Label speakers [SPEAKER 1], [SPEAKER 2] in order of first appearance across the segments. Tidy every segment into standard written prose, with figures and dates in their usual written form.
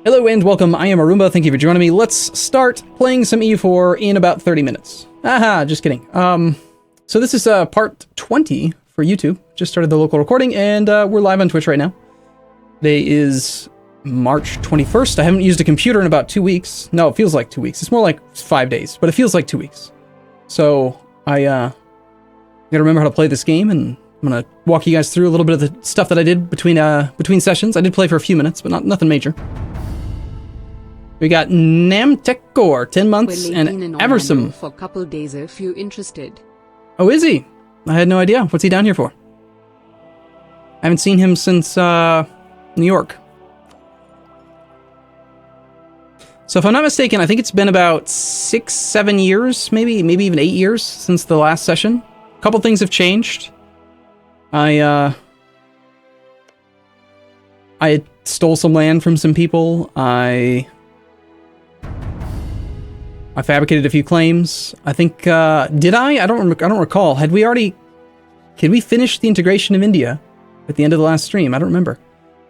[SPEAKER 1] Hello and welcome, I am Arumba, thank you for joining me. Let's start playing some EU4 in about 30 minutes. Aha, just kidding. So this is part 20 for YouTube. Just started the local recording and we're live on Twitch right now. Today is March 21st. I haven't used a computer in about 2 weeks. No, it feels like 2 weeks. It's more like 5 days, but it feels like 2 weeks. So I gotta remember how to play this game, and I'm gonna walk you guys through a little bit of the stuff that I did between sessions. I did play for a few minutes, but nothing major. We got Namtekor, 10 months, and Eversum.
[SPEAKER 2] For a couple days if you're interested.
[SPEAKER 1] Oh, is he? I had no idea. What's he down here for? I haven't seen him since New York. So if I'm not mistaken, I think it's been about 6-7 years, maybe even 8 years since the last session. A couple things have changed. I stole some land from some people. I fabricated a few claims. I think, did I? I don't recall. Could we finish the integration of India at the end of the last stream? I don't remember.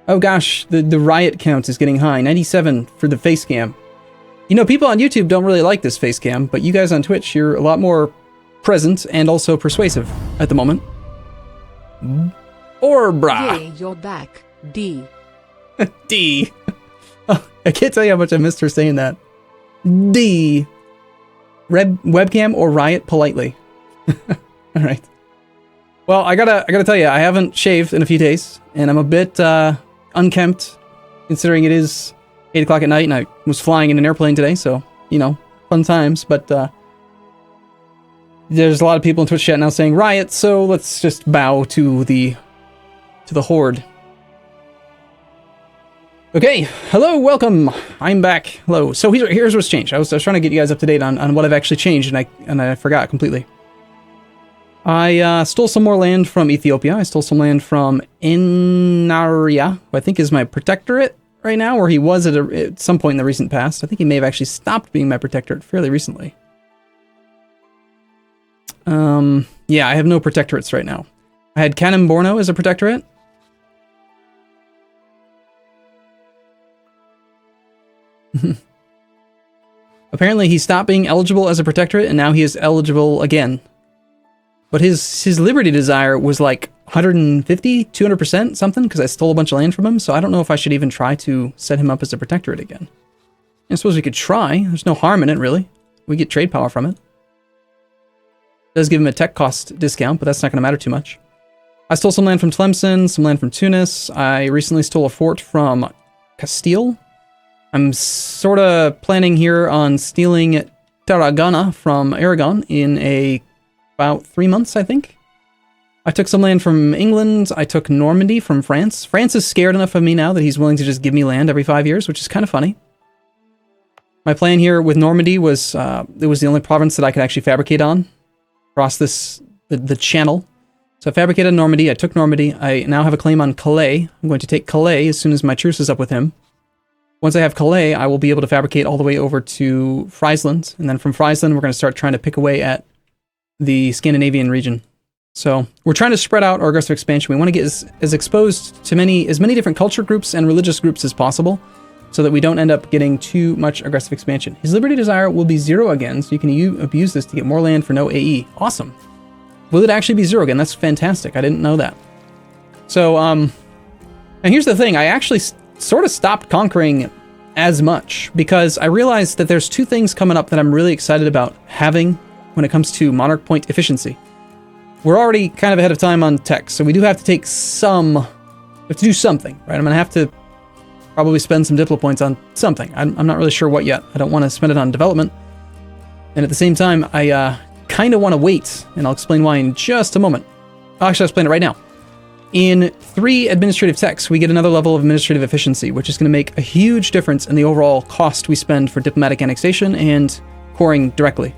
[SPEAKER 1] Oh gosh, the riot count is getting high. 97 for the face cam. You know, people on YouTube don't really like this face cam, but you guys on Twitch, you're a lot more present and also persuasive at the moment. Or brah.
[SPEAKER 2] Yay, you're back. D.
[SPEAKER 1] D. Oh, I can't tell you how much I missed her saying that. D. Webcam or riot politely. All right. Well, I gotta tell you, I haven't shaved in a few days, and I'm a bit unkempt, considering it is 8 o'clock at night, and I was flying in an airplane today, so, you know, fun times, but there's a lot of people in Twitch chat now saying riot, so let's just bow to the horde. Okay, hello, welcome. I'm back. Hello. So here's what's changed. I was trying to get you guys up to date on what I've actually changed, and I forgot completely. I stole some more land from Ethiopia. I stole some land from Inaria, who I think is my protectorate right now, or he was at some point in the recent past. I think he may have actually stopped being my protectorate fairly recently. Yeah, I have no protectorates right now. I had Kanem-Borno as a protectorate. Apparently he stopped being eligible as a protectorate, and now he is eligible again. But his liberty desire was like 150, 200% something, because I stole a bunch of land from him, so I don't know if I should even try to set him up as a protectorate again. I suppose we could try. There's no harm in it, really. We get trade power from it. It does give him a tech cost discount, but that's not going to matter too much. I stole some land from Tlemcen, some land from Tunis. I recently stole a fort from Castile. I'm sort of planning here on stealing Tarragona from Aragon in about 3 months, I think. I took some land from England. I took Normandy from France. France is scared enough of me now that he's willing to just give me land every 5 years, which is kind of funny. My plan here with Normandy was, it was the only province that I could actually fabricate on across the channel. So I fabricated Normandy. I took Normandy. I now have a claim on Calais. I'm going to take Calais as soon as my truce is up with him. Once I have Calais, I will be able to fabricate all the way over to Friesland, and then from Friesland, we're going to start trying to pick away at the Scandinavian region. So we're trying to spread out our aggressive expansion. We want to get as exposed to as many different culture groups and religious groups as possible, so that we don't end up getting too much aggressive expansion. His liberty desire will be 0 again, so you can abuse this to get more land for no AE. Awesome. Will it actually be 0 again? That's fantastic. I didn't know that. So, and here's the thing. I actually sort of stopped conquering as much because I realized that there's 2 things coming up that I'm really excited about having when it comes to monarch point efficiency. We're already kind of ahead of time on tech, so we do have to take we have to do something, right? I'm going to have to probably spend some diplo points on something. I'm not really sure what yet. I don't want to spend it on development. And at the same time, I kind of want to wait, and I'll explain why in just a moment. Actually, I'll explain it right now. In 3 administrative techs, we get another level of administrative efficiency, which is going to make a huge difference in the overall cost we spend for diplomatic annexation and coring directly.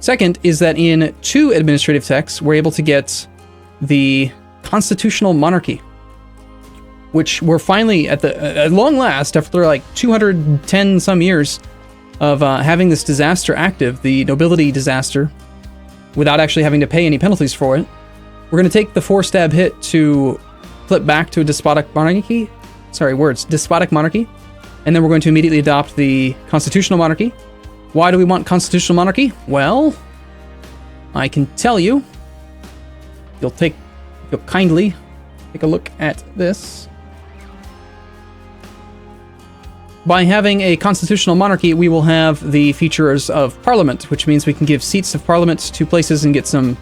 [SPEAKER 1] Second is that in 2 administrative techs, we're able to get the constitutional monarchy, which we're finally, at long last, after like 210 some years of having this disaster active, the nobility disaster, without actually having to pay any penalties for it, we're going to take the 4-stab hit to flip back to a despotic monarchy. Despotic monarchy. And then we're going to immediately adopt the constitutional monarchy. Why do we want constitutional monarchy? Well, I can tell you. You'll kindly take a look at this. By having a constitutional monarchy, we will have the features of parliament, which means we can give seats of parliament to places and get some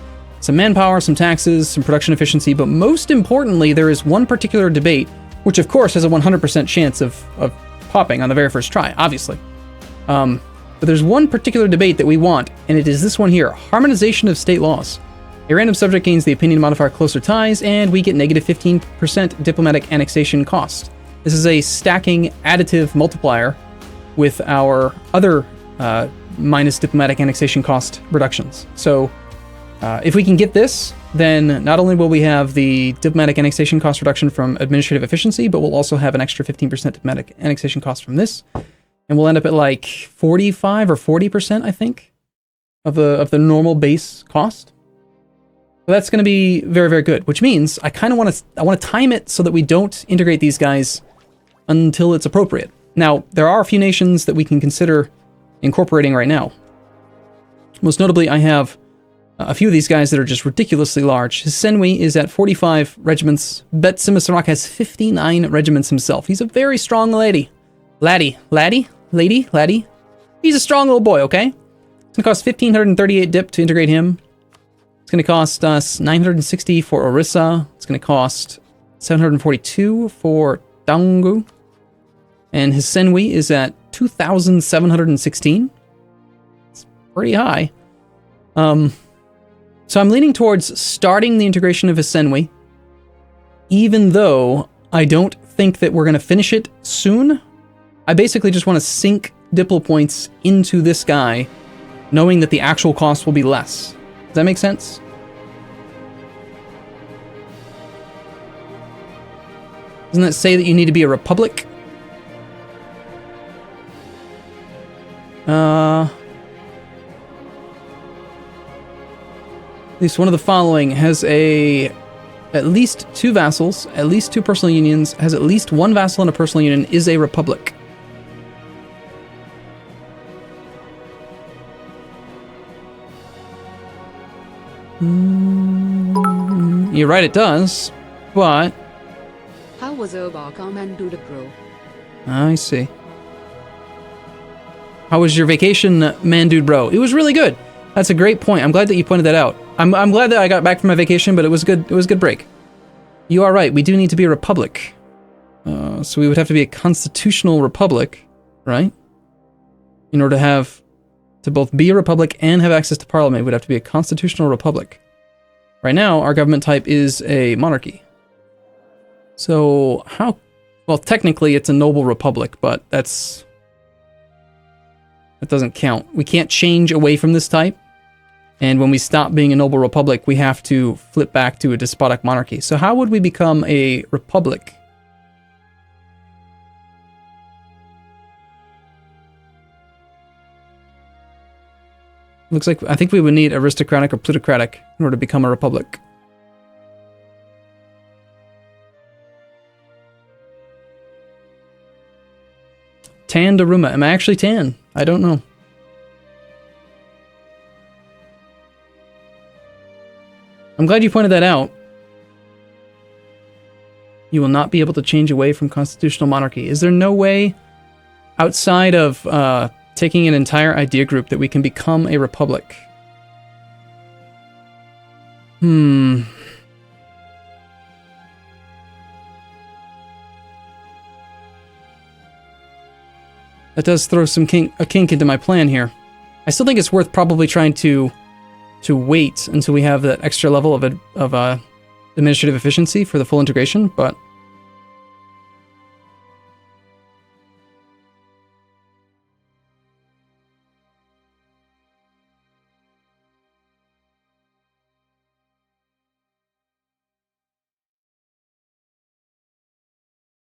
[SPEAKER 1] manpower, some taxes, some production efficiency, but most importantly, there is one particular debate, which of course has a 100% chance of popping on the very first try, obviously. But there's one particular debate that we want, and it is this one here, harmonization of state laws. A random subject gains the opinion modifier closer ties, and we get negative 15% diplomatic annexation cost. This is a stacking additive multiplier with our other minus diplomatic annexation cost reductions. So if we can get this, then not only will we have the diplomatic annexation cost reduction from administrative efficiency, but we'll also have an extra 15% diplomatic annexation cost from this. And we'll end up at like 45 or 40%, I think, of the normal base cost. So that's going to be very, very good, which means I kind of want to time it so that we don't integrate these guys until it's appropriate. Now, there are a few nations that we can consider incorporating right now. Most notably, I have a few of these guys that are just ridiculously large. His Senwi is at 45 regiments. Bet Simisarak has 59 regiments himself. He's a very strong lady. Laddie. He's a strong little boy, okay? It's going to cost 1,538 dip to integrate him. It's going to cost us 960 for Orissa. It's going to cost 742 for Dangu. And his Senwi is at 2,716. It's pretty high. So I'm leaning towards starting the integration of his Senwi, even though I don't think that we're going to finish it soon. I basically just want to sink Diplo points into this guy, knowing that the actual cost will be less. Does that make sense? Doesn't that say that you need to be a republic? At least one of the following has at least 2 vassals, at least 2 personal unions, has at least 1 vassal and a personal union, is a republic. You're right, it does, but...
[SPEAKER 2] How was Obaka Manduda Bro?
[SPEAKER 1] I see. How was your vacation, man dude bro? It was really good. That's a great point. I'm glad that you pointed that out. I'm glad that I got back from my vacation, but it was good. It was a good break. You are right. We do need to be a republic. So we would have to be a constitutional republic, right? In order to both be a republic and have access to parliament, we'd have to be a constitutional republic. Right now, our government type is a monarchy. So well, technically it's a noble republic, but that doesn't count. We can't change away from this type. And when we stop being a noble republic, we have to flip back to a despotic monarchy. So how would we become a republic? Looks like, I think we would need aristocratic or plutocratic in order to become a republic. Tanned Arumba. Am I actually tan? I don't know. I'm glad you pointed that out. You will not be able to change away from constitutional monarchy. Is there no way outside of taking an entire idea group that we can become a republic? That does throw a kink into my plan here. I still think it's worth probably trying to wait until we have that extra level of administrative efficiency for the full integration, but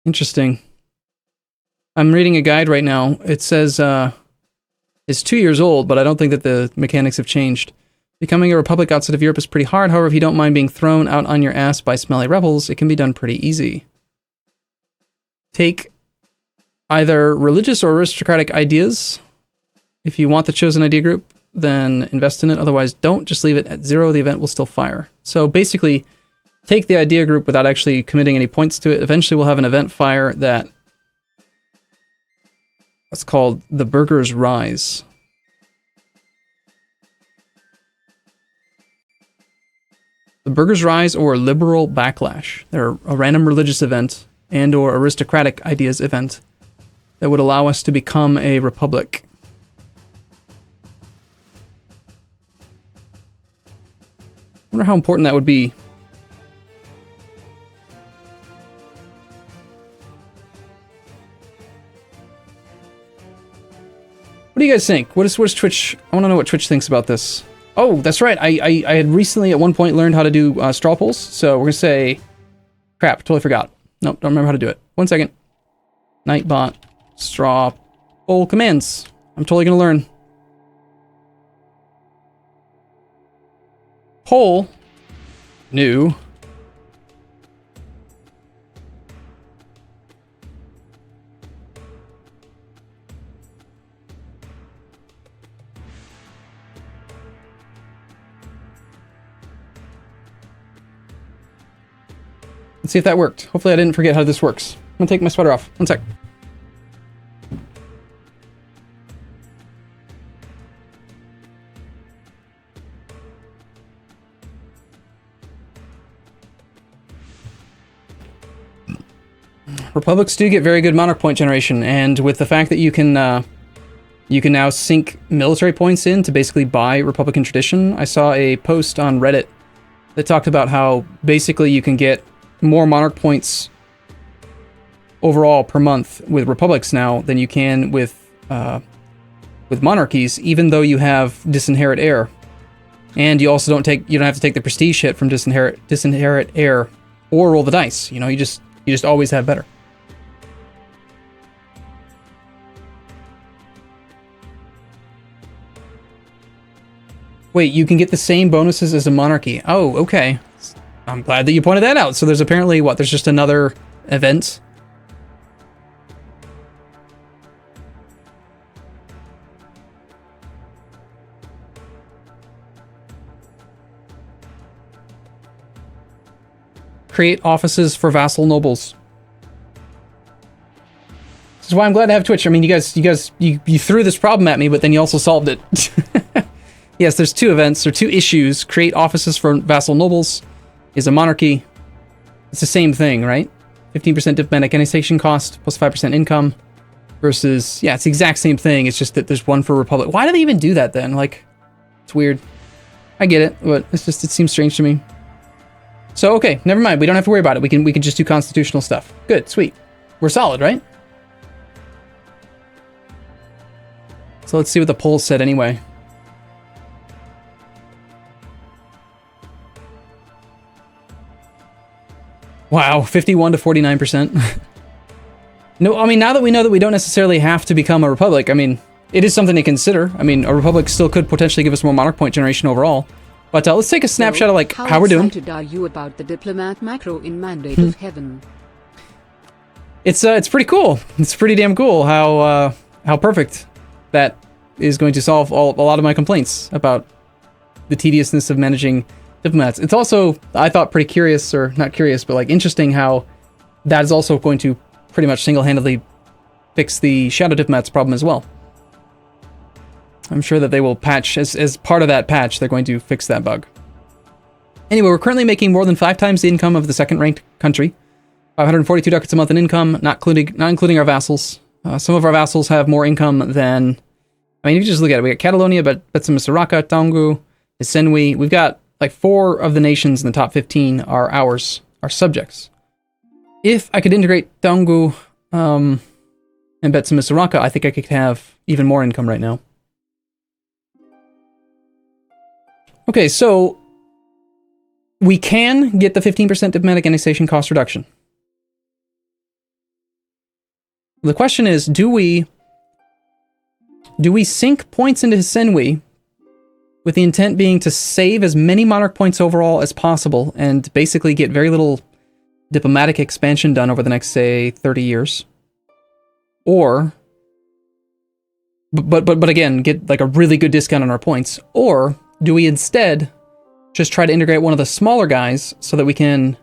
[SPEAKER 1] interesting. I'm reading a guide right now. It says it's 2 years old, but I don't think that the mechanics have changed. Becoming a republic outside of Europe is pretty hard. However, if you don't mind being thrown out on your ass by smelly rebels, it can be done pretty easy. Take either religious or aristocratic ideas. If you want the chosen idea group, then invest in it. Otherwise, don't. Just leave it at 0. The event will still fire. So basically, take the idea group without actually committing any points to it. Eventually, we'll have an event fire that's called the Burger's Rise. The Burger's Rise or Liberal Backlash. They're a random religious event and or aristocratic ideas event that would allow us to become a republic. I wonder how important that would be. What do you guys think? What is Twitch? I want to know what Twitch thinks about this. Oh, that's right. I had recently at one point learned how to do straw polls. So we're going to say... Crap, totally forgot. Nope, don't remember how to do it. 1 second. Nightbot. Straw poll commands. I'm totally going to learn. Poll. New. Let's see if that worked. Hopefully I didn't forget how this works. I'm gonna take my sweater off. 1 sec. Republics do get very good monarch point generation, and with the fact that you can now sink military points in to basically buy Republican tradition. I saw a post on Reddit that talked about how basically you can get more monarch points overall per month with republics now than you can with monarchies, even though you have disinherit heir, and you also don't have to take the prestige hit from disinherit heir or roll the dice. You know, you just always have better. Wait, you can get the same bonuses as a monarchy. Oh, okay. I'm glad that you pointed that out. So there's apparently, there's just another event? Create offices for vassal nobles. This is why I'm glad to have Twitch. I mean, you threw this problem at me, but then you also solved it. Yes, there's 2 events, or 2 issues. Create offices for vassal nobles is a monarchy. It's the same thing, right? 15% diplomatic annexation cost plus 5% income versus, yeah, it's the exact same thing. It's just that there's one for republic. Why do they even do that then? Like, it's weird. I get it, but it seems strange to me. So, okay, never mind. We don't have to worry about it. We can just do constitutional stuff. Good, sweet. We're solid, right? So let's see what the poll said anyway. Wow, 51 to 49%. No, I mean, now that we know that we don't necessarily have to become a republic, I mean, it is something to consider. I mean, a republic still could potentially give us more monarch point generation overall. But let's take a snapshot of like how we're doing.
[SPEAKER 2] How excited are you about the diplomat macro in Mandate of Heaven?
[SPEAKER 1] It's pretty cool. It's pretty damn cool how perfect that is going to solve a lot of my complaints about the tediousness of managing diplomats. It's also, I thought, pretty curious, or not curious, but like interesting how that is also going to pretty much single-handedly fix the shadow diplomats problem as well. I'm sure that they will patch, as part of that patch, they're going to fix that bug. Anyway, we're currently making more than 5 times the income of the second-ranked country. 542 ducats a month in income, not including our vassals. Some of our vassals have more income than... I mean, if you just look at it, we got Catalonia, Betsamisaraka, Taungu, Isenwi. We've got like 4 of the nations in the top 15 are ours, our subjects. If I could integrate Taungu and Betsamisaraka, I think I could have even more income right now. Okay, so we can get the 15% diplomatic annexation cost reduction. The question is, do we sink points into Hisenwi with the intent being to save as many monarch points overall as possible and basically get very little diplomatic expansion done over the next, say, 30 years? Or, but again, get like a really good discount on our points. Or do we instead just try to integrate one of the smaller guys so that we can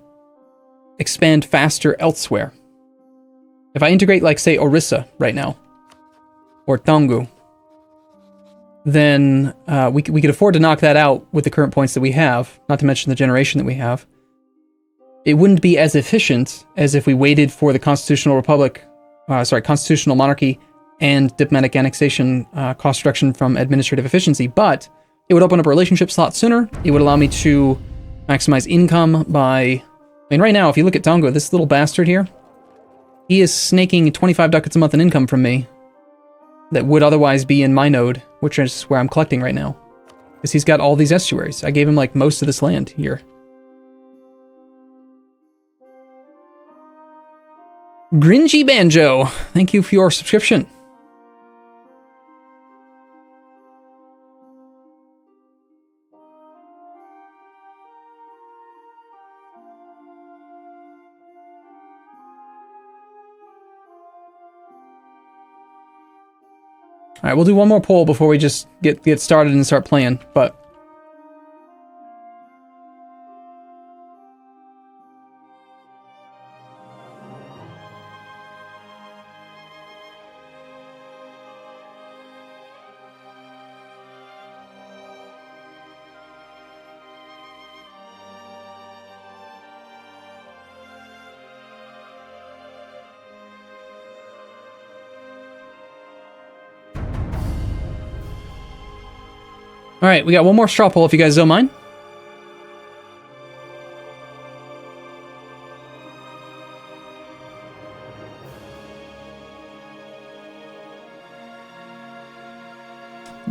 [SPEAKER 1] expand faster elsewhere? If I integrate, like, say, Orissa right now, or Taungu, then we could afford to knock that out with the current points that we have, not to mention the generation that we have. It wouldn't be as efficient as if we waited for the Constitutional Monarchy and diplomatic annexation cost reduction from administrative efficiency, but it would open up a relationship slot sooner. It would allow me to maximize income by... I mean, right now, if you look at Tonga, this little bastard here, he is snaking 25 ducats a month in income from me that would otherwise be in my node, which is where I'm collecting right now. Because he's got all these estuaries. I gave him, like, most of this land here. Gringy Banjo, thank you for your subscription. All right, we'll do one more poll before we just get started and start playing, but... All right, we got one more straw poll if you guys don't mind.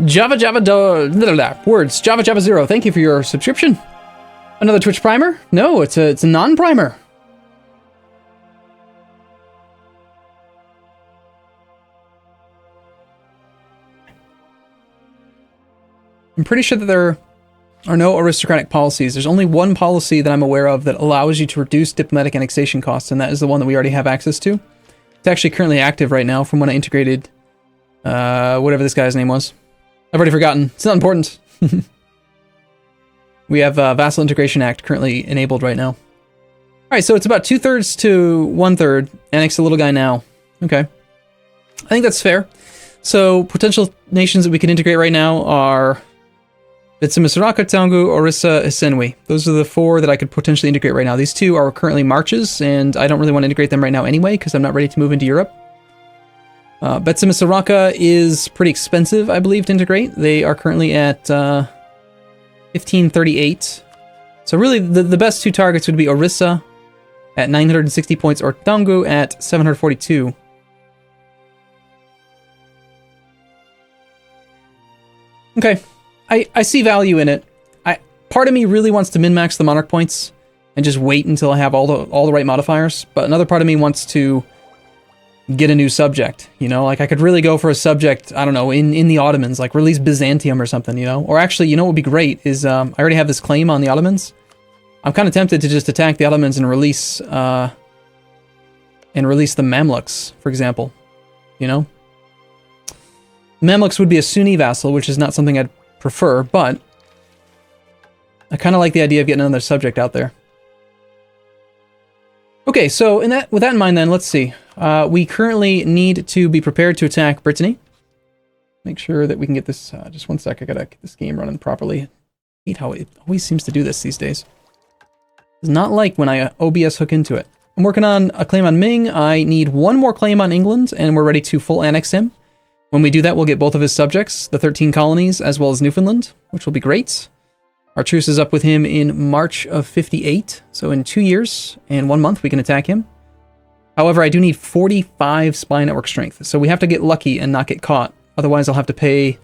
[SPEAKER 1] Java Java 0, thank you for your subscription. Another Twitch primer? No, it's a non-primer. I'm pretty sure that there are no aristocratic policies. There's only one policy that I'm aware of that allows you to reduce diplomatic annexation costs, and that is the one that we already have access to. It's actually currently active right now from when I integrated whatever this guy's name was. I've already forgotten. It's not important. We have Vassal Integration Act currently enabled right now. All right, so it's about 2/3 to 1/3. Annex the little guy now. Okay. I think that's fair. So potential nations that we can integrate right now are Bitsumisaraka, Taungu, Orissa, Isenwi. Those are the 4 that I could potentially integrate right now. These 2 are currently marches, and I don't really want to integrate them right now anyway, because I'm not ready to move into Europe. Bitsumisaraka is pretty expensive, I believe, to integrate. They are currently at 1538. So really, the best 2 targets would be Orissa at 960 points, or Taungu at 742. Okay. I see value in it. Part of me really wants to min-max the monarch points and just wait until I have all the right modifiers, but another part of me wants to get a new subject, you know? Like, I could really go for a subject, I don't know, in the Ottomans, like release Byzantium or something, you know? Or actually, you know what would be great is, I already have this claim on the Ottomans. I'm kind of tempted to just attack the Ottomans and release the Mamluks, for example, you know? Mamluks would be a Sunni vassal, which is not something I'd prefer, but I kind of like the idea of getting another subject out there. Okay, so with that in mind then, let's see. We currently need to be prepared to attack Brittany. Make sure that we can get this, just one sec, I gotta get this game running properly. I hate how it always seems to do this these days. It's not like when I OBS hook into it. I'm working on a claim on Ming. I need one more claim on England, and we're ready to full annex him. When we do that, we'll get both of his subjects, the 13 colonies, as well as Newfoundland, which will be great. Our truce is up with him in March of 58, so in 2 years and 1 month we can attack him. However, I do need 45 spy network strength, so we have to get lucky and not get caught. Otherwise, I'll have to pay a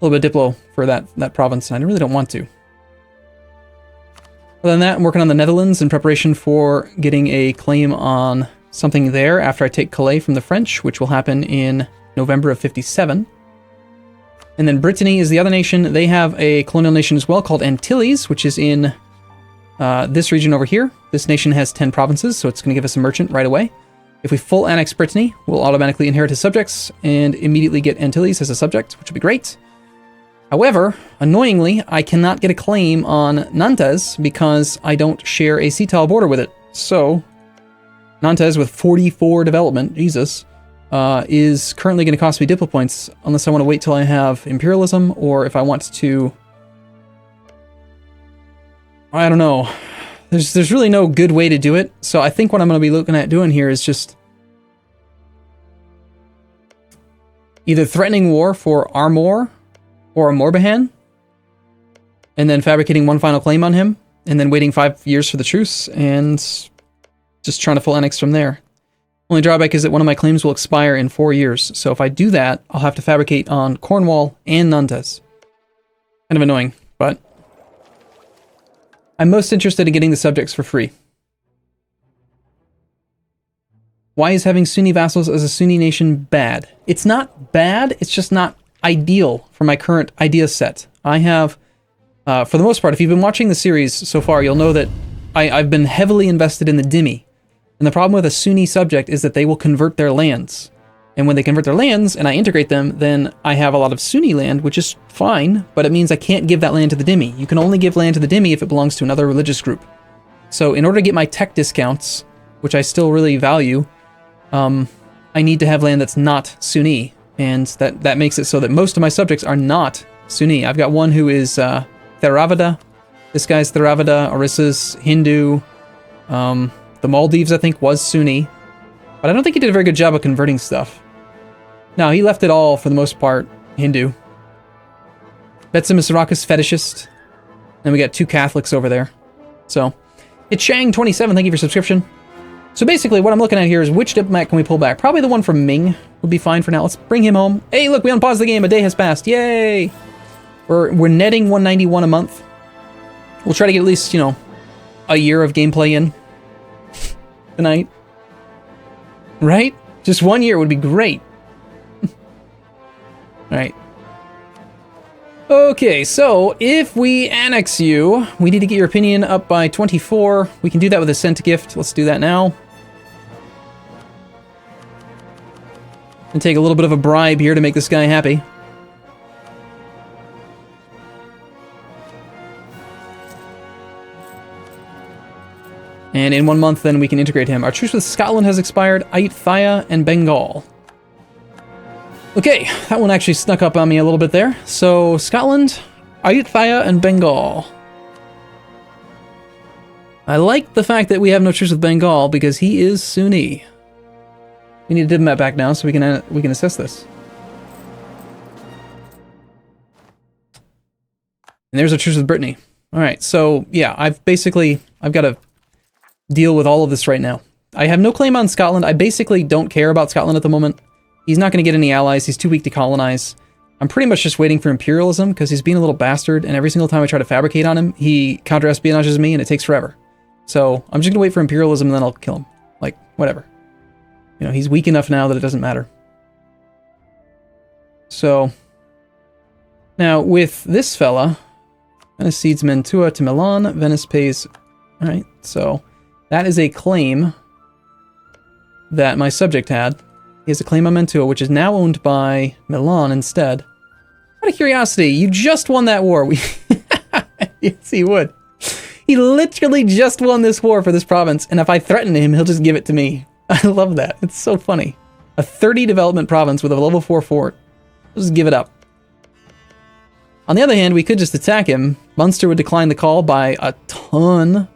[SPEAKER 1] little bit of Diplo for that province, and I really don't want to. Other than that, I'm working on the Netherlands in preparation for getting a claim on something there after I take Calais from the French, which will happen in November of 57. And then Brittany is the other nation. They have a colonial nation as well called Antilles, which is in this region over here. This nation has 10 provinces, so it's going to give us a merchant right away. If we full annex Brittany, we'll automatically inherit his subjects and immediately get Antilles as a subject, which would be great. However, annoyingly, I cannot get a claim on Nantes because I don't share a sea tile border with it. So, Nantes with 44 development, Jesus, is currently going to cost me Diplo points unless I want to wait till I have Imperialism, or if I want to... I don't know. There's really no good way to do it, so I think what I'm going to be looking at doing here is just either threatening war for Armor or Morbihan, and then fabricating one final claim on him, and then waiting 5 years for the truce, and just trying to full annex from there. Only drawback is that one of my claims will expire in 4 years, so if I do that, I'll have to fabricate on Cornwall and Nantes. Kind of annoying, but I'm most interested in getting the subjects for free. Why is having Sunni vassals as a Sunni nation bad? It's not bad, it's just not ideal for my current idea set. I have, for the most part, if you've been watching the series so far, you'll know that I've been heavily invested in the dhimmi. And the problem with a Sunni subject is that they will convert their lands. And when they convert their lands and I integrate them, then I have a lot of Sunni land, which is fine, but it means I can't give that land to the dhimmi. You can only give land to the dhimmi if it belongs to another religious group. So in order to get my tech discounts, which I still really value, I need to have land that's not Sunni. And that makes it so that most of my subjects are not Sunni. I've got one who is Theravada. This guy's Theravada, Orissa's Hindu. The Maldives, I think, was Sunni. But I don't think he did a very good job of converting stuff. No, he left it all, for the most part, Hindu. Betsim Sarakas fetishist. Then we got 2 Catholics over there. So, it's Shang27, thank you for subscription. So basically, what I'm looking at here is which diplomat can we pull back? Probably the one from Ming would be fine for now. Let's bring him home. Hey, look, we unpaused the game. A day has passed. Yay! We're netting 191 a month. We'll try to get at least, you know, a year of gameplay in tonight. Right? Just 1 year would be great. Alright. Okay, so if we annex you, we need to get your opinion up by 24. We can do that with a sent gift. Let's do that now. And take a little bit of a bribe here to make this guy happy. And in 1 month, then we can integrate him. Our truce with Scotland has expired. Ayutthaya and Bengal. Okay, that one actually snuck up on me a little bit there. So, Scotland, Ayutthaya, and Bengal. I like the fact that we have no truce with Bengal because he is Sunni. We need to diplomat back now so we can assess this. And there's a truce with Brittany. All right, so yeah, I've got to deal with all of this right now. I have no claim on Scotland. I basically don't care about Scotland at the moment. He's not going to get any allies. He's too weak to colonize. I'm pretty much just waiting for imperialism because he's being a little bastard, and every single time I try to fabricate on him, he counter-espionages me, and it takes forever. So I'm just going to wait for imperialism, and then I'll kill him. Like, whatever. You know, he's weak enough now that it doesn't matter. So, now with this fella, Venice cedes Mantua to Milan. Venice pays... Alright, so that is a claim that my subject had. He has a claim on Mantua, which is now owned by Milan instead. Out of curiosity, you just won that war. Yes, he would. He literally just won this war for this province, and if I threaten him, he'll just give it to me. I love that. It's so funny. A 30 development province with a level 4 fort. I'll just give it up. On the other hand, we could just attack him. Munster would decline the call by a ton.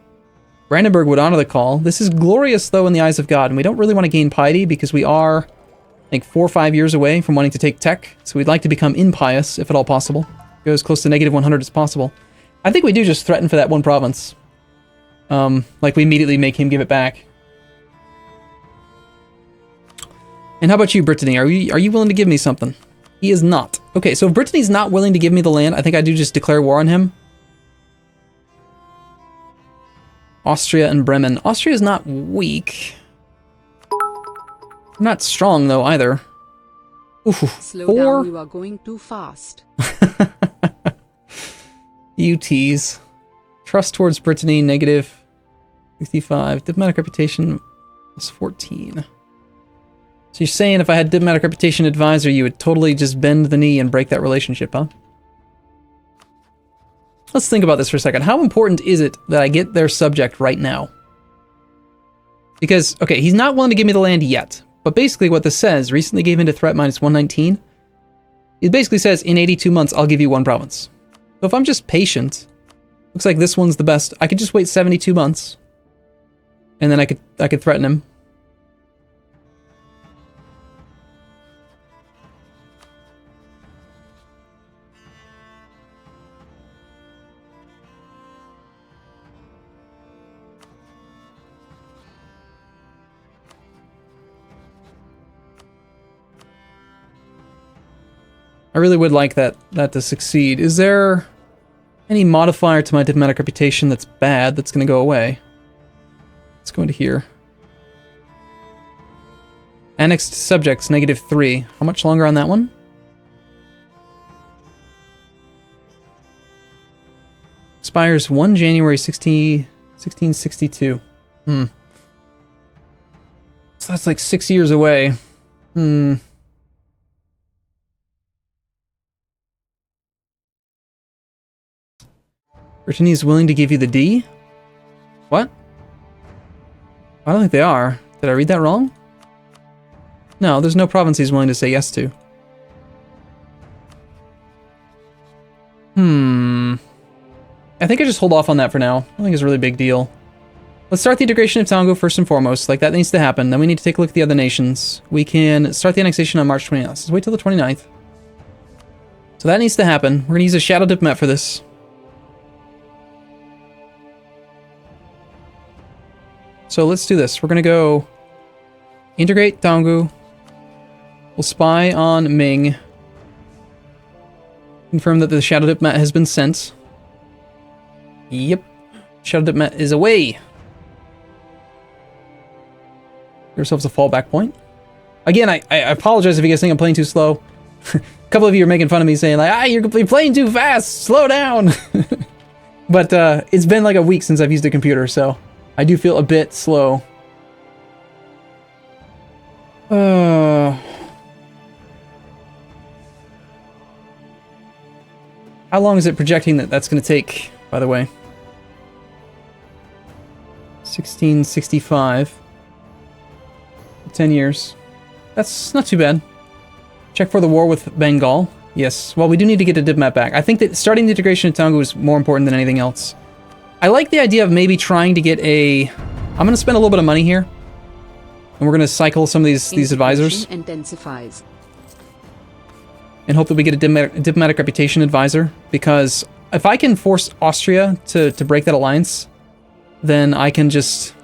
[SPEAKER 1] Brandenburg would honor the call. This is glorious, though, in the eyes of God, and we don't really want to gain piety because we are, I think, 4 or 5 years away from wanting to take tech, so we'd like to become impious, if at all possible. Go as close to negative 100 as possible. I think we do just threaten for that one province. Like, we immediately make him give it back. And how about you, Brittany? Are you willing to give me something? He is not. Okay, so if Brittany's not willing to give me the land, I think I do just declare war on him. Austria and Bremen. Austria is not weak. Not strong, though, either. Oof,
[SPEAKER 2] Slow
[SPEAKER 1] 4.
[SPEAKER 2] down, you are going too fast.
[SPEAKER 1] You tease. Trust towards Brittany, negative 65. Diplomatic reputation was 14. So you're saying if I had diplomatic reputation advisor, you would totally just bend the knee and break that relationship, huh? Let's think about this for a second. How important is it that I get their subject right now? Because, okay, he's not willing to give me the land yet. But basically what this says, recently gave in to threat minus 119. It basically says, in 82 months, I'll give you one province. So if I'm just patient, looks like this one's the best. I could just wait 72 months. And then I could threaten him. I really would like that to succeed. Is there any modifier to my diplomatic reputation that's bad that's going to go away? Let's go into here. Annexed subjects, -3. How much longer on that one? Expires 1 January 1662. So that's like 6 years away. Brittany is willing to give you the D? What? I don't think they are. Did I read that wrong? No, there's no province he's willing to say yes to. I think I just hold off on that for now. I don't think it's a really big deal. Let's start the integration of Tongo first and foremost. Like, that needs to happen. Then we need to take a look at the other nations. We can start the annexation on March 29th. Let's wait till the 29th. So that needs to happen. We're going to use a Shadow Diplomat for this. So let's do this. We're going to go integrate Donggu. We'll spy on Ming. Confirm that the Shadow Diplomat has been sent. Yep. Shadow Diplomat is away. Give ourselves a fallback point. Again, I apologize if you guys think I'm playing too slow. A couple of you are making fun of me saying like, you're playing too fast, slow down. But it's been like a week since I've used a computer, so I do feel a bit slow. How long is it projecting that's going to take, by the way? 1665. 10 years. That's not too bad. Check for the war with Bengal. Yes. Well, we do need to get a diplomat back. I think that starting the integration of Tonga is more important than anything else. I like the idea of maybe trying to get a... I'm going to spend a little bit of money here. And we're going to cycle some of these advisors.
[SPEAKER 2] Intensifies.
[SPEAKER 1] And hope that we get a diplomatic reputation advisor. Because if I can force Austria to break that alliance, then I can just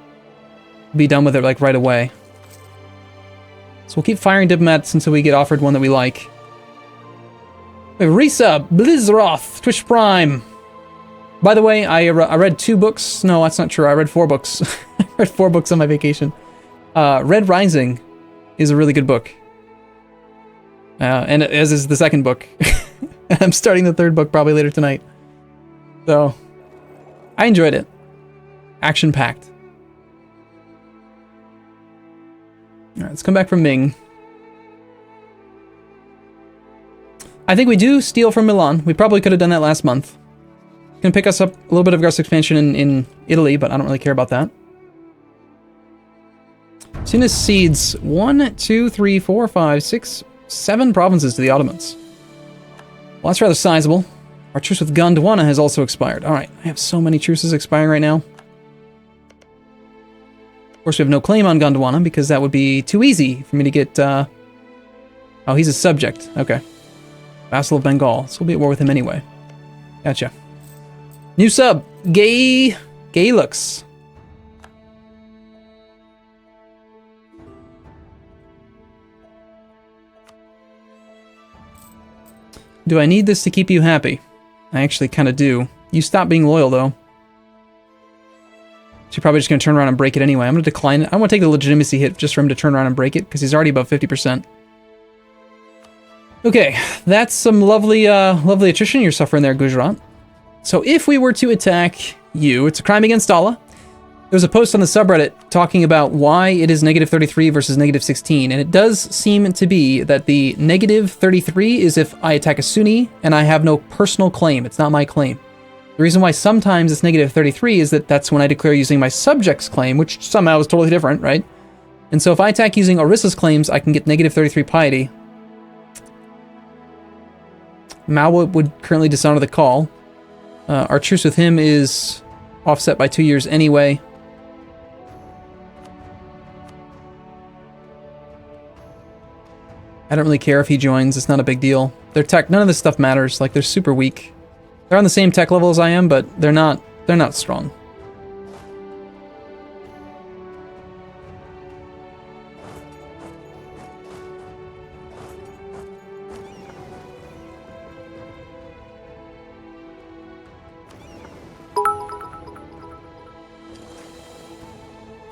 [SPEAKER 1] be done with it like right away. So we'll keep firing diplomats until we get offered one that we like. We have Resub, Blizzroth, Twitch Prime. By the way, I read 2 books. No, that's not true. I read 4 books. I read 4 books on my vacation. Red Rising is a really good book. And as is the second book. I'm starting the 3rd book probably later tonight. So, I enjoyed it. Action-packed. Alright, let's come back from Ming. I think we do steal from Milan. We probably could have done that last month. Can pick us up a little bit of aggressive expansion in Italy, but I don't really care about that. Tunis cedes 1, 2, 3, 4, 5, 6, 7 provinces to the Ottomans. Well, that's rather sizable. Our truce with Gondwana has also expired. Alright, I have so many truces expiring right now. Of course, we have no claim on Gondwana, because that would be too easy for me to get... Oh, he's a subject. Okay. Vassal of Bengal. So we'll be at war with him anyway. Gotcha. New sub. Gay looks. Do I need this to keep you happy? I actually kind of do. You stop being loyal, though. She's probably just going to turn around and break it anyway. I'm going to decline it. I want to take the legitimacy hit just for him to turn around and break it, because he's already above 50%. Okay, that's some lovely attrition you're suffering there, Gujarat. So if we were to attack you, it's a crime against Allah. There's a post on the subreddit talking about why it is negative 33 versus negative 16, and it does seem to be that the negative 33 is if I attack a Sunni and I have no personal claim. It's not my claim. The reason why sometimes it's negative 33 is that that's when I declare using my subject's claim, which somehow is totally different, right? And so if I attack using Orissa's claims, I can get negative 33 piety. Mao would currently dishonor the call. Our truce with him is offset by 2 years anyway. I don't really care if he joins, it's not a big deal. Their tech, none of this stuff matters, like they're super weak. They're on the same tech level as I am, but they're not strong.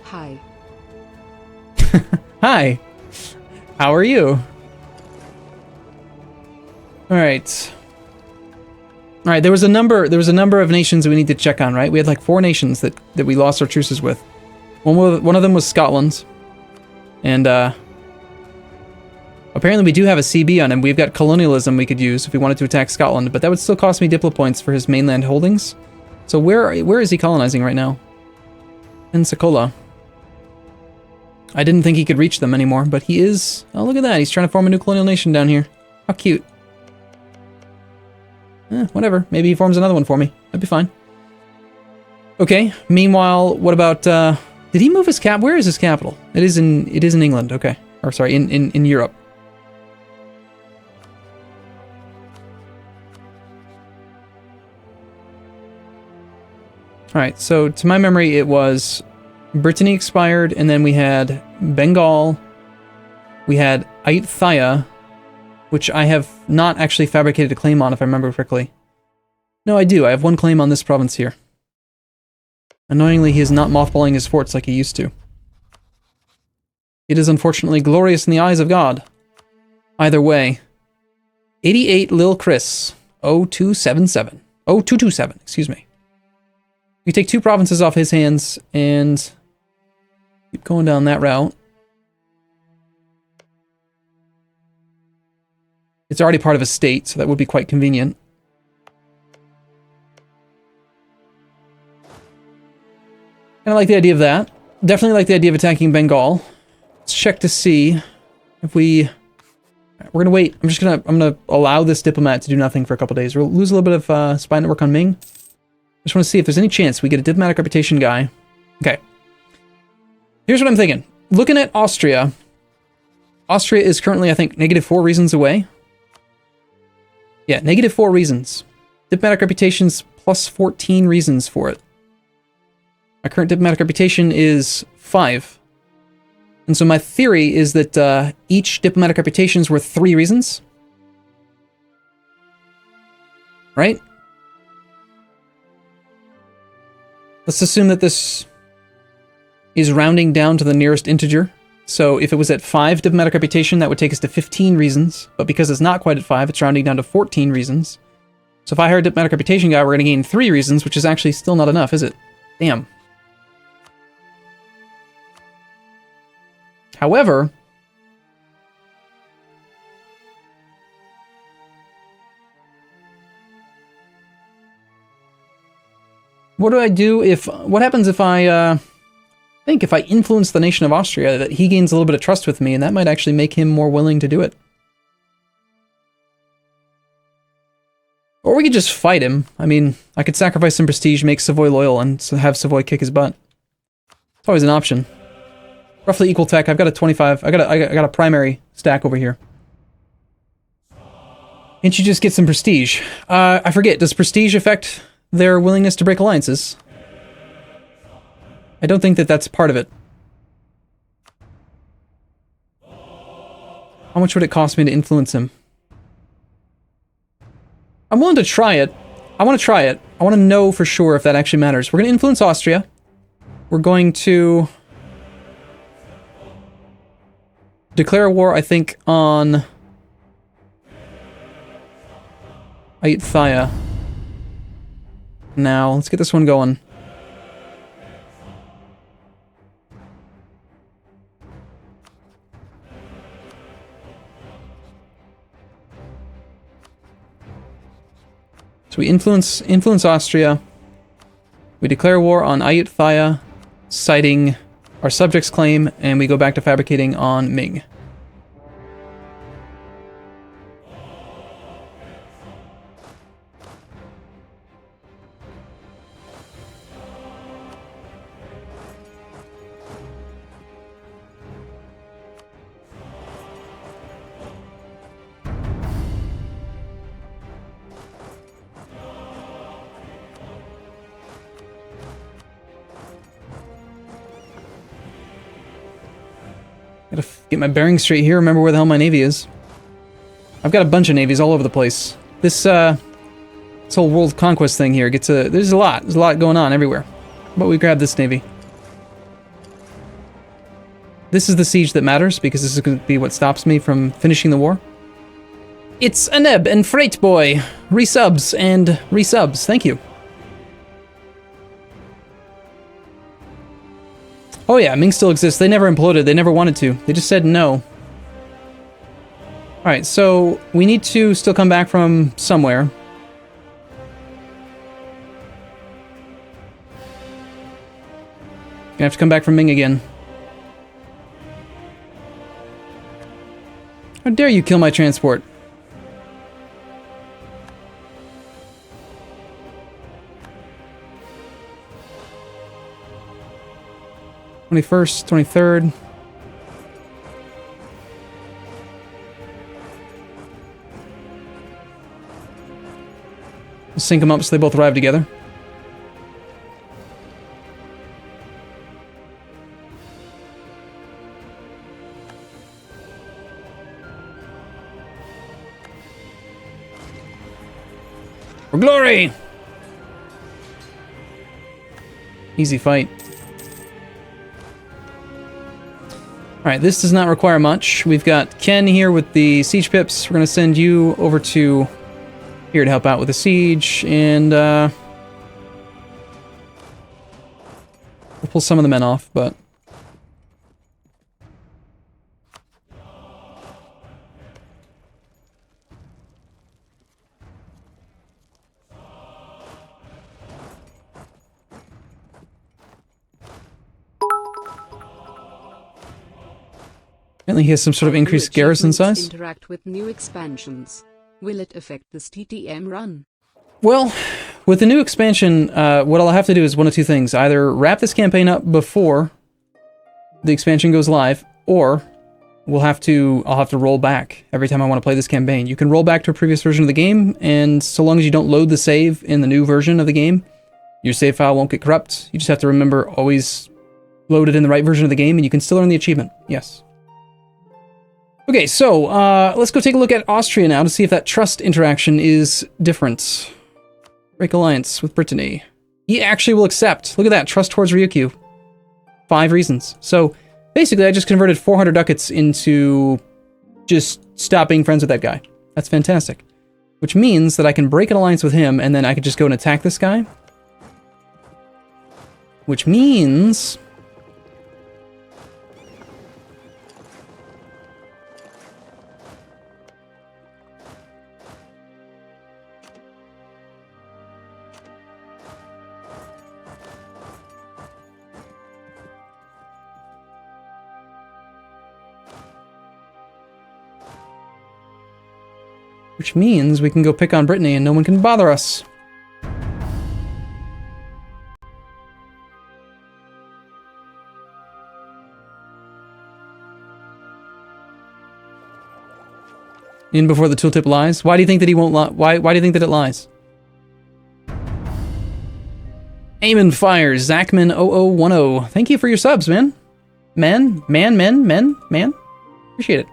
[SPEAKER 2] Hi.
[SPEAKER 1] Hi. How are you? All right. All right, there was a number of nations we need to check on, right? We had like 4 nations that we lost our truces with. One of them was Scotland. And apparently we do have a CB on him. We've got colonialism we could use if we wanted to attack Scotland, but that would still cost me Diplo points for his mainland holdings. So where is he colonizing right now? Pensacola. I didn't think he could reach them anymore, but he is. Oh, look at that. He's trying to form a new colonial nation down here. How cute. Whatever. Maybe he forms another one for me. That'd be fine. Okay. Meanwhile, what about, did he move his cap? Where is his capital? It is in England. Okay. Or sorry, in Europe. Alright, so to my memory, it was Brittany expired, and then we had Bengal, we had Ayutthaya, which I have not actually fabricated a claim on, if I remember correctly. No, I do. I have one claim on this province here. Annoyingly, he is not mothballing his forts like he used to. It is unfortunately glorious in the eyes of God. Either way. 88 Lil Chris. 0277. 0227, excuse me. We take 2 provinces off his hands and keep going down that route. It's already part of a state, so that would be quite convenient. Kind of like the idea of that. Definitely like the idea of attacking Bengal. Let's check to see if we... We're gonna wait. I'm gonna allow this diplomat to do nothing for a couple days. We'll lose a little bit of spy network on Ming. Just want to see if there's any chance we get a diplomatic reputation guy. Okay. Here's what I'm thinking. Looking at Austria. Austria is currently, I think, -4 reasons away. Yeah, -4 reasons. Diplomatic reputation's plus 14 reasons for it. My current diplomatic reputation is 5. And so my theory is that each diplomatic reputation is worth 3 reasons. Right? Let's assume that this is rounding down to the nearest integer. So if it was at 5 diplomatic reputation, that would take us to 15 reasons. But because it's not quite at 5, it's rounding down to 14 reasons. So if I hire a diplomatic reputation guy, we're going to gain 3 reasons, which is actually still not enough, is it? Damn. However, what do I do if... What happens if I think if I influence the nation of Austria, that he gains a little bit of trust with me, and that might actually make him more willing to do it. Or we could just fight him. I mean, I could sacrifice some prestige, make Savoy loyal, and have Savoy kick his butt. It's always an option. Roughly equal tech. I've got a 25. I got a primary stack over here. Can't you just get some prestige? I forget. Does prestige affect their willingness to break alliances? I don't think that that's part of it. How much would it cost me to influence him? I'm willing to try it. I want to try it. I want to know for sure if that actually matters. We're going to influence Austria. We're going to declare war, I think, on Ayutthaya. Now, let's get this one going. So we influence Austria. We declare war on Ayutthaya, citing our subjects' claim, and we go back to fabricating on Ming. Gotta get my bearings straight here, remember where the hell my navy is. I've got a bunch of navies all over the place. This whole world conquest thing here gets there's a lot going on everywhere. But we grab this navy. This is the siege that matters, because this is going to be what stops me from finishing the war. It's Aneb and Freight Boy! Resubs and resubs, thank you. Oh yeah, Ming still exists. They never imploded. They never wanted to. They just said no. Alright, so we need to still come back from somewhere. Gonna have to come back from Ming again. How dare you kill my transport? #21st, 23rd. We'll sync them up so they both arrive together. For glory! Easy fight. Alright, this does not require much. We've got Ken here with the siege pips. We're going to send you over to here to help out with the siege, and we'll pull some of the men off, but... Apparently he has some sort of increased garrison size.
[SPEAKER 2] Interact with new expansions. Will it affect this TTM run?
[SPEAKER 1] Well, with the new expansion, what I'll have to do is one of two things. Either wrap this campaign up before the expansion goes live, or I'll have to roll back every time I want to play this campaign. You can roll back to a previous version of the game, and so long as you don't load the save in the new version of the game, your save file won't get corrupt. You just have to remember always load it in the right version of the game, and you can still earn the achievement. Yes. Okay, so let's go take a look at Austria now to see if that trust interaction is different. Break alliance with Brittany. He actually will accept. Look at that, trust towards Ryukyu. 5 reasons. So basically I just converted 400 ducats into just stop being friends with that guy. That's fantastic. Which means that I can break an alliance with him, and then I could just go and attack this guy. Which means... Which means we can go pick on Brittany and no one can bother us. In before the tooltip lies? Why do you think that he won't lie? Why do you think that it lies? Aimon Fires, Zachman0010. Thank you for your subs, man. Man. Appreciate it.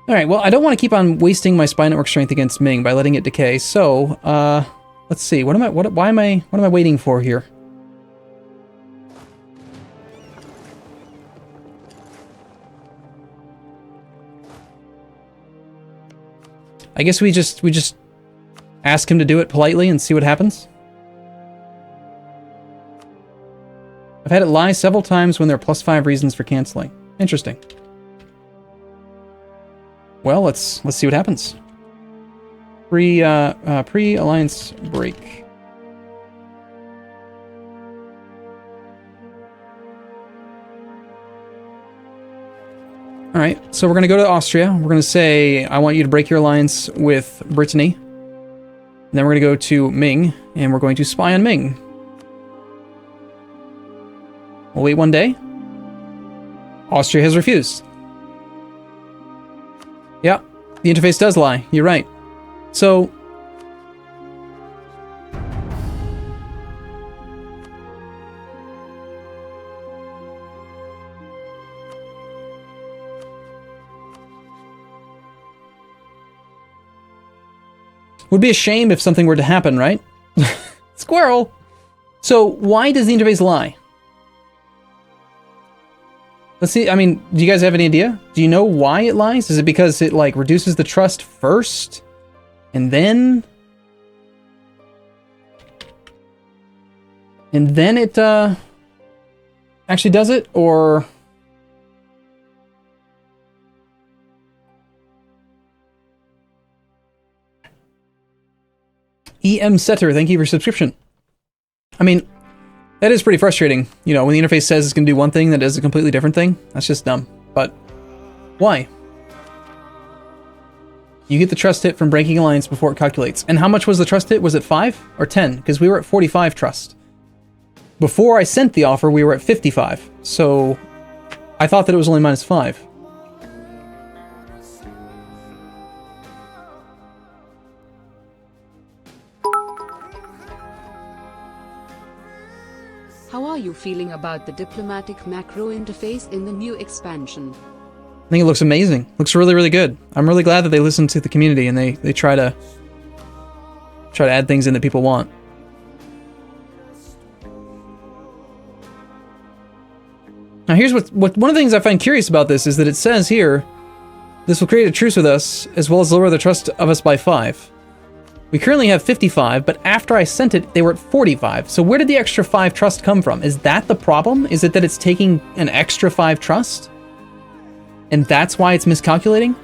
[SPEAKER 1] Alright, well, I don't want to keep on wasting my spy network strength against Ming by letting it decay, so, let's see, what am I waiting for here? I guess we just ask him to do it politely and see what happens. I've had it lie several times when there are +5 reasons for canceling. Interesting. Well, let's see what happens. Pre-alliance break. All right, so we're going to go to Austria. We're going to say, I want you to break your alliance with Brittany. And then we're going to go to Ming, and we're going to spy on Ming. We'll wait one day. Austria has refused. Yeah, the interface does lie. You're right. So... would be a shame if something were to happen, right? Squirrel! So, why does the interface lie? Let's see, I mean, do you guys have any idea? Do you know why it lies? Is it because it, like, reduces the trust first? And then it, actually does it? Or... EM Setter, thank you for subscription. I mean, that is pretty frustrating. You know, when the interface says it's going to do one thing that does a completely different thing. That's just dumb. But why? You get the trust hit from breaking alliance before it calculates. And how much was the trust hit? Was it 5 or 10? Because we were at 45 trust. Before I sent the offer, we were at 55. So I thought that it was only -5.
[SPEAKER 2] How are you feeling about the diplomatic macro interface in the new expansion?
[SPEAKER 1] I think it looks amazing. Looks really, really good. I'm really glad that they listen to the community and they try to add things in that people want. Now here's what one of the things I find curious about this is that it says here, this will create a truce with us as well as lower the trust of us by 5. We currently have 55, but after I sent it, they were at 45. So where did the extra 5 trust come from? Is that the problem? Is it that it's taking an extra 5 trust? And that's why it's miscalculating?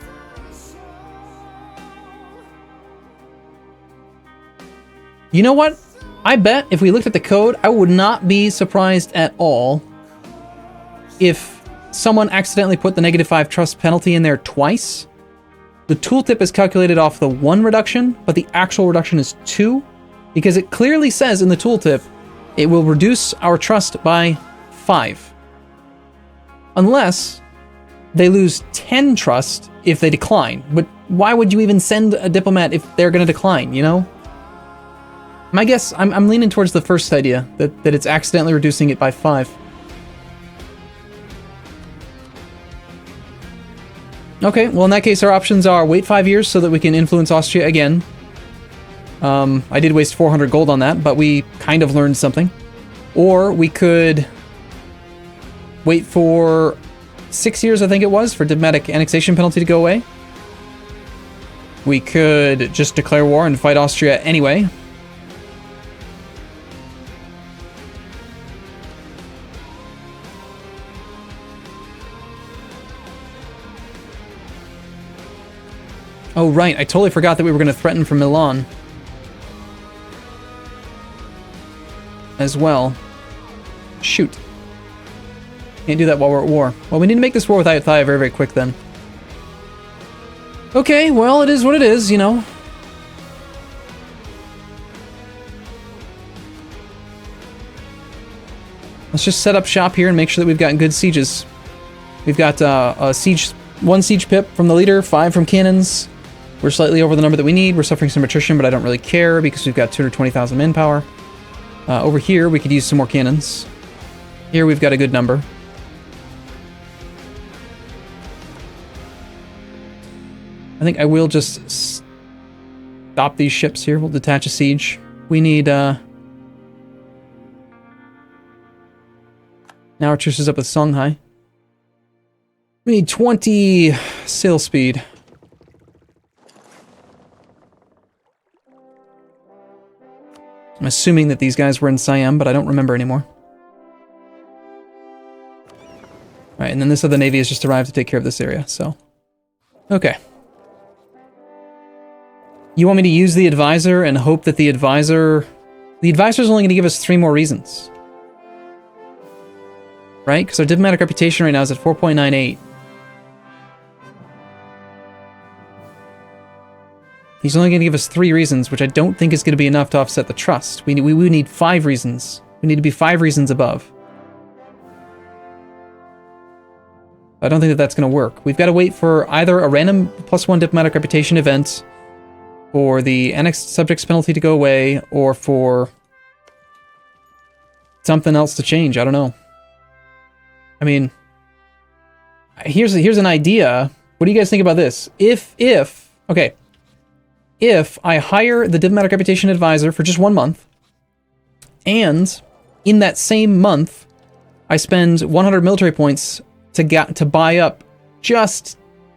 [SPEAKER 1] You know what? I bet if we looked at the code, I would not be surprised at all if someone accidentally put the -5 trust penalty in there twice. The tooltip is calculated off the 1 reduction, but the actual reduction is 2, because it clearly says in the tooltip, it will reduce our trust by 5. Unless they lose 10 trust if they decline. But why would you even send a diplomat if they're going to decline, you know? My guess, I'm leaning towards the first idea, that it's accidentally reducing it by 5. Okay, well in that case our options are wait 5 years so that we can influence Austria again. I did waste 400 gold on that, but we kind of learned something. Or we could wait for 6 years, I think it was, for diplomatic annexation penalty to go away. We could just declare war and fight Austria anyway. Oh, right. I totally forgot that we were going to threaten from Milan as well. Shoot. Can't do that while we're at war. Well, we need to make this war with Ayutthaya very, very quick then. Okay, well, it is what it is, you know. Let's just set up shop here and make sure that we've gotten good sieges. We've got a siege, 1 siege pip from the leader, 5 from cannons. We're slightly over the number that we need. We're suffering some attrition, but I don't really care because we've got 220,000 manpower. Over here, we could use some more cannons. Here, we've got a good number. I think I will just stop these ships here. We'll detach a siege. We need, now our truce is up with Songhai. We need 20 sail speed. I'm assuming that these guys were in Siam, but I don't remember anymore. Alright, and then this other navy has just arrived to take care of this area, so... Okay. You want me to use the advisor and hope that the advisor's only going to give us 3 more reasons. Right? Because our diplomatic reputation right now is at 4.98. He's only going to give us 3 reasons, which I don't think is going to be enough to offset the trust. We need 5 reasons. We need to be 5 reasons above. I don't think that that's going to work. We've got to wait for either a random +1 diplomatic reputation event, for the annexed subjects penalty to go away, or for something else to change. I don't know. I mean, here's an idea. What do you guys think about this? If I hire the diplomatic reputation advisor for just 1 month, and in that same month, I spend 100 military points to buy up just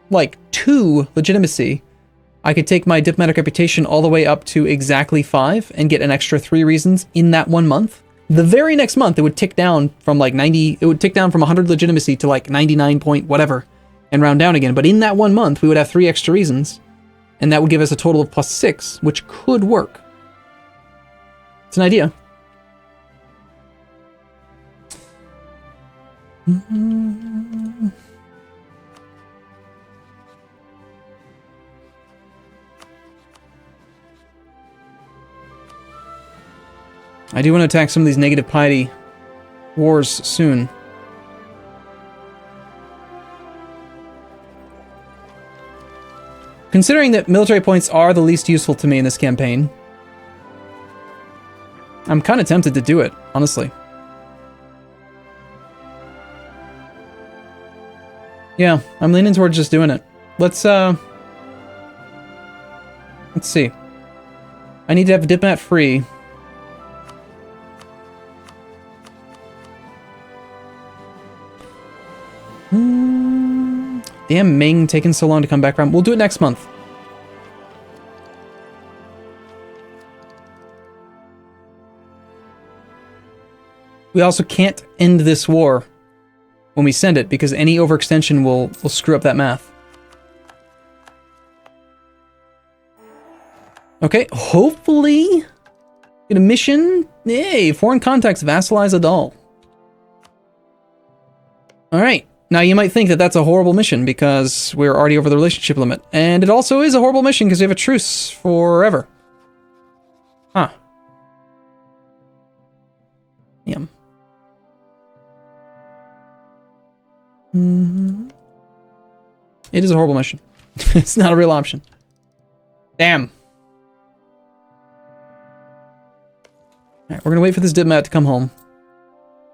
[SPEAKER 1] like 2 legitimacy, I could take my diplomatic reputation all the way up to exactly 5 and get an extra 3 reasons in that 1 month. The very next month, it would tick down from like 90, it would tick down from 100 legitimacy to like 99 point whatever and round down again. But in that 1 month, we would have 3 extra reasons, and that would give us a total of +6, which could work. It's an idea. I do want to attack some of these negative piety wars soon. Considering that military points are the least useful to me in this campaign, I'm kind of tempted to do it, honestly. Yeah, I'm leaning towards just doing it. Let's see. I need to have a diplomat free. Damn Ming taking so long to come back around. We'll do it next month. We also can't end this war when we send it, because any overextension will screw up that math. Okay, hopefully get a mission. Yay, foreign contacts vassalize Adal. Alright, now you might think that that's a horrible mission because we're already over the relationship limit. And it also is a horrible mission because we have a truce forever. Huh. Damn. It is a horrible mission. It's not a real option. Damn. Alright, we're gonna wait for this diplomat to come home.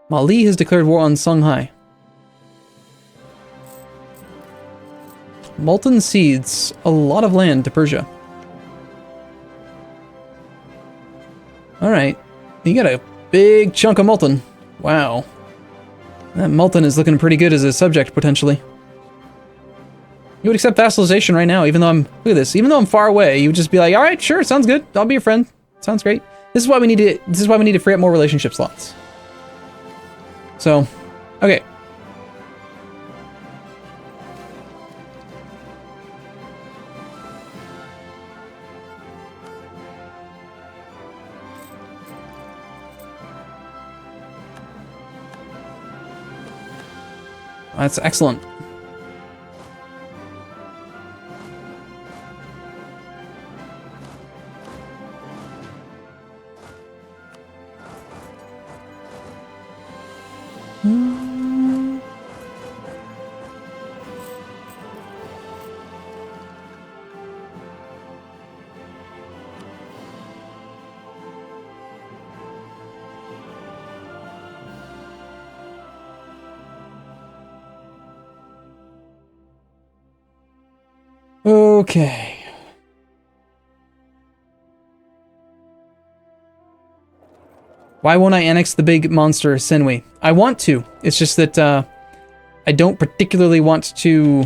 [SPEAKER 1] Mali has declared war on Songhai. Molten cedes a lot of land to Persia. Alright. You got a big chunk of molten. Wow. That molten is looking pretty good as a subject, potentially. You would accept vassalization right now, even though I'm... Look at this. Even though I'm far away, you would just be like, alright, sure, sounds good. I'll be your friend. Sounds great. This is why we need to free up more relationship slots. So, okay. That's excellent. Okay. Why won't I annex the big monster Senwi? I want to. It's just that I don't particularly want to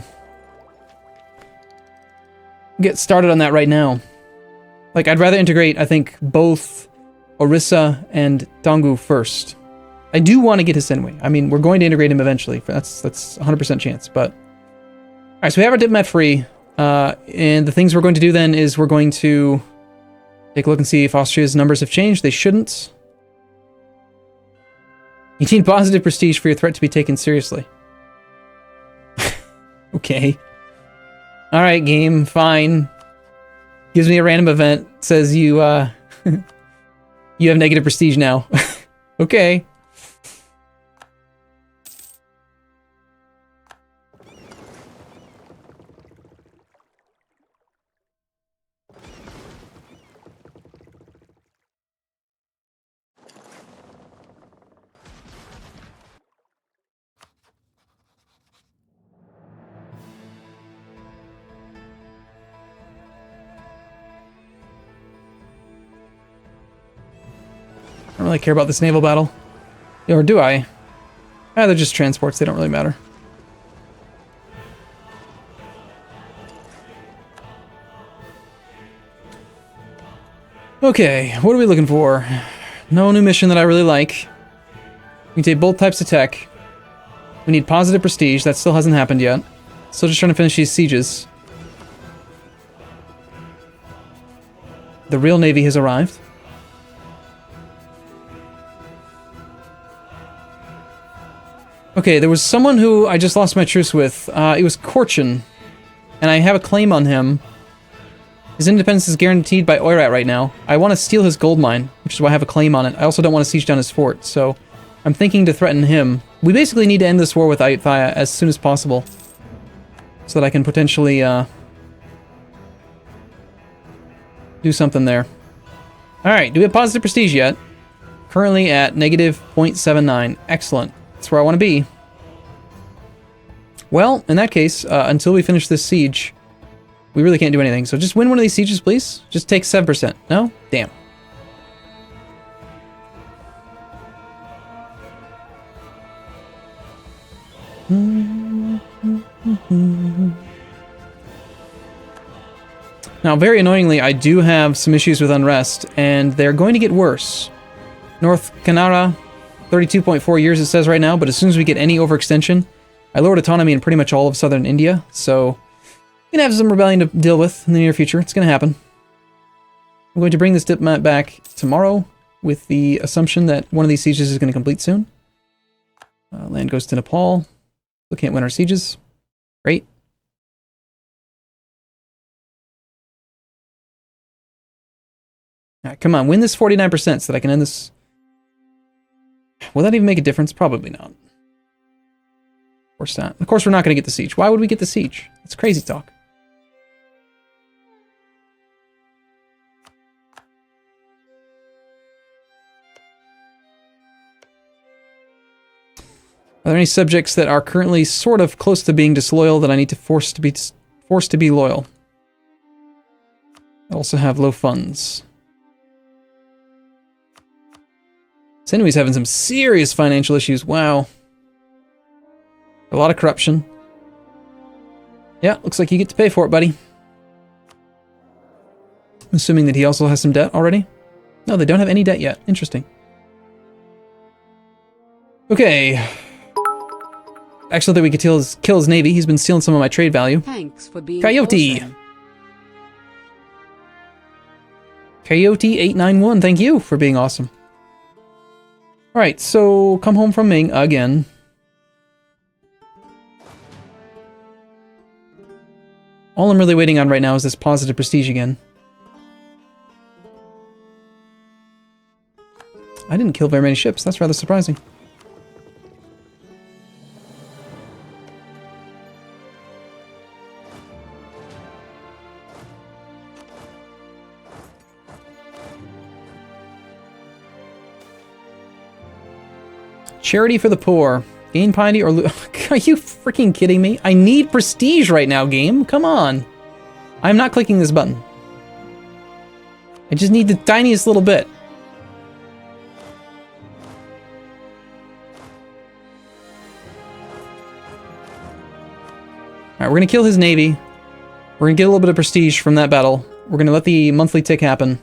[SPEAKER 1] get started on that right now. Like, I'd rather integrate, I think, both Orissa and Donggu first. I do want to get to Senwi. I mean, we're going to integrate him eventually. That's 100% chance, but... Alright, so we have our diplomat free. And the things we're going to do then is we're going to take a look and see if Austria's numbers have changed. They shouldn't. You need positive prestige for your threat to be taken seriously. Okay. Alright, game, fine. Gives me a random event, says you, you have negative prestige now. Okay. I don't really care about this naval battle. Or do I? Ah, they're just transports, they don't really matter. Okay, what are we looking for? No new mission that I really like. We can take both types of tech. We need positive prestige, that still hasn't happened yet. Still just trying to finish these sieges. The real navy has arrived. Okay, there was someone who I just lost my truce with. It was Korchin, and I have a claim on him. His independence is guaranteed by Oirat right now. I want to steal his gold mine, which is why I have a claim on it. I also don't want to siege down his fort, so I'm thinking to threaten him. We basically need to end this war with Ayutthaya as soon as possible, so that I can potentially do something there. Alright, do we have positive prestige yet? Currently at negative 0.79. Excellent. That's where I want to be. Well, in that case, until we finish this siege, we really can't do anything. So just win one of these sieges, please. Just take 7%. No? Damn. Now, very annoyingly, I do have some issues with unrest, and they're going to get worse. North Kanara, 32.4 years it says right now, but as soon as we get any overextension, I lowered autonomy in pretty much all of southern India, so we're going to have some rebellion to deal with in the near future. It's going to happen. I'm going to bring this diplomat back tomorrow with the assumption that one of these sieges is going to complete soon. Land goes to Nepal. We can't win our sieges. Great. All right, come on, win this 49% so that I can end this. Will that even make a difference? Probably not. Of course not. Of course we're not going to get the siege. Why would we get the siege? It's crazy talk. Are there any subjects that are currently sort of close to being disloyal that I need to force to be loyal? I also have low funds. Sinui's having some serious financial issues. Wow. A lot of corruption. Yeah, looks like you get to pay for it, buddy. I'm assuming that he also has some debt already. No, they don't have any debt yet. Interesting. Okay. Actually, that we could kill his navy. He's been stealing some of my trade value.
[SPEAKER 2] Thanks for being
[SPEAKER 1] Coyote!
[SPEAKER 2] awesome.
[SPEAKER 1] Coyote891, thank you for being awesome. Alright, so come home from Ming again. All I'm really waiting on right now is this positive prestige again. I didn't kill very many ships, that's rather surprising. Charity for the poor. Gain piety or are you freaking kidding me? I need prestige right now, game. Come on. I'm not clicking this button. I just need the tiniest little bit. Alright, we're gonna kill his navy. We're gonna get a little bit of prestige from that battle. We're gonna let the monthly tick happen.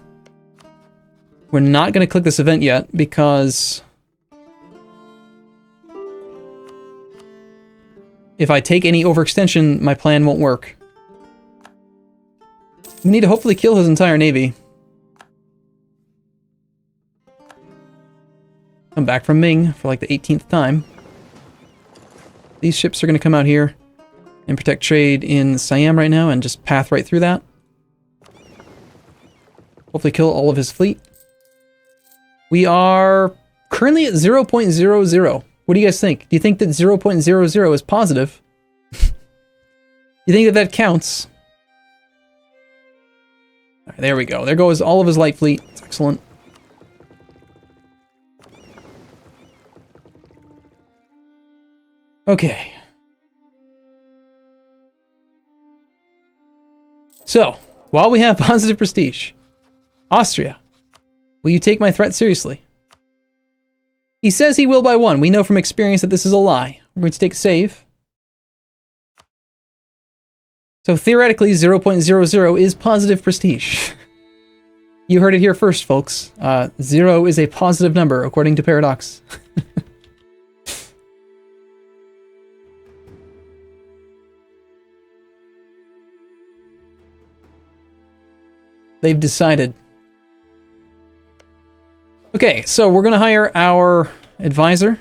[SPEAKER 1] We're not gonna click this event yet because if I take any overextension, my plan won't work. We need to hopefully kill his entire navy. Come back from Ming for like the 18th time. These ships are going to come out here and protect trade in Siam right now and just path right through that. Hopefully kill all of his fleet. We are currently at 0.00. What do you guys think? Do you think that 0.00 is positive? You think that that counts? All right, there we go. There goes all of his light fleet. It's excellent. Okay. So, while we have positive prestige, Austria, will you take my threat seriously? He says he will by 1. We know from experience that this is a lie. We're going to take a save. So theoretically, 0.00 is positive prestige. You heard it here first, folks. 0 is a positive number, according to Paradox. They've decided. Okay, so we're going to hire our advisor.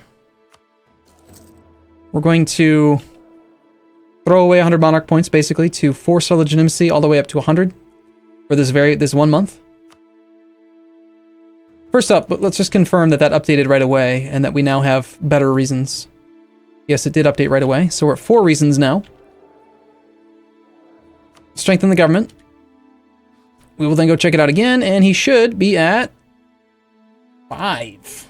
[SPEAKER 1] We're going to throw away 100 monarch points, basically, to force our legitimacy all the way up to 100 for this 1 month. First up, let's just confirm that that updated right away and that we now have better reasons. Yes, it did update right away, so we're at 4 reasons now. Strengthen the government. We will then go check it out again, and he should be at 5.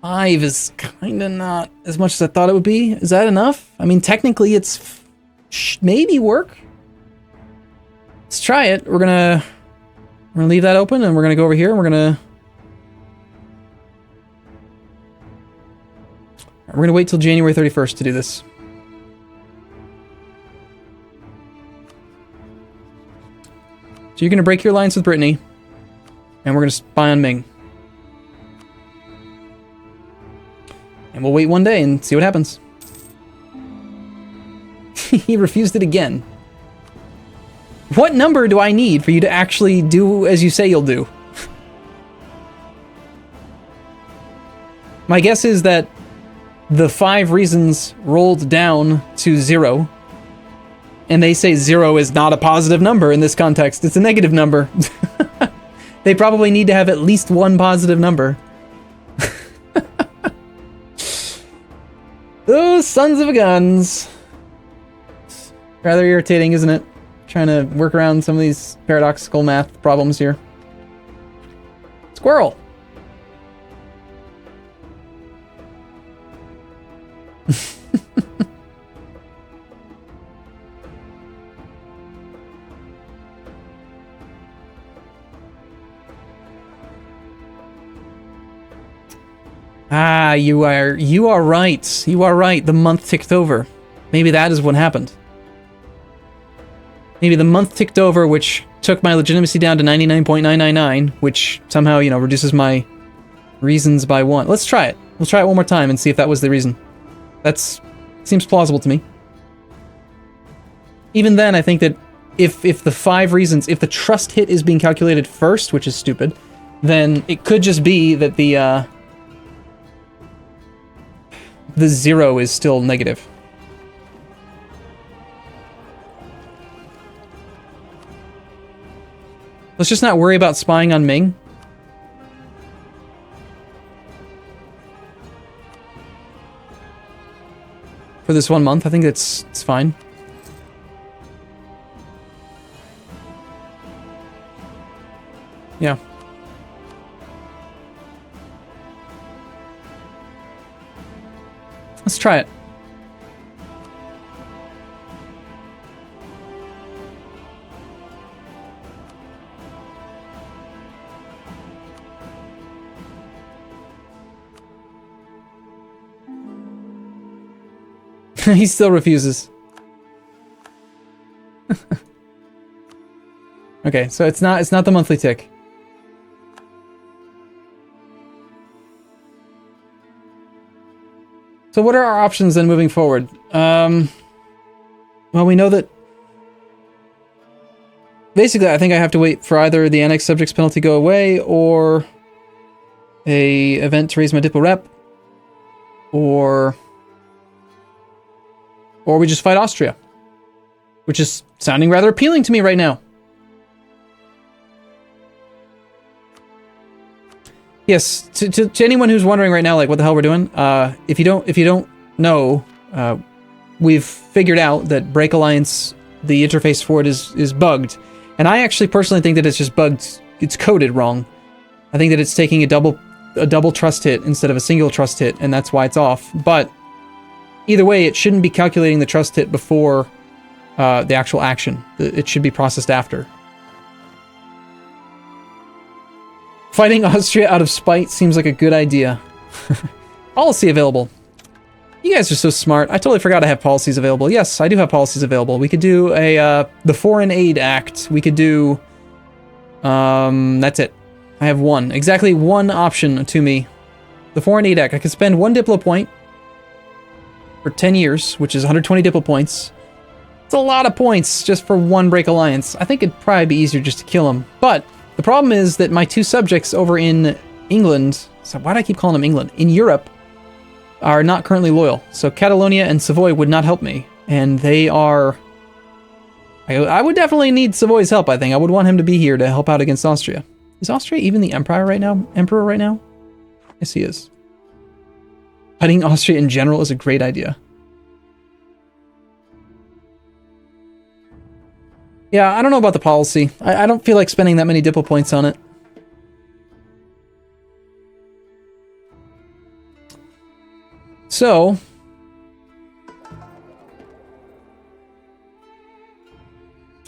[SPEAKER 1] 5 is kind of not as much as I thought it would be. Is that enough? I mean, technically, it's maybe work. Let's try it. We're gonna leave that open, and we're gonna go over here, and we're gonna wait till January 31st to do this. So you're gonna break your alliance with Brittany, and we're gonna spy on Ming. And we'll wait 1 day and see what happens. He refused it again. What number do I need for you to actually do as you say you'll do? My guess is that the 5 reasons rolled down to 0, and they say 0 is not a positive number in this context. It's a negative number. They probably need to have at least 1 positive number. Those sons of guns. Rather irritating, isn't it? Trying to work around some of these paradoxical math problems here. Squirrel. Ah, you are right. You are right. The month ticked over. Maybe that is what happened. Maybe the month ticked over, which took my legitimacy down to 99.999, which somehow, you know, reduces my reasons by 1. Let's try it. We'll try it one more time and see if that was the reason. Seems plausible to me. Even then, I think that if the 5 reasons, if the trust hit is being calculated first, which is stupid, then it could just be that the 0 is still negative. Let's just not worry about spying on Ming. For this 1 month, I think it's fine. Yeah. Let's try it. He still refuses. Okay, so it's not the monthly tick. So what are our options then moving forward? Well, we know that basically, I think I have to wait for either the annexed subjects penalty go away, or a event to raise my Diplo rep, or we just fight Austria, which is sounding rather appealing to me right now. Yes, to anyone who's wondering right now, like, what the hell we're doing, if you don't know, we've figured out that Break Alliance, the interface for it is bugged, and I actually personally think that it's just bugged. It's coded wrong. I think that it's taking a double trust hit instead of a single trust hit, and that's why it's off. But either way, it shouldn't be calculating the trust hit before the actual action. It should be processed after. Fighting Austria out of spite seems like a good idea. Policy available. You guys are so smart. I totally forgot I have policies available. Yes, I do have policies available. We could do the Foreign Aid Act. We could do... that's it. I have one. Exactly one option to me. The Foreign Aid Act. I could spend 1 Diplo point for 10 years, which is 120 Diplo points. It's a lot of points just for one Break Alliance. I think it'd probably be easier just to kill him. But the problem is that my 2 subjects over in England... So why do I keep calling them England? In Europe, are not currently loyal. So Catalonia and Savoy would not help me. And they are... I would definitely need Savoy's help, I think. I would want him to be here to help out against Austria. Is Austria even the Emperor right now? Yes, he is. Fighting Austria in general is a great idea. Yeah, I don't know about the policy. I don't feel like spending that many Diplo points on it. So...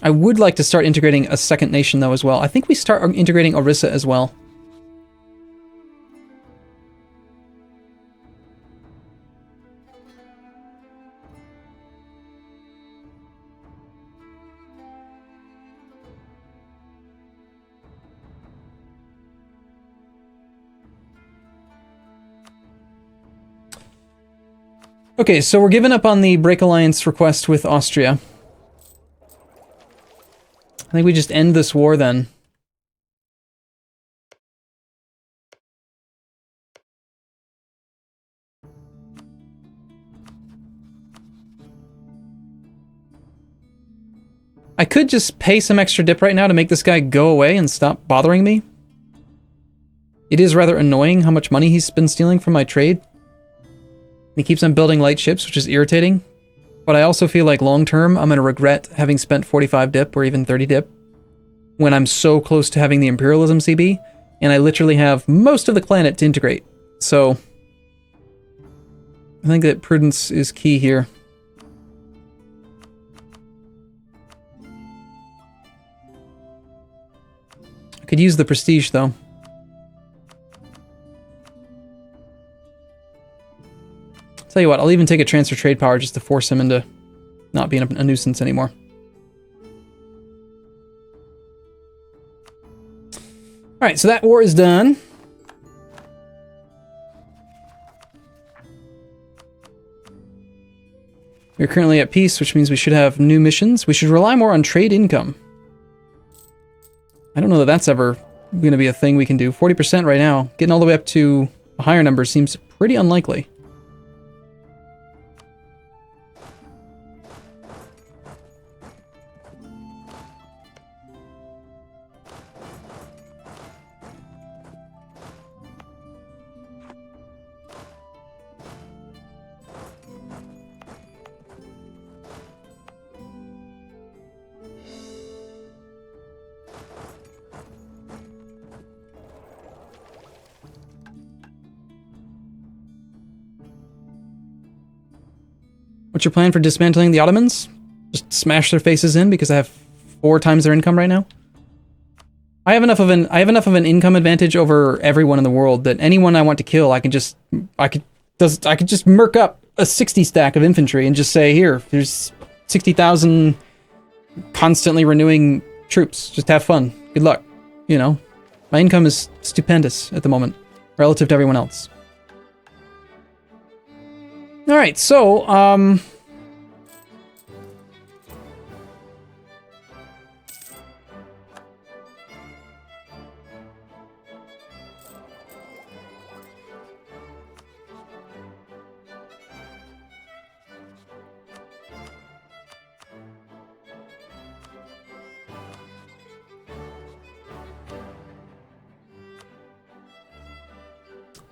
[SPEAKER 1] I would like to start integrating a second nation, though, as well. I think we start integrating Orissa as well. Okay, so we're giving up on the Break Alliance request with Austria. I think we just end this war then. I could just pay some extra dip right now to make this guy go away and stop bothering me. It is rather annoying how much money he's been stealing from my trade. He keeps on building light ships, which is irritating. But I also feel like long term, I'm going to regret having spent 45 dip or even 30 dip when I'm so close to having the Imperialism CB, and I literally have most of the planet to integrate. So I think that prudence is key here. I could use the prestige, though. Tell you what, I'll even take a transfer trade power just to force him into not being a nuisance anymore. Alright, so that war is done. We're currently at peace, which means we should have new missions. We should rely more on trade income. I don't know that that's ever going to be a thing we can do. 40% right now. Getting all the way up to a higher number seems pretty unlikely. What's your plan for dismantling the Ottomans? Just smash their faces in because I have 4 times their income right now? I have enough of an income advantage over everyone in the world that anyone I want to kill, I could just murk up a 60 stack of infantry and just say, here, there's 60,000 constantly renewing troops. Just have fun. Good luck. You know, my income is stupendous at the moment relative to everyone else. All right, so,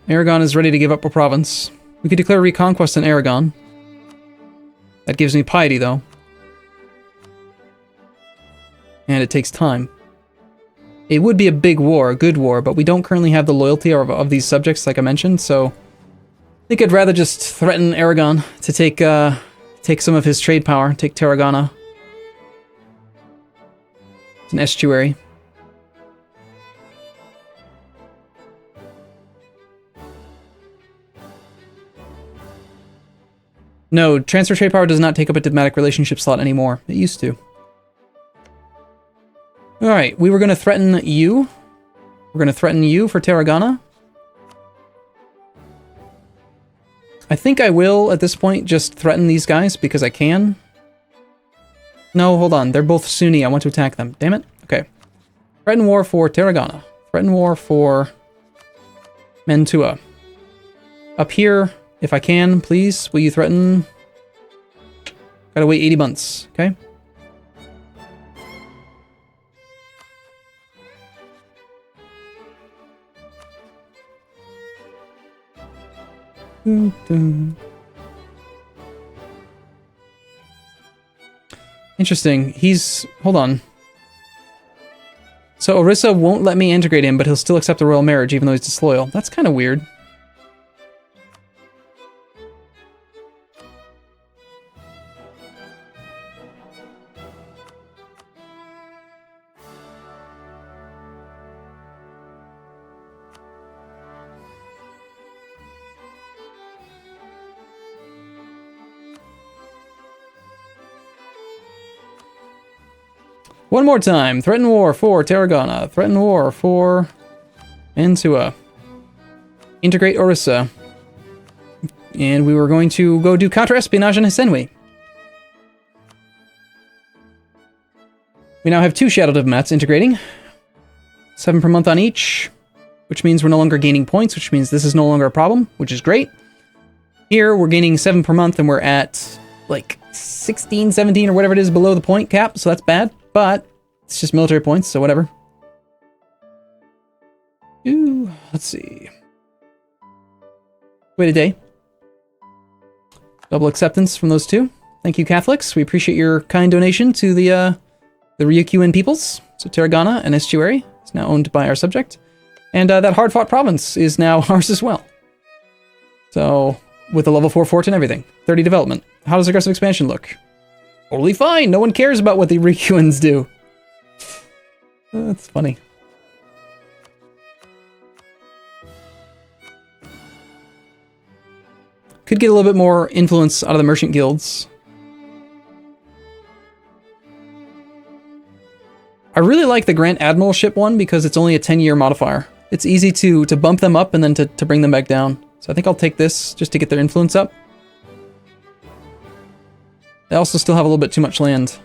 [SPEAKER 1] Aragon is ready to give up a province. We could declare reconquest in Aragon. That gives me piety, though. And it takes time. It would be a big war, a good war, but we don't currently have the loyalty of these subjects, like I mentioned, so... I think I'd rather just threaten Aragon to take some of his trade power, take Tarragona. It's an estuary. No, transfer trade power does not take up a diplomatic relationship slot anymore. It used to. Alright, we were going to threaten you. We're going to threaten you for Tarragona. I think I will, at this point, just threaten these guys, because I can. No, hold on. They're both Sunni. I want to attack them. Damn it. Okay. Threaten war for Tarragona. Threaten war for Mantua. Up here, if I can, please, will you threaten... Gotta wait 80 months, okay? Interesting. Hold on. So Orissa won't let me integrate him, but he'll still accept the royal marriage even though he's disloyal. That's kind of weird. One more time. Threaten war for Tarragona. Threaten war for Mantua. Integrate Orissa. And we were going to go do counter-espionage in Hisenwi. We now have 2 shadow diplomats integrating. 7 per month on each. Which means we're no longer gaining points, which means this is no longer a problem, which is great. Here, we're gaining 7 per month and we're at, like, 16, 17, or whatever it is below the point cap, so that's bad. But it's just military points, so whatever. Ooh, let's see. Wait a day. Double acceptance from those 2. Thank you, Catholics. We appreciate your kind donation to the Ryukyuan peoples. So Tarragona, an estuary, is now owned by our subject. And that hard-fought province is now ours as well. So, with a level 4 fort and everything. 30 development. How does aggressive expansion look? Totally fine. No one cares about what the Ryukyuans do. That's funny. Could get a little bit more influence out of the merchant guilds. I really like the Grand Admiralship one because it's only a 10-year modifier. It's easy to bump them up and then to bring them back down. So I think I'll take this just to get their influence up. They also still have a little bit too much land.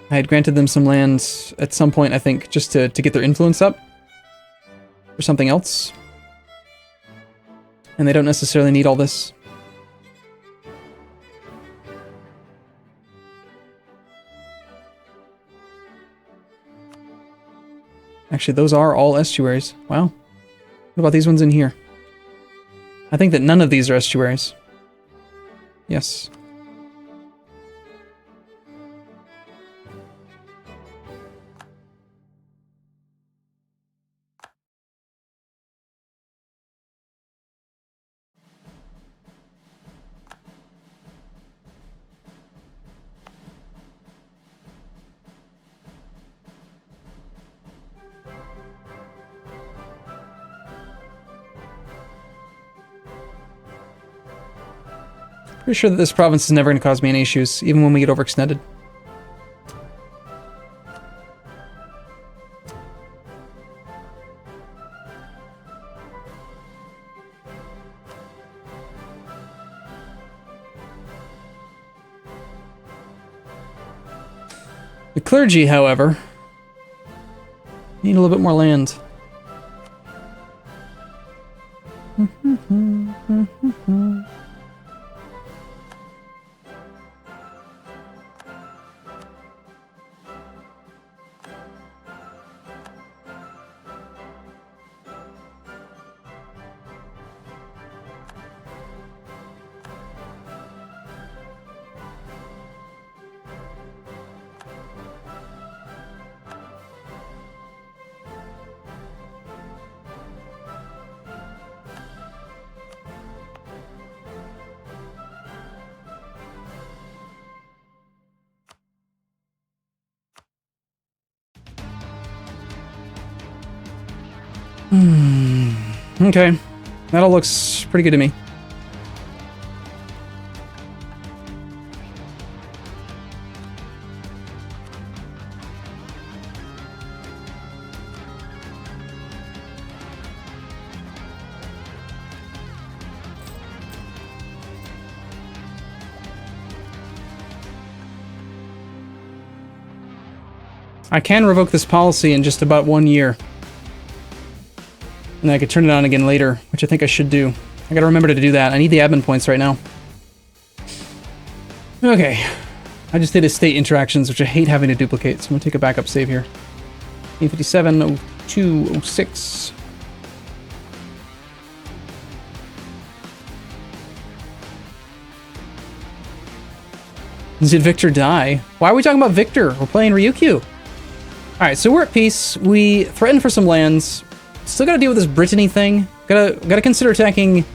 [SPEAKER 1] I had granted them some land at some point, I think, just to get their influence up. Or something else. And they don't necessarily need all this. Actually, those are all estuaries. Wow. What about these ones in here? I think that none of these are estuaries. Yes. Pretty sure that this province is never going to cause me any issues, even when we get overextended. The clergy, however, need a little bit more land. Okay. That all looks pretty good to me. I can revoke this policy in just about 1 year. And I could turn it on again later, which I think I should do. I gotta remember to do that. I need the admin points right now. Okay. I just did estate interactions, which I hate having to duplicate, so I'm gonna take a backup save here. 857, 02, 06. Did Victor die? Why are we talking about Victor? We're playing Ryukyu. Alright, so we're at peace. We threatened for some lands. Still gotta deal with this Brittany thing. Gotta consider attacking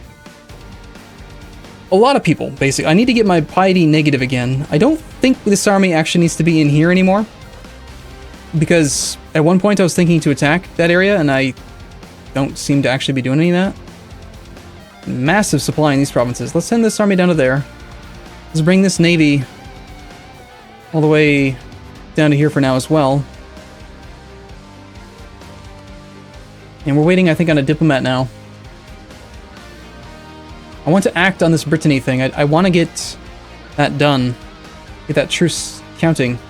[SPEAKER 1] a lot of people, basically. I need to get my piety negative again. I don't think this army actually needs to be in here anymore. Because at one point I was thinking to attack that area, and I don't seem to actually be doing any of that. Massive supply in these provinces. Let's send this army down to there. Let's bring this navy all the way down to here for now as well. And we're waiting, I think, on a diplomat now. I want to act on this Brittany thing. I want to get that done. Get that truce counting.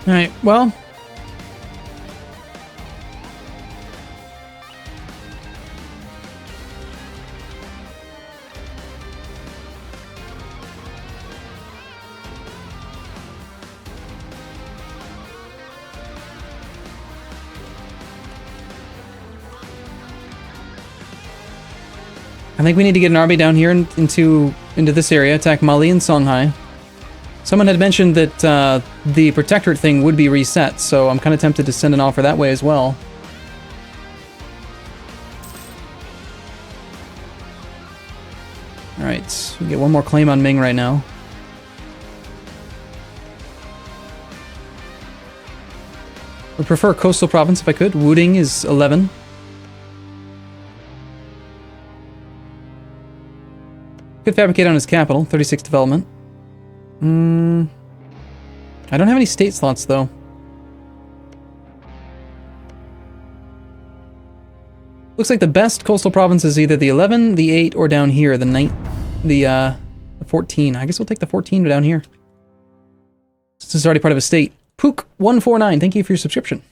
[SPEAKER 1] Alright, well. I think we need to get an army down here into this area, attack Mali and Songhai. Someone had mentioned that the Protectorate thing would be reset, so I'm kind of tempted to send an offer that way as well. Alright, we get one more claim on Ming right now. Would prefer Coastal Province if I could. Wuding is 11. Could fabricate on his capital, 36 development. I don't have any state slots, though. Looks like the best coastal province is either the 11, the 8, or down here, the 14. I guess we'll take the 14 down here. This is already part of a state. Pook149, thank you for your subscription.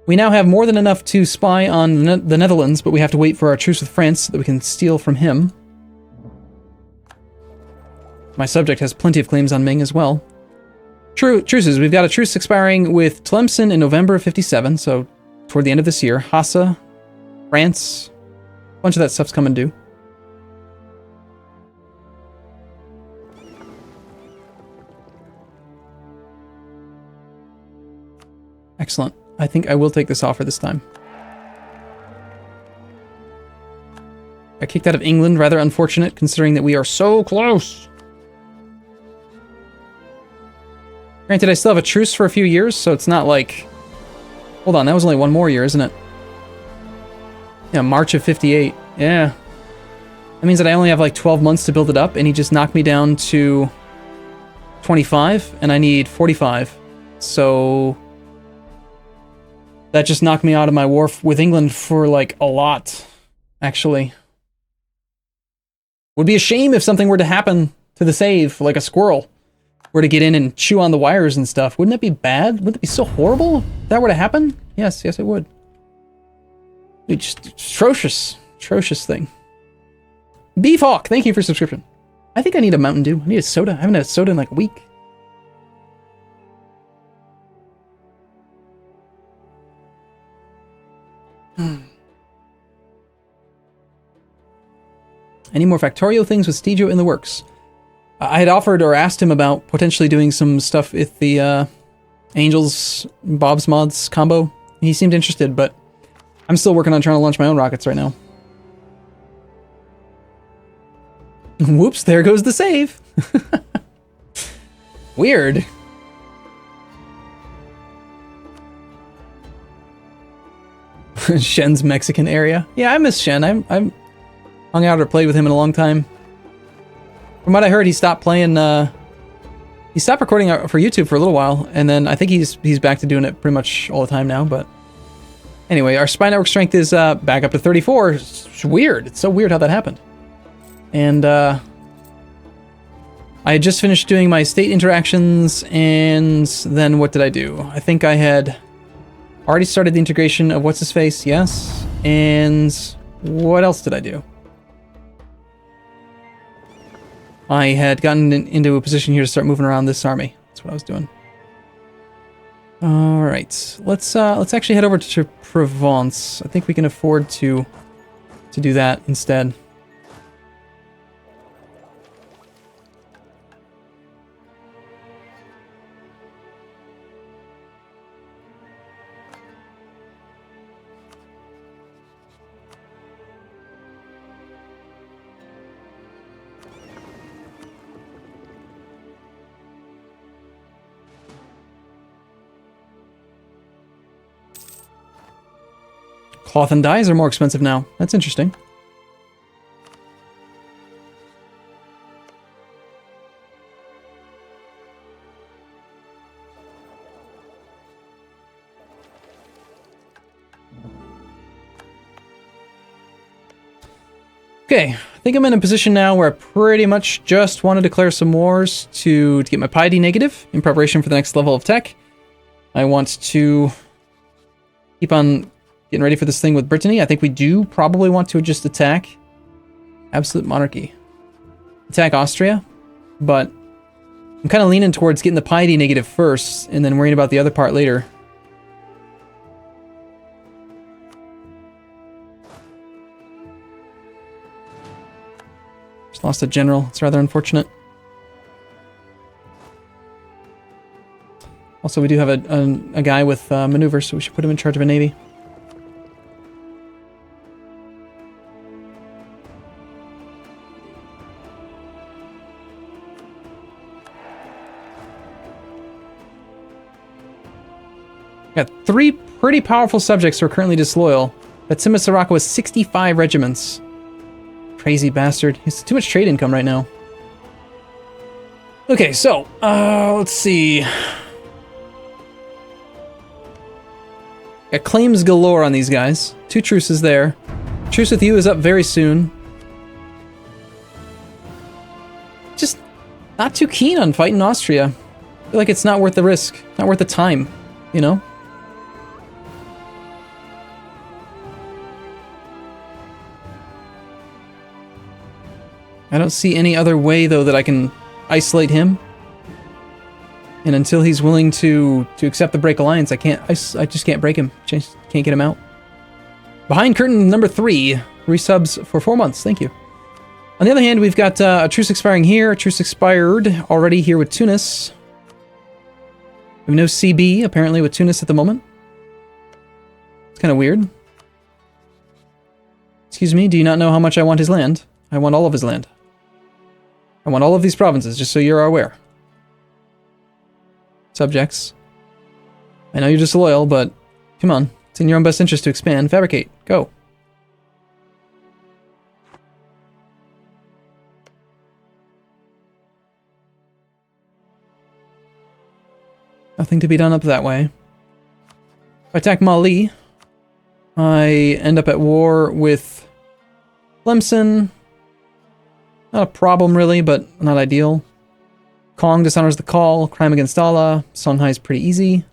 [SPEAKER 1] We now have more than enough to spy on the Netherlands, but we have to wait for our truce with France so that we can steal from him. My subject has plenty of claims on Ming as well. Truces. We've got a truce expiring with Tlemcen in November of 57, so toward the end of this year. Hassa, France, a bunch of that stuff's coming due. Excellent. I think I will take this offer this time. Got kicked out of England, rather unfortunate considering that we are so close. Granted, I still have a truce for a few years, so it's not like... Hold on, that was only one more year, isn't it? Yeah, March of 58. Yeah. That means that I only have like 12 months to build it up, and he just knocked me down to 25, and I need 45. So... that just knocked me out of my war with England for like a lot, actually. Would be a shame if something were to happen to the save, like a squirrel were to get in and chew on the wires and stuff. Wouldn't that be bad? Wouldn't it be so horrible if that were to happen? Yes, it would. It's just atrocious thing. Beefhawk, thank you for subscription. I think I need a Mountain Dew. I need a soda. I haven't had a soda in like a week. Any more Factorio things with Stegio in the works? I had offered or asked him about potentially doing some stuff with the Angels Bob's Mods combo. He seemed interested, but I'm still working on trying to launch my own rockets right now. Whoops, there goes the save. Weird. Shen's Mexican area. Yeah, I miss Shen. I'm hung out or played with him in a long time. From what I heard, he stopped playing. He stopped recording for YouTube for a little while, and then I think he's back to doing it pretty much all the time now. But anyway, our spy network strength is back up to 34. It's weird. It's so weird how that happened. And I had just finished doing my state interactions, and then what did I do? I think I had already started the integration of what's-his-face, yes. And what else did I do? I had gotten into a position here to start moving around this army. That's what I was doing. All right, let's actually head over to Provence. I think we can afford to do that instead. Cloth and dyes are more expensive now. That's interesting. Okay, I think I'm in a position now where I pretty much just want to declare some wars to get my piety negative in preparation for the next level of tech. I want to keep on getting ready for this thing with Brittany. I think we do probably want to just attack Absolute Monarchy. Attack Austria, but I'm kind of leaning towards getting the piety negative first and then worrying about the other part later. Just lost a general. It's rather unfortunate. Also, we do have a guy with maneuvers, so we should put him in charge of a navy. Got 3 pretty powerful subjects who are currently disloyal. Batsima Soraka with 65 regiments. Crazy bastard. He's too much trade income right now. Okay, so, let's see. Got claims galore on these guys. 2 truces there. Truce with you is up very soon. Just not too keen on fighting Austria. I feel like it's not worth the risk. Not worth the time, you know? I don't see any other way, though, that I can isolate him. And until he's willing to accept the break alliance, I just can't break him. Just can't get him out. Behind curtain number 3, resubs for 4 months. Thank you. On the other hand, we've got a truce expiring here, a truce expired already here with Tunis. We have no CB, apparently, with Tunis at the moment. It's kind of weird. Excuse me, do you not know how much I want his land? I want all of his land. I want all of these provinces, just so you're aware. Subjects. I know you're disloyal, but come on. It's in your own best interest to expand. Fabricate. Go. Nothing to be done up that way. If I attack Mali, I end up at war with Tlemcen. Not a problem, really, but not ideal. Kong dishonors the call. Crime against Allah. Songhai is pretty easy.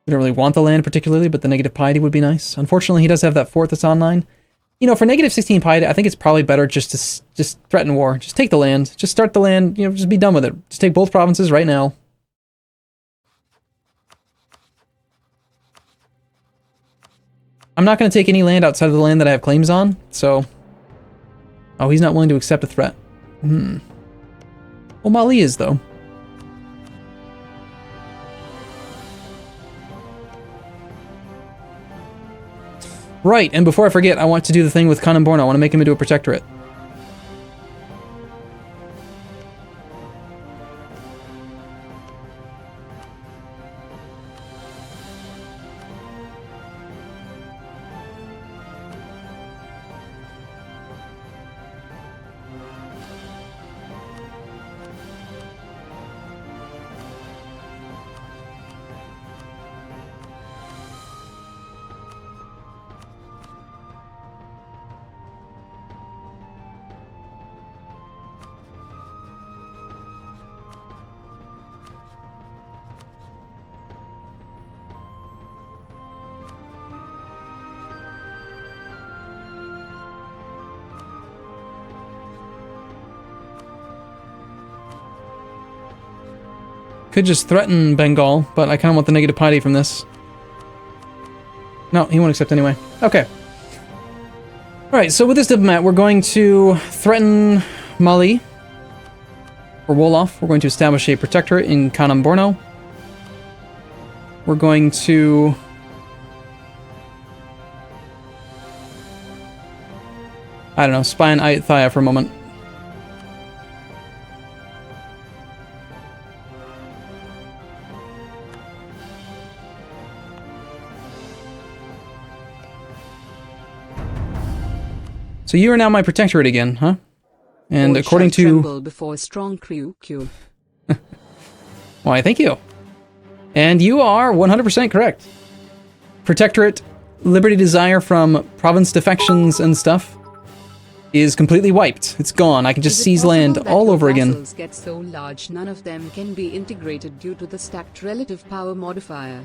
[SPEAKER 1] We don't really want the land particularly, but the negative piety would be nice. Unfortunately, he does have that fort that's online. You know, for negative 16 piety, I think it's probably better just to just threaten war. Just take the land. Just start the land. You know, just be done with it. Just take both provinces right now. I'm not going to take any land outside of the land that I have claims on, so... Oh, he's not willing to accept a threat. Well, Mali is, though. Right, and before I forget, I want to do the thing with Kanemborno. I want to make him into a protectorate. Could just threaten Bengal, but I kind of want the negative piety from this. No, he won't accept anyway. Okay. Alright, so with this diplomat, we're going to threaten Mali. For Wolof, we're going to establish a protectorate in Kanemborno. We're going to... I don't know, spy on Ayutthaya for a moment. So you are now my protectorate again, huh? And
[SPEAKER 2] All
[SPEAKER 1] according
[SPEAKER 2] shall
[SPEAKER 1] to...
[SPEAKER 2] tremble before strong Ryukyu.
[SPEAKER 1] Why, thank you. And you are 100% correct. Protectorate, liberty desire from province defections and stuff is completely wiped. It's gone. I can just seize land all over again.
[SPEAKER 2] Vassals get so large none of them can be integrated due to the stacked relative power modifier.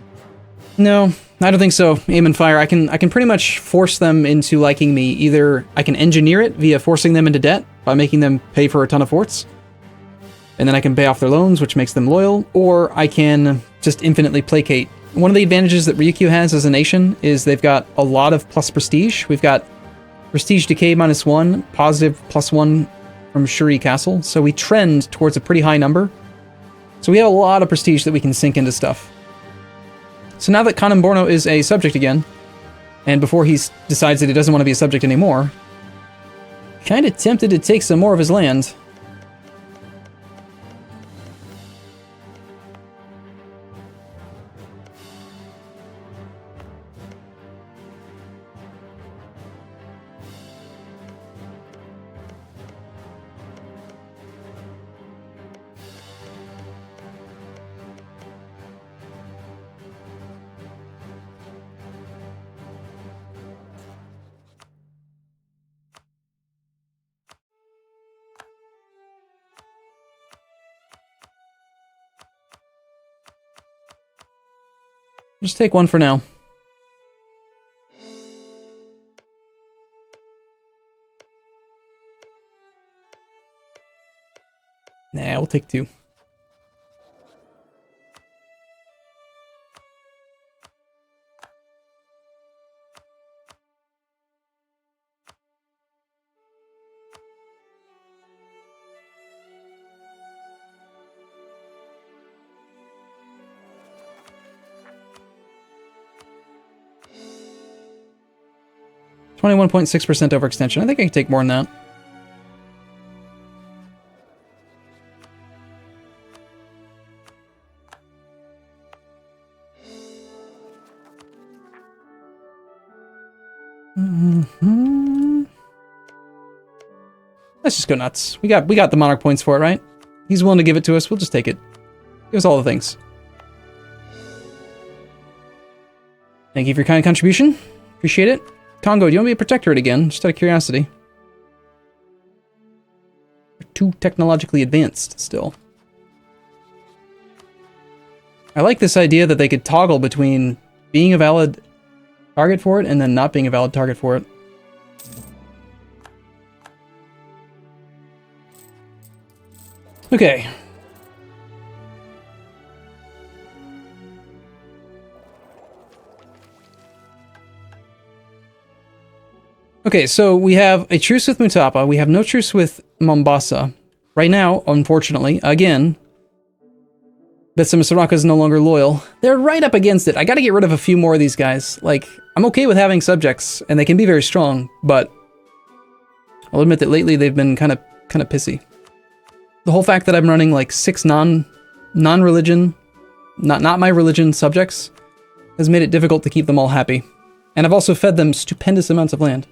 [SPEAKER 1] No, I don't think so. Aim and fire. I can pretty much force them into liking me. Either I can engineer it via forcing them into debt by making them pay for a ton of forts, and then I can pay off their loans, which makes them loyal, or I can just infinitely placate. One of the advantages that Ryukyu has as a nation is they've got a lot of plus prestige. We've got prestige decay -1, positive +1 from Shuri Castle, so we trend towards a pretty high number. So we have a lot of prestige that we can sink into stuff. So now that Kanemborno is a subject again, and before he decides that he doesn't want to be a subject anymore, kind of tempted to take some more of his land. Just take one for now. Nah, we'll take two. .6% overextension. I think I can take more than that. Let's just go nuts. We got the monarch points for it, right? He's willing to give it to us. We'll just take it. Give us all the things. Thank you for your kind contribution. Appreciate it. Congo, do you want to be a protectorate again? Just out of curiosity. We're too technologically advanced still. I like this idea that they could toggle between being a valid target for it and then not being a valid target for it. Okay. Okay, so we have a truce with Mutapa. We have no truce with Mombasa. Right now, unfortunately, again, Bitsum Soraka is no longer loyal. They're right up against it. I gotta get rid of a few more of these guys. Like, I'm okay with having subjects, and they can be very strong, but I'll admit that lately they've been kind of pissy. The whole fact that I'm running like 6 non-religion, not my religion subjects has made it difficult to keep them all happy. And I've also fed them stupendous amounts of land.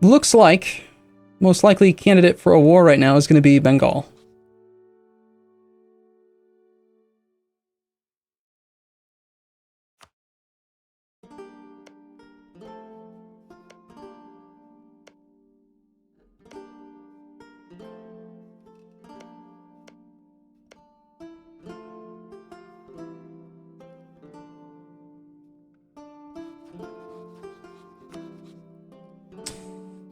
[SPEAKER 1] Looks like most likely candidate for a war right now is going to be Bengal.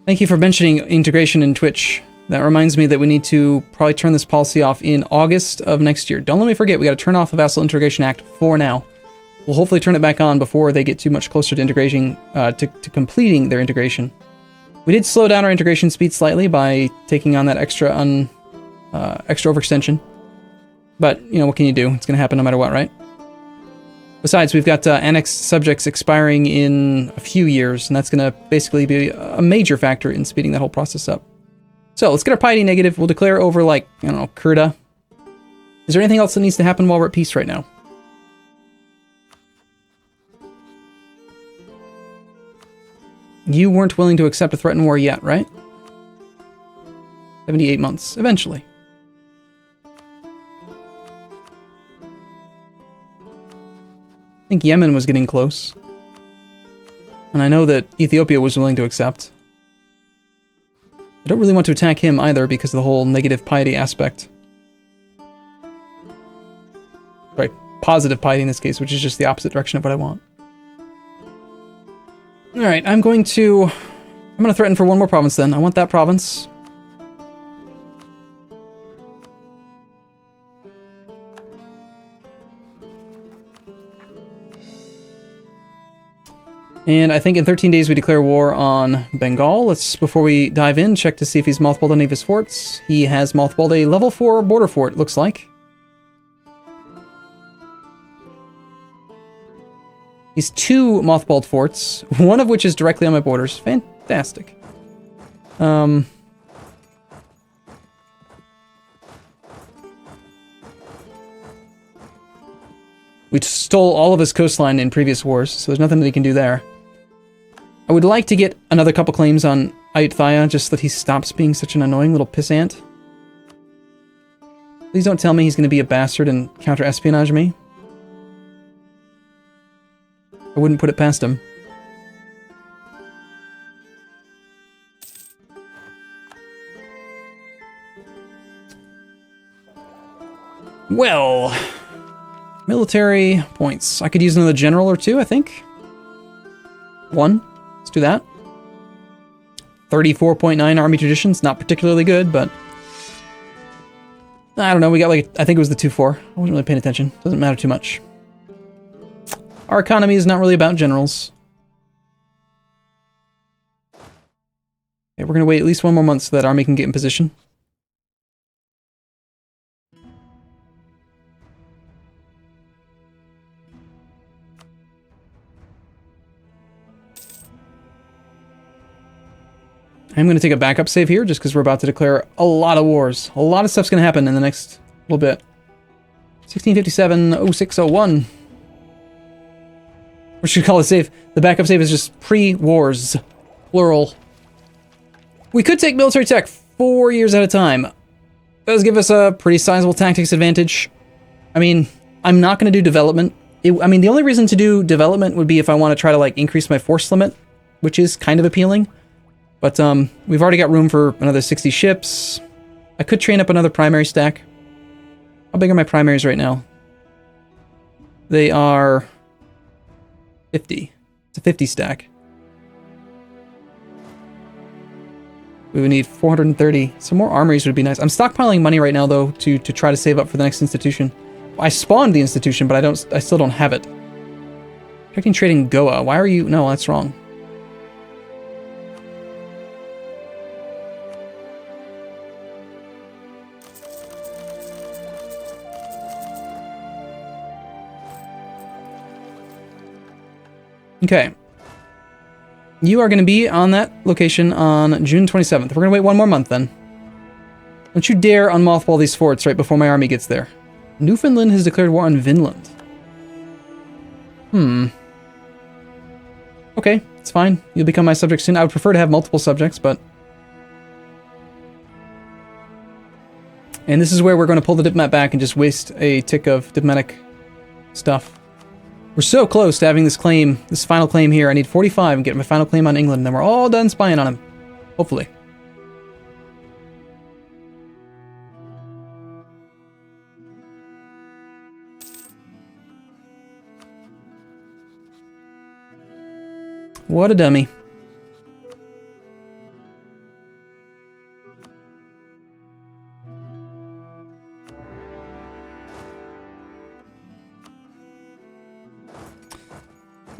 [SPEAKER 1] Thank you for mentioning integration in Twitch. That reminds me that we need to probably turn this policy off in August of next year. Don't let me forget, we got to turn off the Vassal Integration Act for now. We'll hopefully turn it back on before they get too much closer to integrating, to completing their integration. We did slow down our integration speed slightly by taking on that extra overextension. But, you know, what can you do? It's going to happen no matter what, right? Besides, we've got annexed subjects expiring in a few years, and that's going to basically be a major factor in speeding that whole process up. So, let's get our piety negative. We'll declare over, like, I don't know, Kurda. Is there anything else that needs to happen while we're at peace right now? You weren't willing to accept a threatened war yet, right? 78 months, eventually. I think Yemen was getting close. And I know that Ethiopia was willing to accept. I don't really want to attack him either because of the whole negative piety aspect. Right, positive piety in this case, which is just the opposite direction of what I want. Alright, I'm going to threaten for one more province then. I want that province. And I think in 13 days we declare war on Bengal. Let's, before we dive in, check to see if he's mothballed any of his forts. He has mothballed a level 4 border fort, looks like. He's 2 mothballed forts, one of which is directly on my borders. Fantastic. We stole all of his coastline in previous wars, so there's nothing that he can do there. I would like to get another couple claims on Ayutthaya, just so that he stops being such an annoying little pissant. Please don't tell me he's going to be a bastard and counter-espionage me. I wouldn't put it past him. Well, military points. I could use another general or two, I think. 1. Let's do that. 34.9 army traditions. Not particularly good, but I don't know. We got like, I think it was the 2-4. I wasn't really paying attention. Doesn't matter too much. Our economy is not really about generals. Okay, we're going to wait at least 1 more month so that army can get in position. I'm going to take a backup save here just because we're about to declare a lot of wars. A lot of stuff's going to happen in the next little bit. 1657, 0601. What should we call a save? The backup save is just pre-wars. Plural. We could take military tech 4 years at a time. Does give us a pretty sizable tactics advantage. I mean, I'm not going to do development. I mean, the only reason to do development would be if I want to try to, like, increase my force limit, which is kind of appealing. But, we've already got room for another 60 ships. I could train up another primary stack. How big are my primaries right now? They are 50. It's a 50 stack. We would need 430. Some more armories would be nice. I'm stockpiling money right now, though, to try to save up for the next institution. I spawned the institution, but I still don't have it. Protecting trade in Goa. Why are you... No, that's wrong. Okay. You are going to be on that location on June 27th. We're going to wait one more month then. Don't you dare unmothball these forts right before my army gets there. Newfoundland has declared war on Vinland. Okay, it's fine. You'll become my subject soon. I would prefer to have multiple subjects, but... And this is where we're going to pull the diplomat back and just waste a tick of diplomatic stuff. We're so close to having this claim, this final claim here. I need 45 and get my final claim on England, and then we're all done spying on him. Hopefully. What a dummy.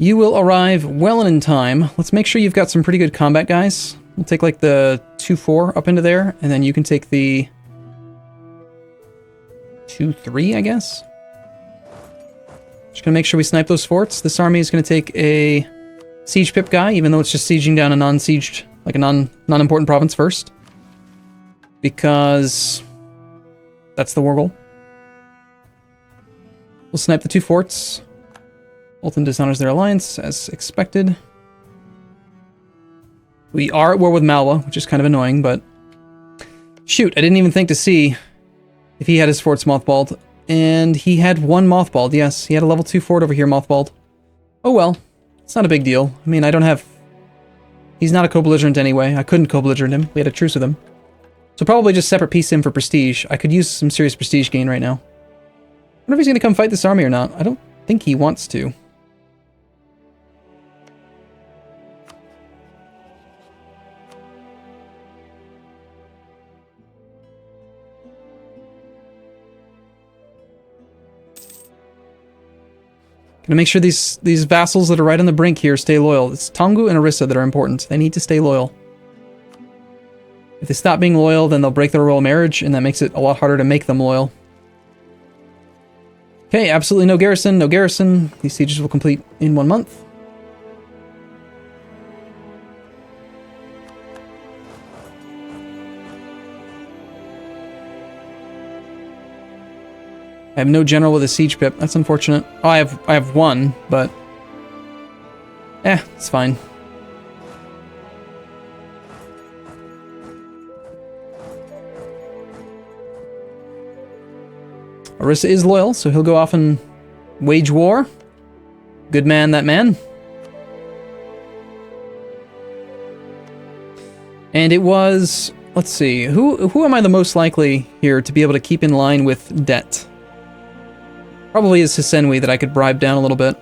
[SPEAKER 1] You will arrive well and in time. Let's make sure you've got some pretty good combat guys. We'll take like the 2-4 up into there, and then you can take the 2-3, I guess. Just gonna make sure we snipe those forts. This army is gonna take a siege pip guy, even though it's just sieging down a non-sieged, like a non-important province first. Because that's the war goal. We'll snipe the 2 forts. Ultim dishonors their alliance, as expected. We are at war with Malwa, which is kind of annoying, but... Shoot, I didn't even think to see if he had his forts mothballed. And he had 1 mothballed, yes. He had a level 2 fort over here mothballed. Oh well, it's not a big deal. I mean, I don't have... He's not a co-belligerent anyway. I couldn't co-belligerent him. We had a truce with him. So probably just separate piece him for prestige. I could use some serious prestige gain right now. I wonder if he's going to come fight this army or not. I don't think he wants to. Gonna make sure these vassals that are right on the brink here stay loyal. It's Tongu and Orissa that are important. They need to stay loyal. If they stop being loyal, then they'll break their royal marriage, and that makes it a lot harder to make them loyal. Okay, absolutely no garrison, no garrison. These sieges will complete in 1 month. I have no general with a siege pip. That's unfortunate. Oh, I have 1, but... it's fine. Orissa is loyal, so he'll go off and wage war. Good man, that man. And it was... Let's see. Who am I the most likely here to be able to keep in line with debt? Probably is Hisenwi that I could bribe down a little bit.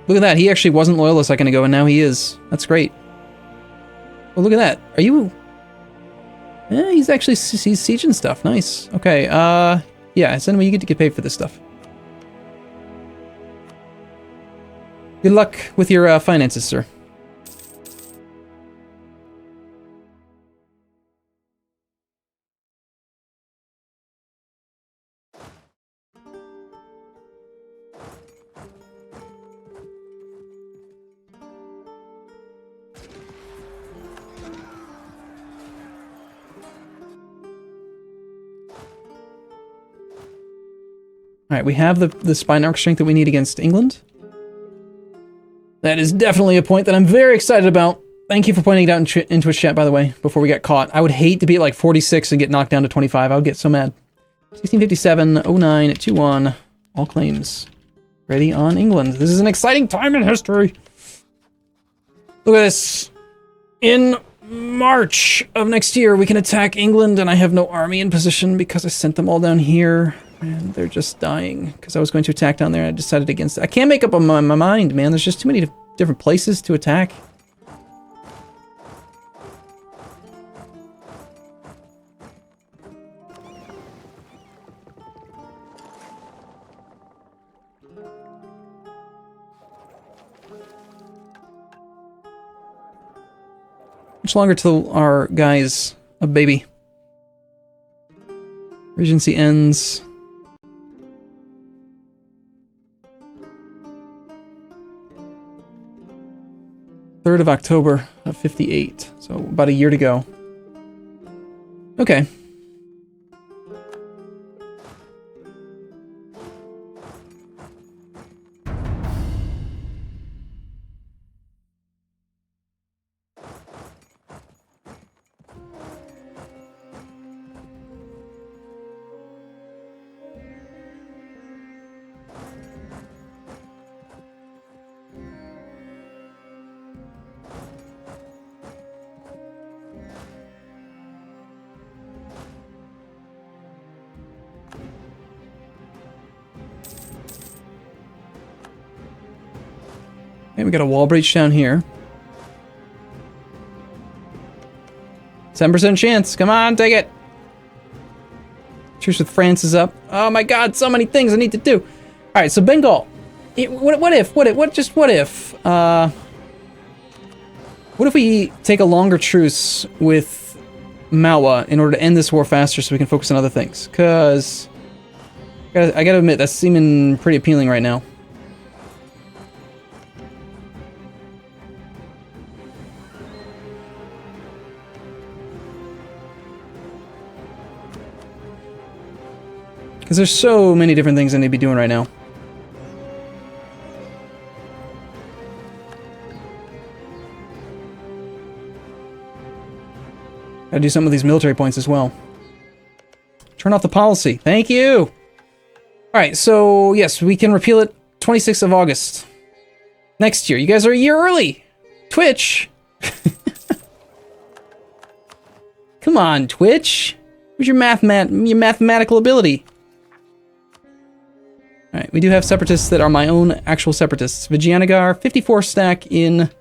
[SPEAKER 1] Look at that. He actually wasn't loyal a second ago, and now he is. That's great. Oh, look at that. Are you... he's actually he's sieging stuff. Nice. Okay, yeah, Hisenwi, you get to get paid for this stuff. Good luck with your finances, sir. Alright, we have the spy network strength that we need against England. That is definitely a point that I'm very excited about. Thank you for pointing it out in Twitch chat, by the way, before we get caught. I would hate to be at like 46 and get knocked down to 25. I would get so mad. 1657, 09, 21, all claims. Ready on England. This is an exciting time in history. Look at this. In March of next year, we can attack England, and I have no army in position because I sent them all down here. And they're just dying because I was going to attack down there and I decided against it. I can't make up my mind, man. There's just too many different places to attack. Much longer till our guy's a baby. Regency ends. Third of October of 58. So about a year to go. Okay. Okay, we got a wall breach down here. 7% chance. Come on, take it. Truce with France is up. Oh my god, so many things I need to do. Alright, so Bengal. What if we take a longer truce with Mawa in order to end this war faster so we can focus on other things? Because I gotta admit, that's seeming pretty appealing right now. Because there's so many different things I need to be doing right now. Gotta do something with these military points as well. Turn off the policy. Thank you! Alright, so yes, we can repeal it 26th of August. Next year. You guys are a year early! Twitch! Come on, Twitch! Where's your mathematical ability? Alright, we do have separatists that are my own actual separatists. Vijayanagar, 54 stack in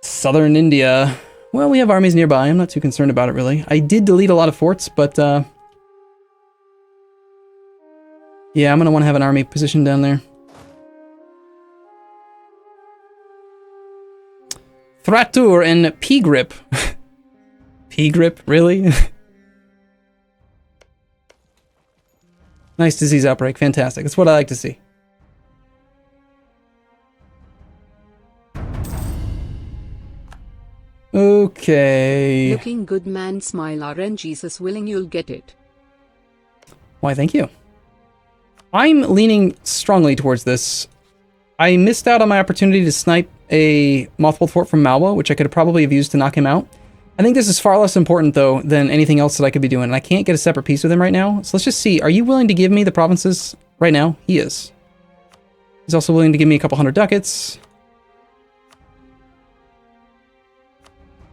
[SPEAKER 1] southern India. Well, we have armies nearby. I'm not too concerned about it, really. I did delete a lot of forts, but, yeah, I'm gonna want to have an army positioned down there. Thratur and P-Grip. P-Grip, really? Nice disease outbreak. Fantastic. That's what I like to see. Okay.
[SPEAKER 2] Looking good, man. Smile. RNG is willing, you'll get it.
[SPEAKER 1] Why, thank you. I'm leaning strongly towards this. I missed out on my opportunity to snipe a mothballed fort from Malwa, which I could probably have used to knock him out. I think this is far less important, though, than anything else that I could be doing. And I can't get a separate peace with him right now. So let's just see. Are you willing to give me the provinces right now? He is. He's also willing to give me a couple hundred ducats.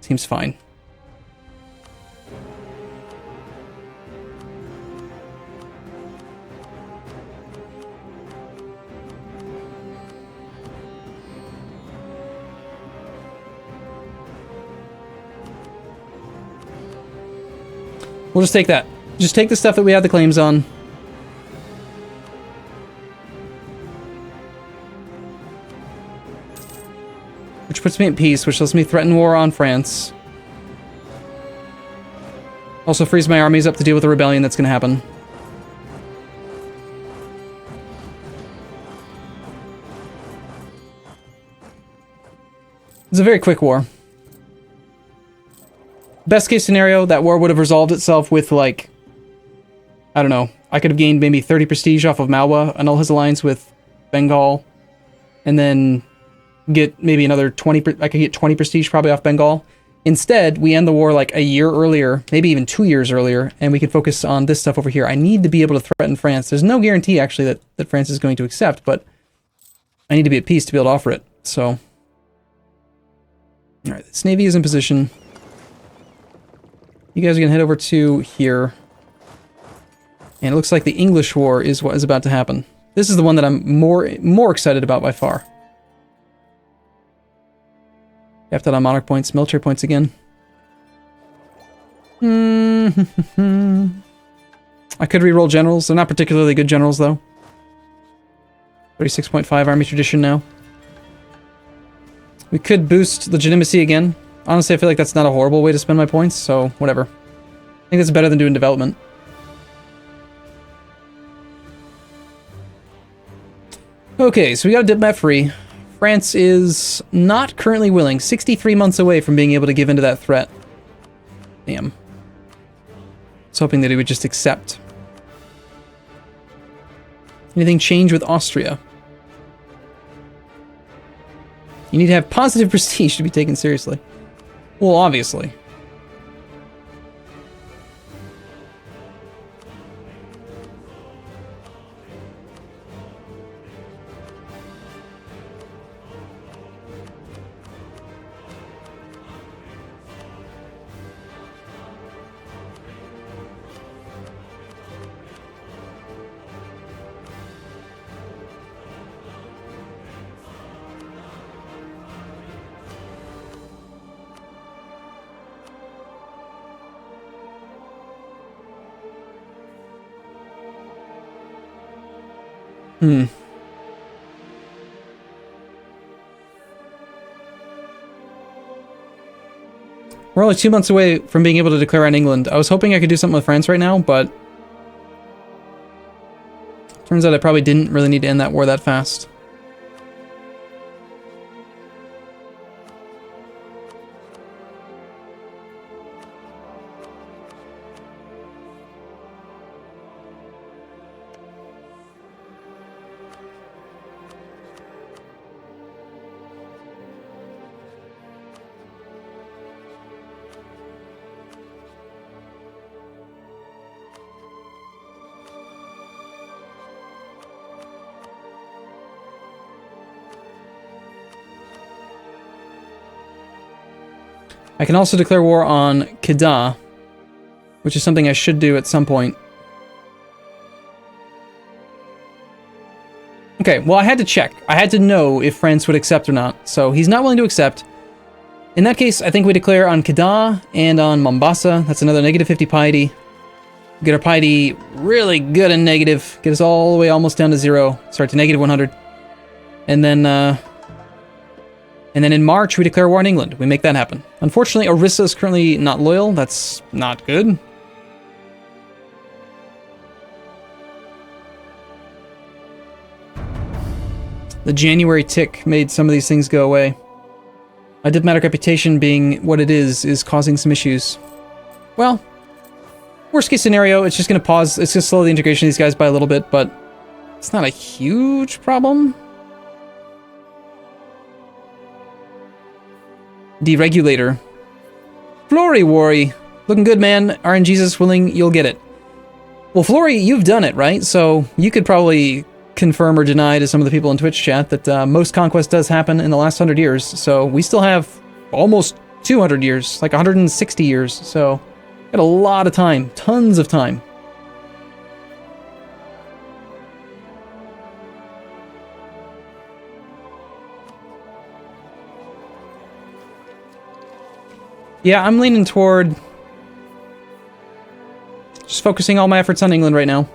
[SPEAKER 1] Seems fine. We'll just take that. Just take the stuff that we have the claims on. Which puts me at peace, which lets me threaten war on France. Also frees my armies up to deal with the rebellion that's going to happen. It's a very quick war. Best case scenario, that war would have resolved itself with, like, I don't know, I could have gained maybe 30 prestige off of Malwa, annul his alliance with Bengal, and then get maybe another 20, I could get 20 prestige probably off Bengal. Instead, we end the war like a year earlier, maybe even 2 years earlier, and we can focus on this stuff over here. I need to be able to threaten France. There's no guarantee, actually, that France is going to accept, but I need to be at peace to be able to offer it, so. Alright, this navy is in position. You guys are going to head over to here. And it looks like the English War is what is about to happen. This is the one that I'm more excited about by far. After that on monarch points, military points again. I could reroll generals. They're not particularly good generals, though. 36.5 army tradition now. We could boost legitimacy again. Honestly, I feel like that's not a horrible way to spend my points, so whatever. I think that's better than doing development. Okay, so we got a diplomat free. France is not currently willing. 63 months away from being able to give into that threat. Damn. I was hoping that he would just accept. Anything change with Austria? You need to have positive prestige to be taken seriously. Well, obviously. We're only 2 months away from being able to declare on England. I was hoping I could do something with France right now, but turns out I probably didn't really need to end that war that fast. I can also declare war on Kedah, which is something I should do at some point. Okay, well, I had to check. I had to know if France would accept or not. So he's not willing to accept. In that case, I think we declare on Kedah and on Mombasa. That's another negative 50 piety. Get our piety really good and negative. Get us all the way almost down to 0. Start to negative 100. And then in March, we declare war on England. We make that happen. Unfortunately, Orissa is currently not loyal. That's not good. The January tick made some of these things go away. My diplomatic reputation being what it is causing some issues. Well, worst case scenario, it's just going to pause. It's going to slow the integration of these guys by a little bit, but it's not a huge problem. Deregulator. Flory Worry. Looking good, man. RNGesus willing, you'll get it. Well, Flory, you've done it, right? So you could probably confirm or deny to some of the people in Twitch chat that most Conquest does happen in the last 100 years. So we still have almost 200 years, like 160 years. So got a lot of time, tons of time. Yeah, I'm leaning toward just focusing all my efforts on England right now.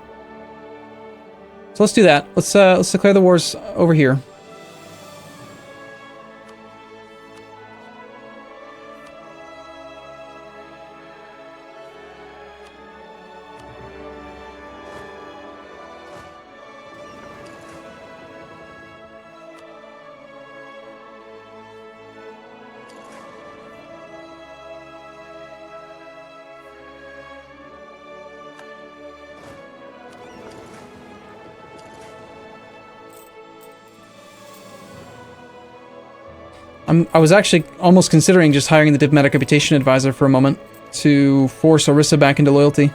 [SPEAKER 1] So let's do that. Let's declare the wars over here. I was actually almost considering just hiring the diplomatic reputation advisor for a moment to force Orissa back into loyalty.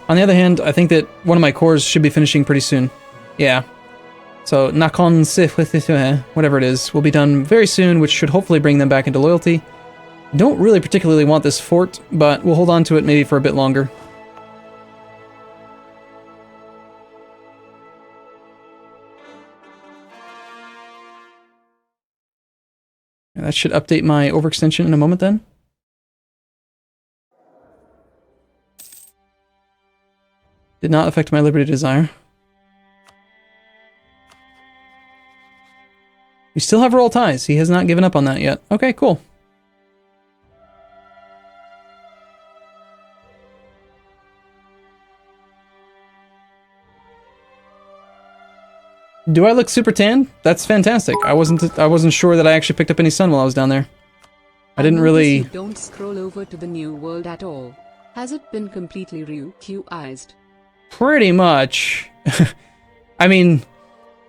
[SPEAKER 1] On the other hand, I think that one of my cores should be finishing pretty soon. Yeah. So, Nakon Sif, whatever it is, will be done very soon, which should hopefully bring them back into loyalty. Don't really particularly want this fort, but we'll hold on to it maybe for a bit longer. And that should update my overextension in a moment then. Did not affect my liberty desire. We still have royal ties. He has not given up on that yet. Okay, cool. Do I look super tan? That's fantastic. I wasn't sure that I actually picked up any sun while I was down there. I didn't really...
[SPEAKER 2] You don't scroll over to the new world at all. Has it been completely Ryukyu-ized?
[SPEAKER 1] Pretty much. I mean,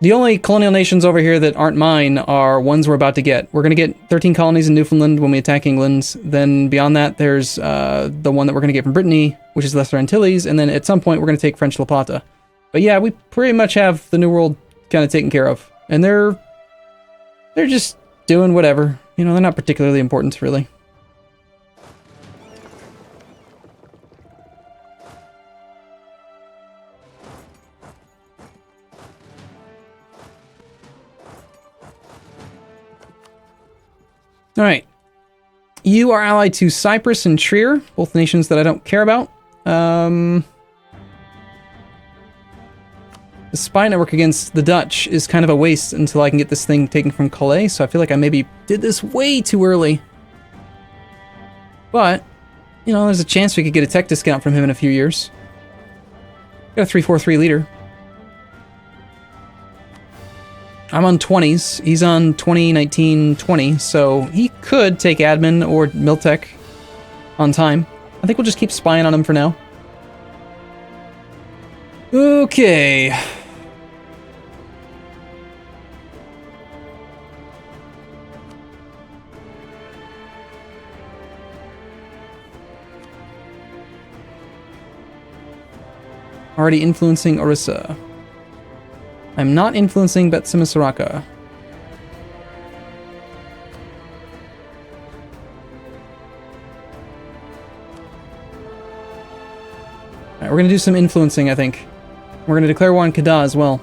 [SPEAKER 1] the only colonial nations over here that aren't mine are ones we're about to get. We're going to get 13 colonies in Newfoundland when we attack England. Then beyond that, there's the one that we're going to get from Brittany, which is Lesser Antilles. And then at some point, we're going to take French La Plata. But yeah, we pretty much have the New World kind of taken care of. And they're just doing whatever. You know, they're not particularly important, really. Alright. You are allied to Cyprus and Trier, both nations that I don't care about. The spy network against the Dutch is kind of a waste until I can get this thing taken from Calais, so I feel like I maybe did this way too early. But, you know, there's a chance we could get a tech discount from him in a few years. Got a 343 leader. I'm on 20s. He's on 2019-20, so he could take admin or Miltech on time. I think we'll just keep spying on him for now. Okay. Already influencing Orissa. I'm not influencing Betsimisaraka. Alright, we're gonna do some influencing, I think. We're gonna declare war on Kedah as well.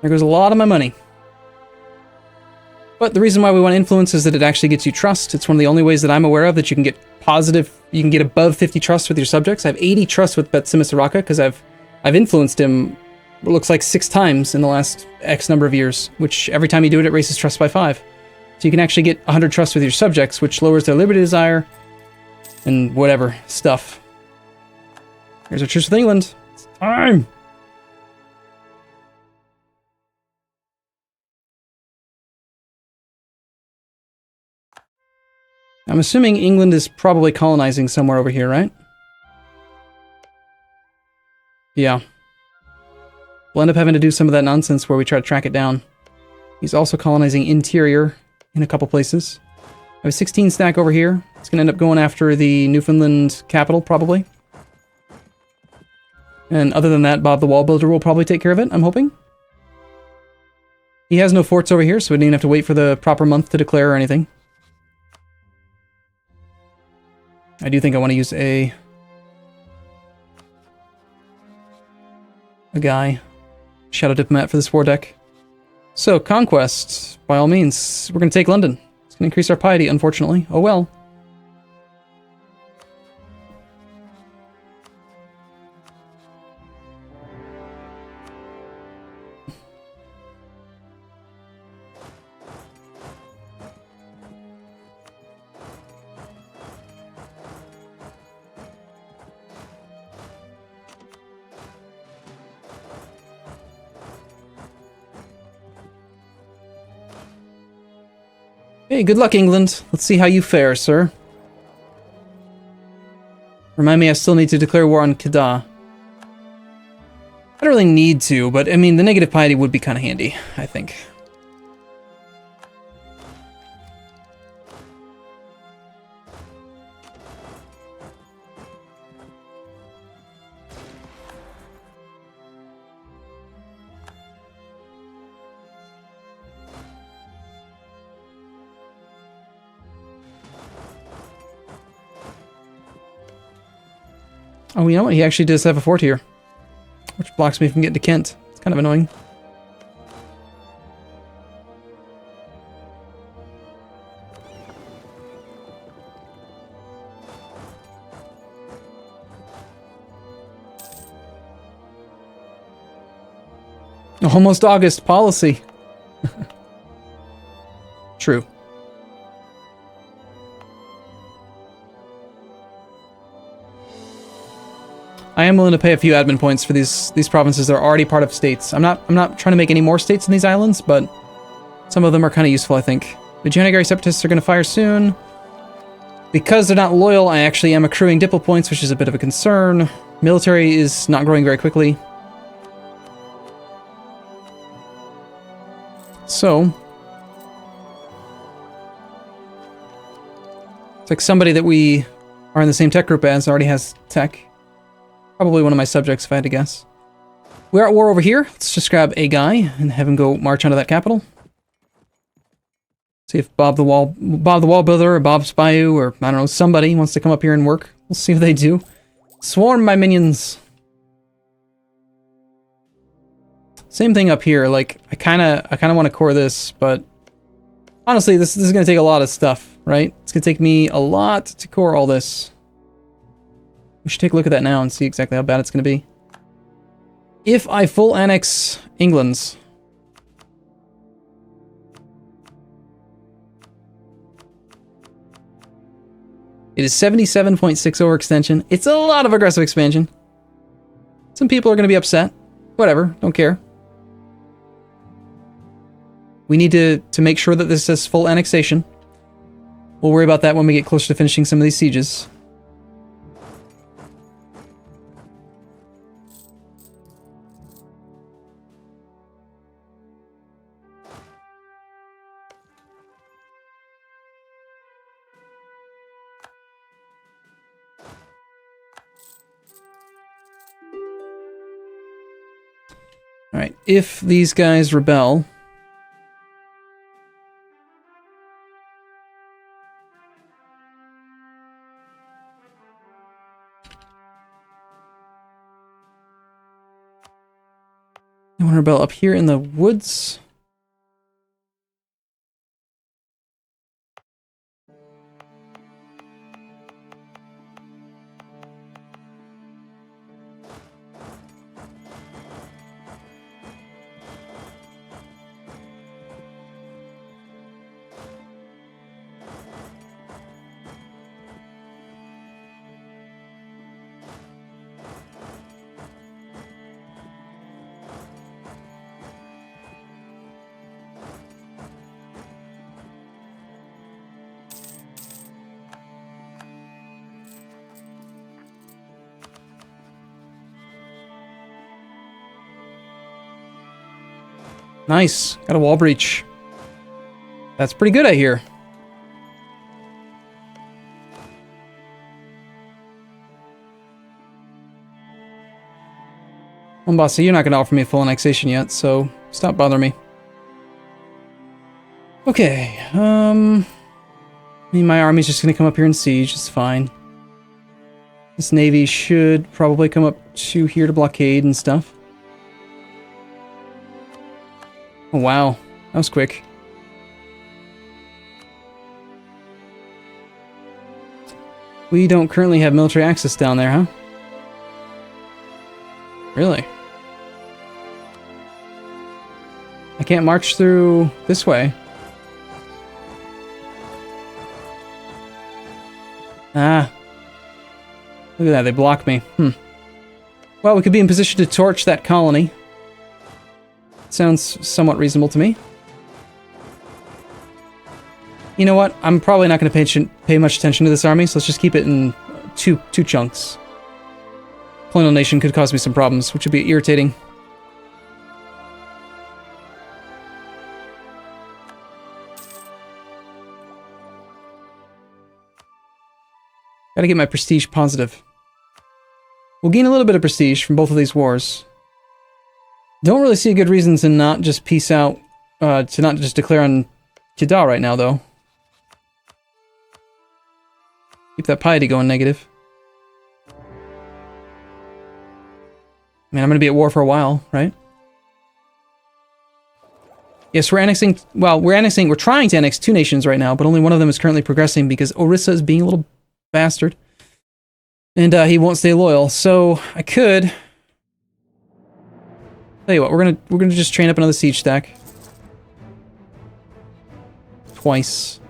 [SPEAKER 1] There goes a lot of my money. But the reason why we want influence is that it actually gets you trust. It's one of the only ways that I'm aware of that you can get positive, you can get above 50 trust with your subjects. I have 80 trust with Betsimisaraka because I've influenced him, it looks like 6 times in the last X number of years, which every time you do it, it raises trust by 5. So you can actually get 100 trust with your subjects, which lowers their liberty desire and whatever stuff. Here's our truce with England. It's time! I'm assuming England is probably colonizing somewhere over here, right? Yeah. We'll end up having to do some of that nonsense where we try to track it down. He's also colonizing interior in a couple places. I have a 16 stack over here. It's going to end up going after the Newfoundland capital, probably. And other than that, Bob the Wall Builder will probably take care of it, I'm hoping. He has no forts over here, so we didn't have to wait for the proper month to declare or anything. I do think I want to use a guy, Shadow Diplomat, for this war deck. So, Conquest, by all means. We're going to take London. It's going to increase our piety, unfortunately. Oh well. Hey, good luck, England. Let's see how you fare, sir. Remind me, I still need to declare war on Kedah. I don't really need to, but I mean, the negative piety would be kind of handy, I think. Oh, you know what? He actually does have a fort here, which blocks me from getting to Kent. It's kind of annoying. Almost August policy. True. I am willing to pay a few admin points for these provinces that are already part of states. I'm not trying to make any more states in these islands, but some of them are kind of useful, I think. The Janigari separatists are going to fire soon. Because they're not loyal, I actually am accruing diplo points, which is a bit of a concern. Military is not growing very quickly. So it's like somebody that we are in the same tech group as already has tech. Probably one of my subjects, if I had to guess. We're at war over here. Let's just grab a guy and have him go march onto that capital. See if Bob the Wall Builder or Bob's Bayou or, I don't know, somebody wants to come up here and work. We'll see if they do. Swarm my minions. Same thing up here. Like, I kind of want to core this, but honestly, this is going to take a lot of stuff, right? It's going to take me a lot to core all this. We should take a look at that now and see exactly how bad it's going to be. If I full annex England's, it is 77.6 overextension. It's a lot of aggressive expansion. Some people are going to be upset. Whatever, don't care. We need to make sure that this is full annexation. We'll worry about that when we get closer to finishing some of these sieges. Alright, if these guys rebel... I want to rebel up here in the woods. Nice. Got a wall breach. That's pretty good, I hear. Mombasa, you're not going to offer me full annexation yet, so stop bothering me. Okay, I mean, my army's just going to come up here and siege. It's fine. This navy should probably come up to here to blockade and stuff. Oh, wow. That was quick. We don't currently have military access down there, huh? Really? I can't march through this way. Ah. Look at that, they block me. Well, we could be in position to torch that colony. Sounds somewhat reasonable to me. You know what? I'm probably not going to pay much attention to this army, so let's just keep it in two chunks. Colonial nation could cause me some problems, which would be irritating. Gotta get my prestige positive. We'll gain a little bit of prestige from both of these wars. Don't really see a good reason to not just peace out, to not just declare on Jeddah right now, though. Keep that piety going negative. Man, I'm gonna be at war for a while, right? Yes, we're annexing, well, we're trying to annex 2 nations right now, but only one of them is currently progressing because Orissa is being a little bastard. And he won't stay loyal, so I could... Tell you what, we're gonna just train up another siege stack. Twice.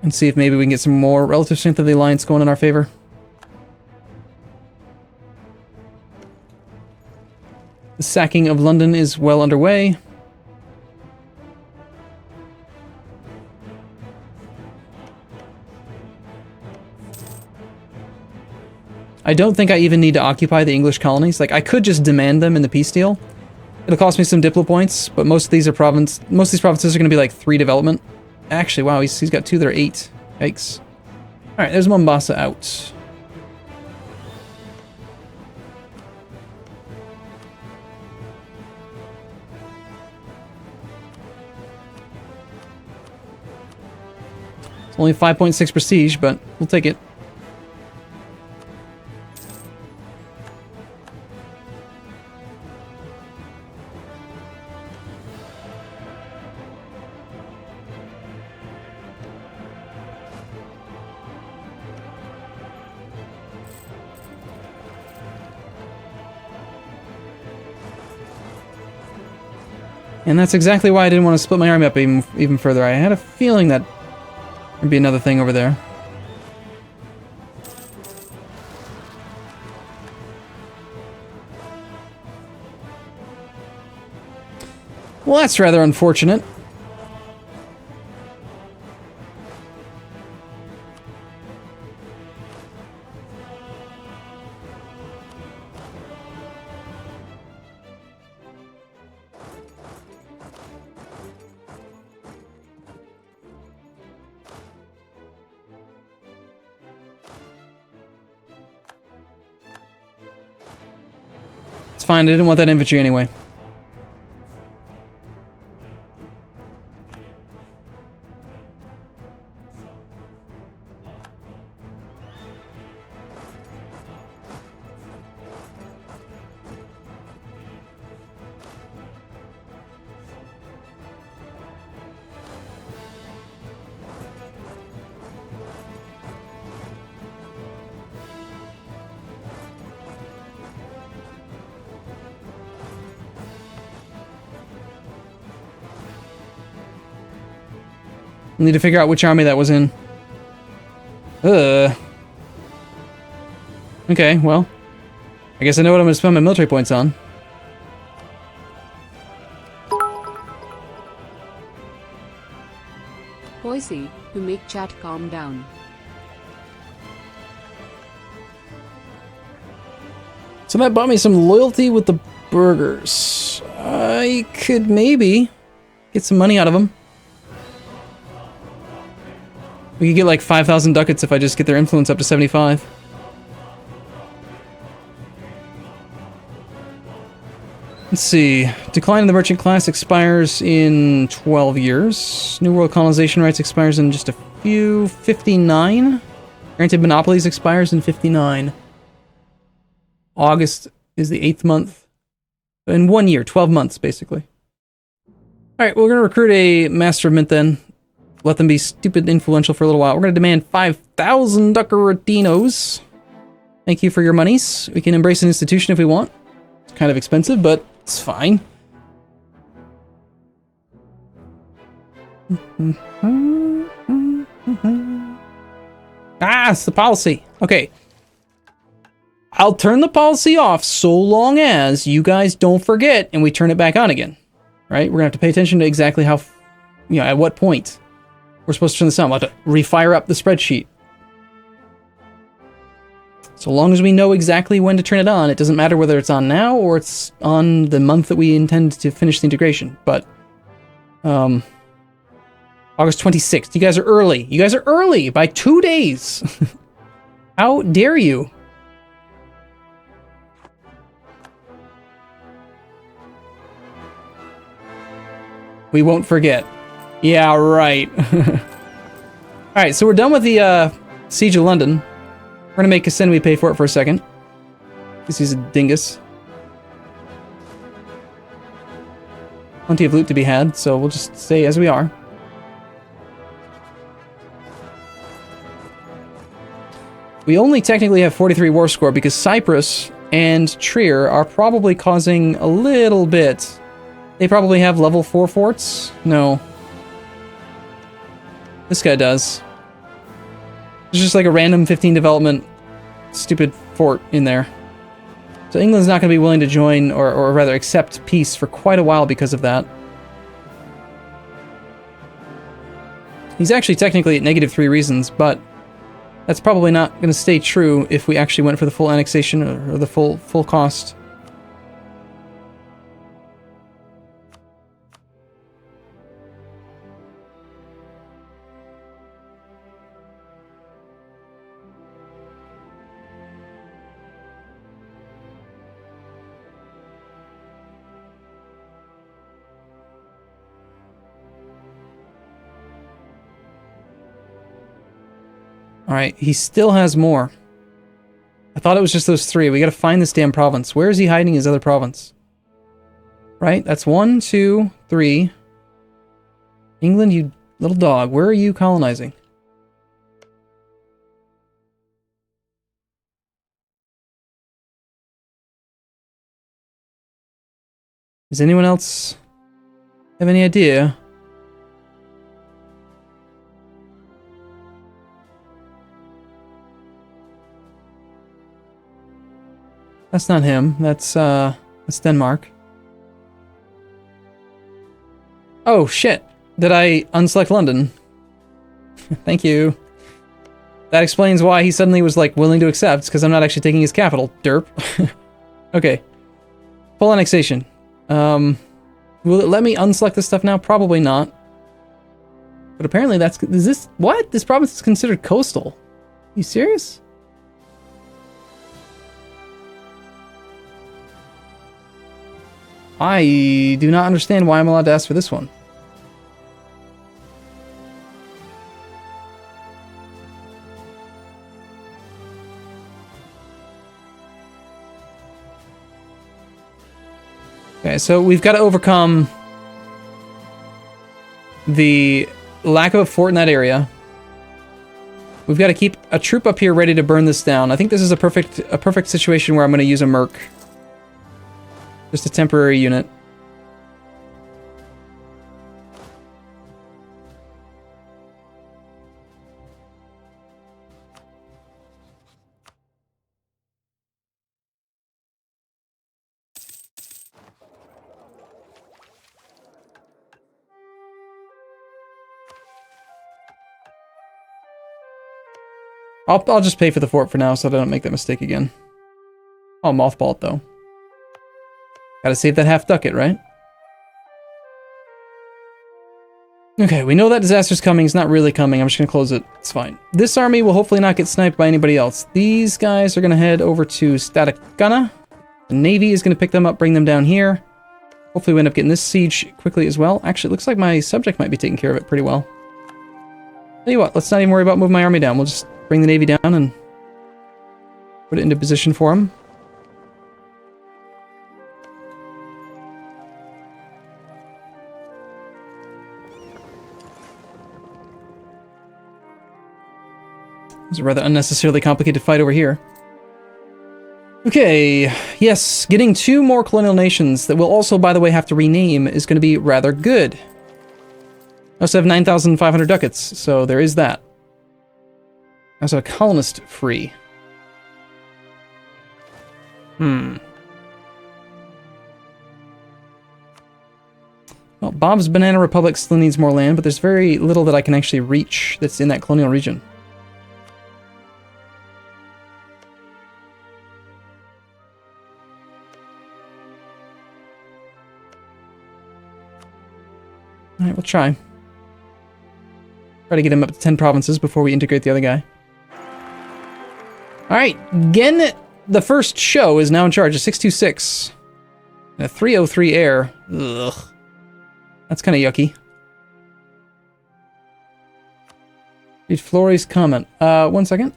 [SPEAKER 1] And see if maybe we can get some more relative strength of the alliance going in our favor. The sacking of London is well underway. I don't think I even need to occupy the English colonies. Like, I could just demand them in the peace deal. It'll cost me some diplo points, but most of these provinces are going to be like 3 development. Actually, wow, he's got 2 that are 8. Yikes. Alright, there's Mombasa out. It's only 5.6 prestige, but we'll take it. And that's exactly why I didn't want to split my army up even further. I had a feeling that there'd be another thing over there. Well, that's rather unfortunate. It's fine, I didn't want that infantry anyway. I need to figure out which army that was in. Okay, well. I guess I know what I'm going to spend my military points on.
[SPEAKER 2] Boise, to make chat calm down.
[SPEAKER 1] So that bought me some loyalty with the burgers. I could maybe get some money out of them. We could get like 5,000 ducats if I just get their influence up to 75. Let's see. Decline in the merchant class expires in 12 years. New World colonization rights expires in just a few. 59. Granted monopolies expires in 59. August is the 8th month. In 1 year, 12 months basically. Alright, we're going to recruit a Master of Mint then. Let them be stupid influential for a little while. We're going to demand 5,000 ducaratinos. Thank you for your monies. We can embrace an institution if we want. It's kind of expensive, but it's fine. It's the policy. Okay. I'll turn the policy off so long as you guys don't forget and we turn it back on again. Right? We're going to have to pay attention to exactly how, at what point. We're supposed to turn this on. We'll have to refire up the spreadsheet. So long as we know exactly when to turn it on, it doesn't matter whether it's on now or it's on the month that we intend to finish the integration. But, August 26th. You guys are early. You guys are early by 2 days. How dare you? We won't forget. Yeah, right. Alright, so we're done with the Siege of London. We're gonna make Kasenwi pay for it for a second. Because he's a dingus. Plenty of loot to be had, so we'll just stay as we are. We only technically have 43 war score because Cyprus and Trier are probably causing a little bit. They probably have level 4 forts? No. This guy does. There's just like a random 15 development stupid fort in there. So England's not going to be willing to join, or rather accept peace for quite a while because of that. He's actually technically at -3 reasons, but that's probably not going to stay true if we actually went for the full annexation or the full cost. Alright, he still has more. I thought it was just those 3. We gotta find this damn province. Where is he hiding his other province? Right, that's 1, 2, 3. England, you little dog. Where are you colonizing? Does anyone else have any idea? That's not him. That's Denmark. Oh, shit. Did I unselect London? Thank you. That explains why he suddenly was, like, willing to accept, because I'm not actually taking his capital. Derp. Okay. Full annexation. Will it let me unselect this stuff now? Probably not. But apparently that's... Is this... What? This province is considered coastal. You serious? I do not understand why I'm allowed to ask for this one. Okay, so we've got to overcome the lack of a fort in that area. We've got to keep a troop up here ready to burn this down. I think this is a perfect situation where I'm going to use a merc. Just a temporary unit. I'll just pay for the fort for now so I don't make that mistake again. I'll mothball it though. Gotta save that half ducat, right? Okay, we know that disaster's coming. It's not really coming. I'm just gonna close it. It's fine. This army will hopefully not get sniped by anybody else. These guys are gonna head over to Staticana. The Navy is gonna pick them up, bring them down here. Hopefully we end up getting this siege quickly as well. Actually, it looks like my subject might be taking care of it pretty well. Tell you what, let's not even worry about moving my army down. We'll just bring the Navy down and put it into position for them. It's a rather unnecessarily complicated fight over here. Okay, yes, getting 2 more colonial nations that we'll also, by the way, have to rename is going to be rather good. I also have 9,500 ducats, so there is that. I also have a colonist free. Well, Bob's Banana Republic still needs more land, but there's very little that I can actually reach that's in that colonial region. Alright, we'll try. Try to get him up to 10 provinces before we integrate the other guy. Alright, Gen, the first show, is now in charge of 626. And a 303 air. Ugh. That's kind of yucky. Read Flory's comment. 1 second.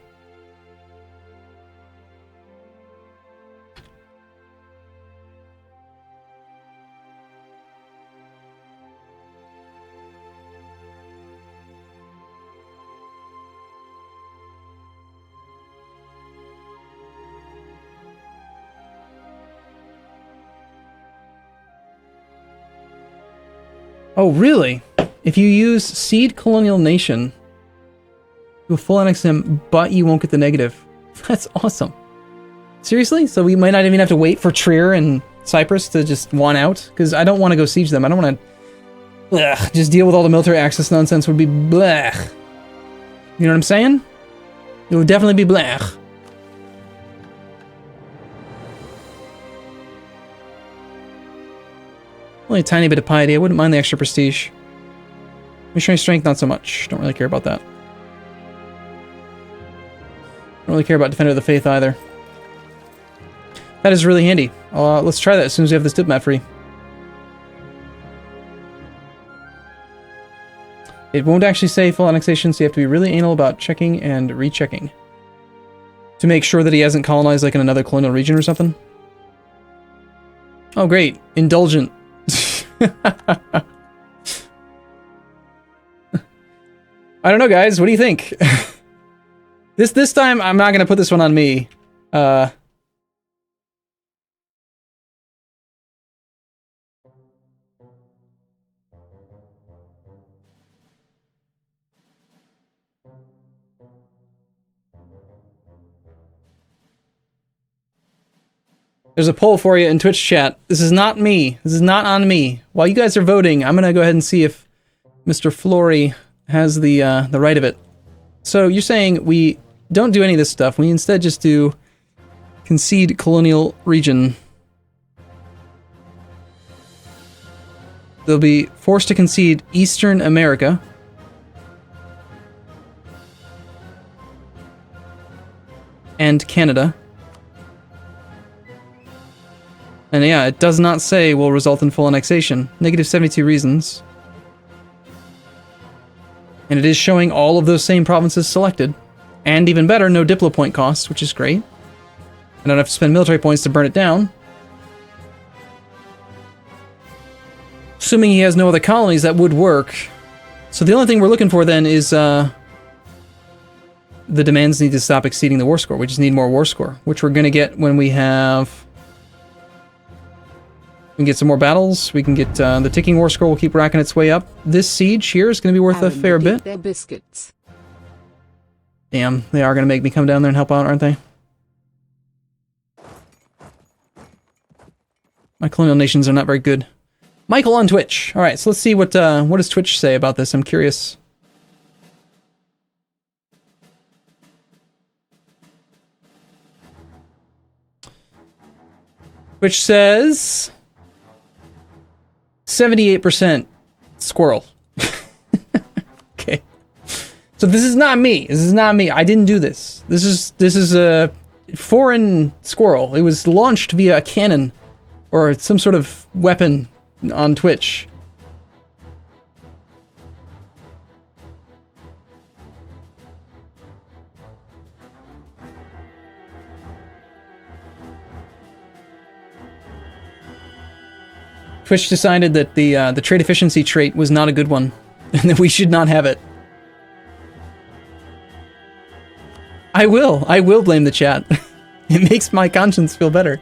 [SPEAKER 1] Oh, really? If you use Seed Colonial Nation, you'll full annex him, but you won't get the negative. That's awesome. Seriously? So we might not even have to wait for Trier and Cyprus to just want out? Because I don't want to go siege them. I don't want to just deal with all the military access nonsense. Would be blech. You know what I'm saying? It would definitely be blech. Only a tiny bit of piety. I wouldn't mind the extra prestige. Missionary strength, not so much. Don't really care about that. Don't really care about Defender of the Faith either. That is really handy. Let's try that as soon as we have this diplomat free. It won't actually say full annexation, so you have to be really anal about checking and rechecking. To make sure that he hasn't colonized like in another colonial region or something. Oh great, indulgent. I don't know, guys. What do you think? This time, I'm not gonna put this one on me. There's a poll for you in Twitch chat. This is not me. This is not on me. While you guys are voting, I'm gonna go ahead and see if Mr. Flory has the right of it. So you're saying we don't do any of this stuff. We instead just do concede colonial region. They'll be forced to concede Eastern America. And Canada. And yeah, it does not say will result in full annexation. Negative 72 reasons. And it is showing all of those same provinces selected. And even better, no Diplo point costs, which is great. I don't have to spend military points to burn it down. Assuming he has no other colonies, that would work. So the only thing we're looking for then is the demands need to stop exceeding the war score. We just need more war score, which we're going to get when we have... We can get some more battles. We can get the ticking war score will keep racking its way up. This siege here is going to be worth a fair bit.
[SPEAKER 2] Their biscuits.
[SPEAKER 1] Damn, they are going to make me come down there and help out, aren't they? My colonial nations are not very good. Michael on Twitch. All right, so let's see what does Twitch say about this. I'm curious. Twitch says 78% squirrel. Okay. So this is not me. This is not me. I didn't do this. This is a foreign squirrel. It was launched via a cannon or some sort of weapon on Twitch. Twitch decided that the trade efficiency trait was not a good one, and that we should not have it. I will blame the chat. It makes my conscience feel better.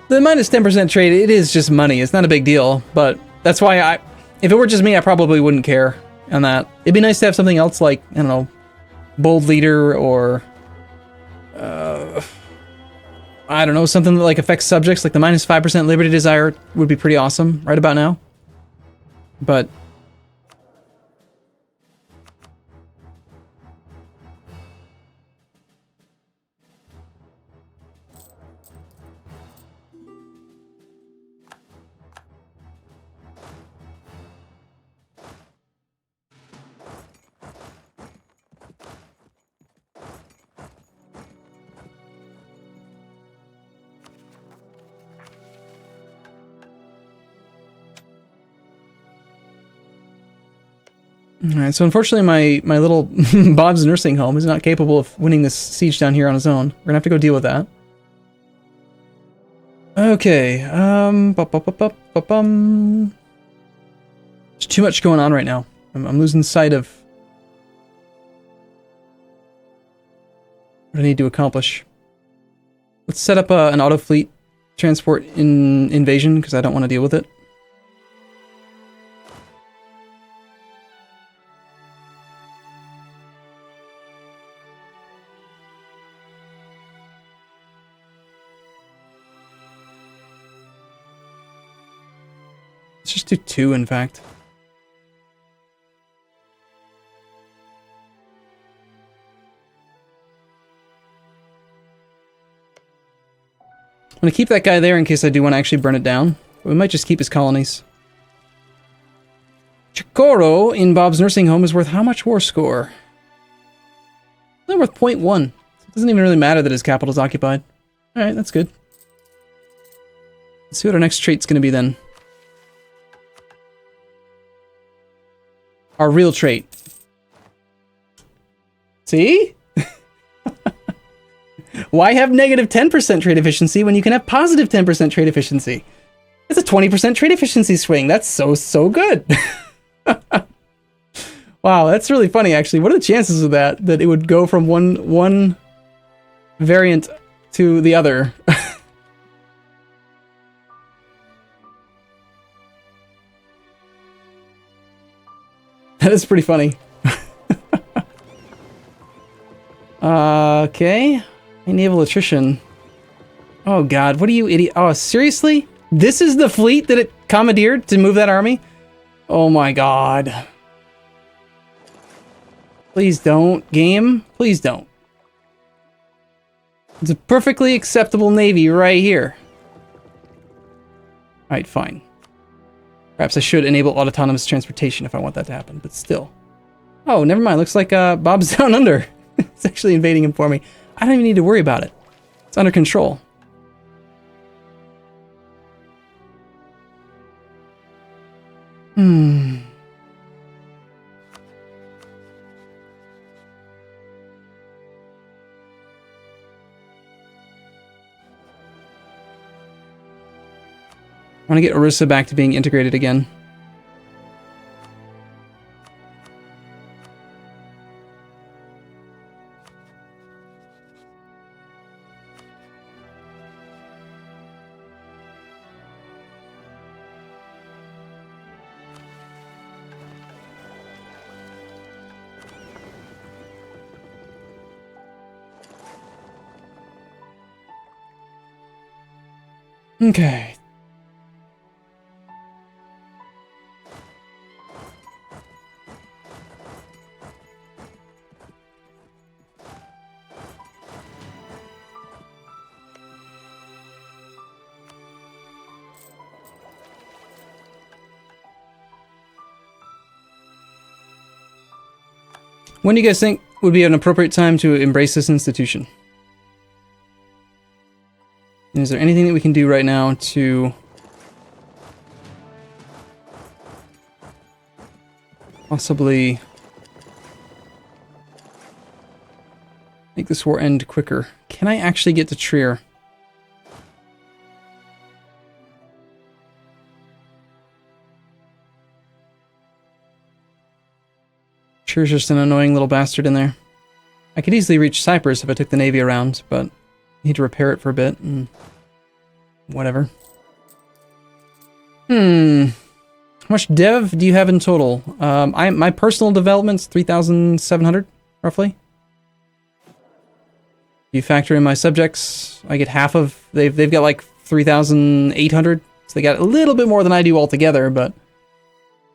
[SPEAKER 1] The minus 10% trade, it is just money. It's not a big deal, but that's why if it were just me, I probably wouldn't care. on that. It'd be nice to have something else like, I don't know, Bold Leader or... I don't know, something that like affects subjects, like the -5% Liberty Desire would be pretty awesome right about now. But... Alright, so unfortunately my little Bob's nursing home is not capable of winning this siege down here on his own. We're gonna have to go deal with that. Okay, there's too much going on right now. I'm losing sight of what I need to accomplish. Let's set up an auto fleet transport invasion, because I don't want to deal with it. Let's just do 2, in fact. I'm going to keep that guy there in case I do want to actually burn it down. But we might just keep his colonies. Chikoro in Bob's nursing home is worth how much war score? It's only worth 0.1. It doesn't even really matter that his capital is occupied. Alright, that's good. Let's see what our next trait's going to be then. Our real trait. See? Why have negative 10% trade efficiency when you can have positive 10% trade efficiency? It's a 20% trade efficiency swing. That's so good. Wow, that's really funny, actually. What are the chances of that it would go from one variant to the other? That is pretty funny. Okay. Naval attrition. Oh god, what are you idiot? Oh, seriously? This is the fleet that it commandeered to move that army? Oh my god. Please don't, game. Please don't. It's a perfectly acceptable navy right here. Alright, fine. Perhaps I should enable autonomous transportation if I want that to happen, but still. Oh, never mind. Looks like Bob's down under. It's actually invading him for me. I don't even need to worry about it. It's under control. I want to get Orissa back to being integrated again. Okay. When do you guys think would be an appropriate time to embrace this institution? And is there anything that we can do right now to possibly make this war end quicker? Can I actually get to Trier? Trier's just an annoying little bastard in there. I could easily reach Cyprus if I took the navy around, but I need to repair it for a bit, and whatever. How much dev do you have in total? My personal development's 3,700, roughly. You factor in my subjects, I get half of... They've got like 3,800, so they got a little bit more than I do altogether, but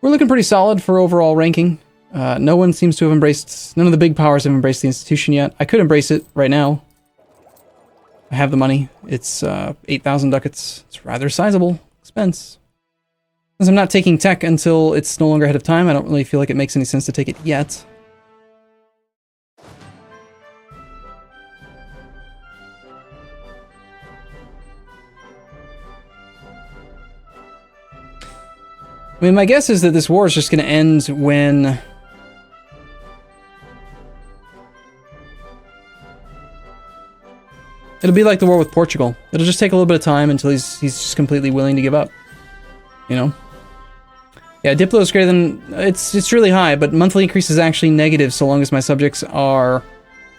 [SPEAKER 1] we're looking pretty solid for overall ranking. No one seems to have embraced... None of the big powers have embraced the institution yet. I could embrace it right now. I have the money. It's 8,000 ducats. It's rather sizable expense. Since I'm not taking tech until it's no longer ahead of time, I don't really feel like it makes any sense to take it yet. I mean, my guess is that this war is just going to end when... It'll be like the war with Portugal. It'll just take a little bit of time until he's just completely willing to give up. You know? Yeah, Diplo is greater than... It's really high, but monthly increase is actually negative so long as my subjects are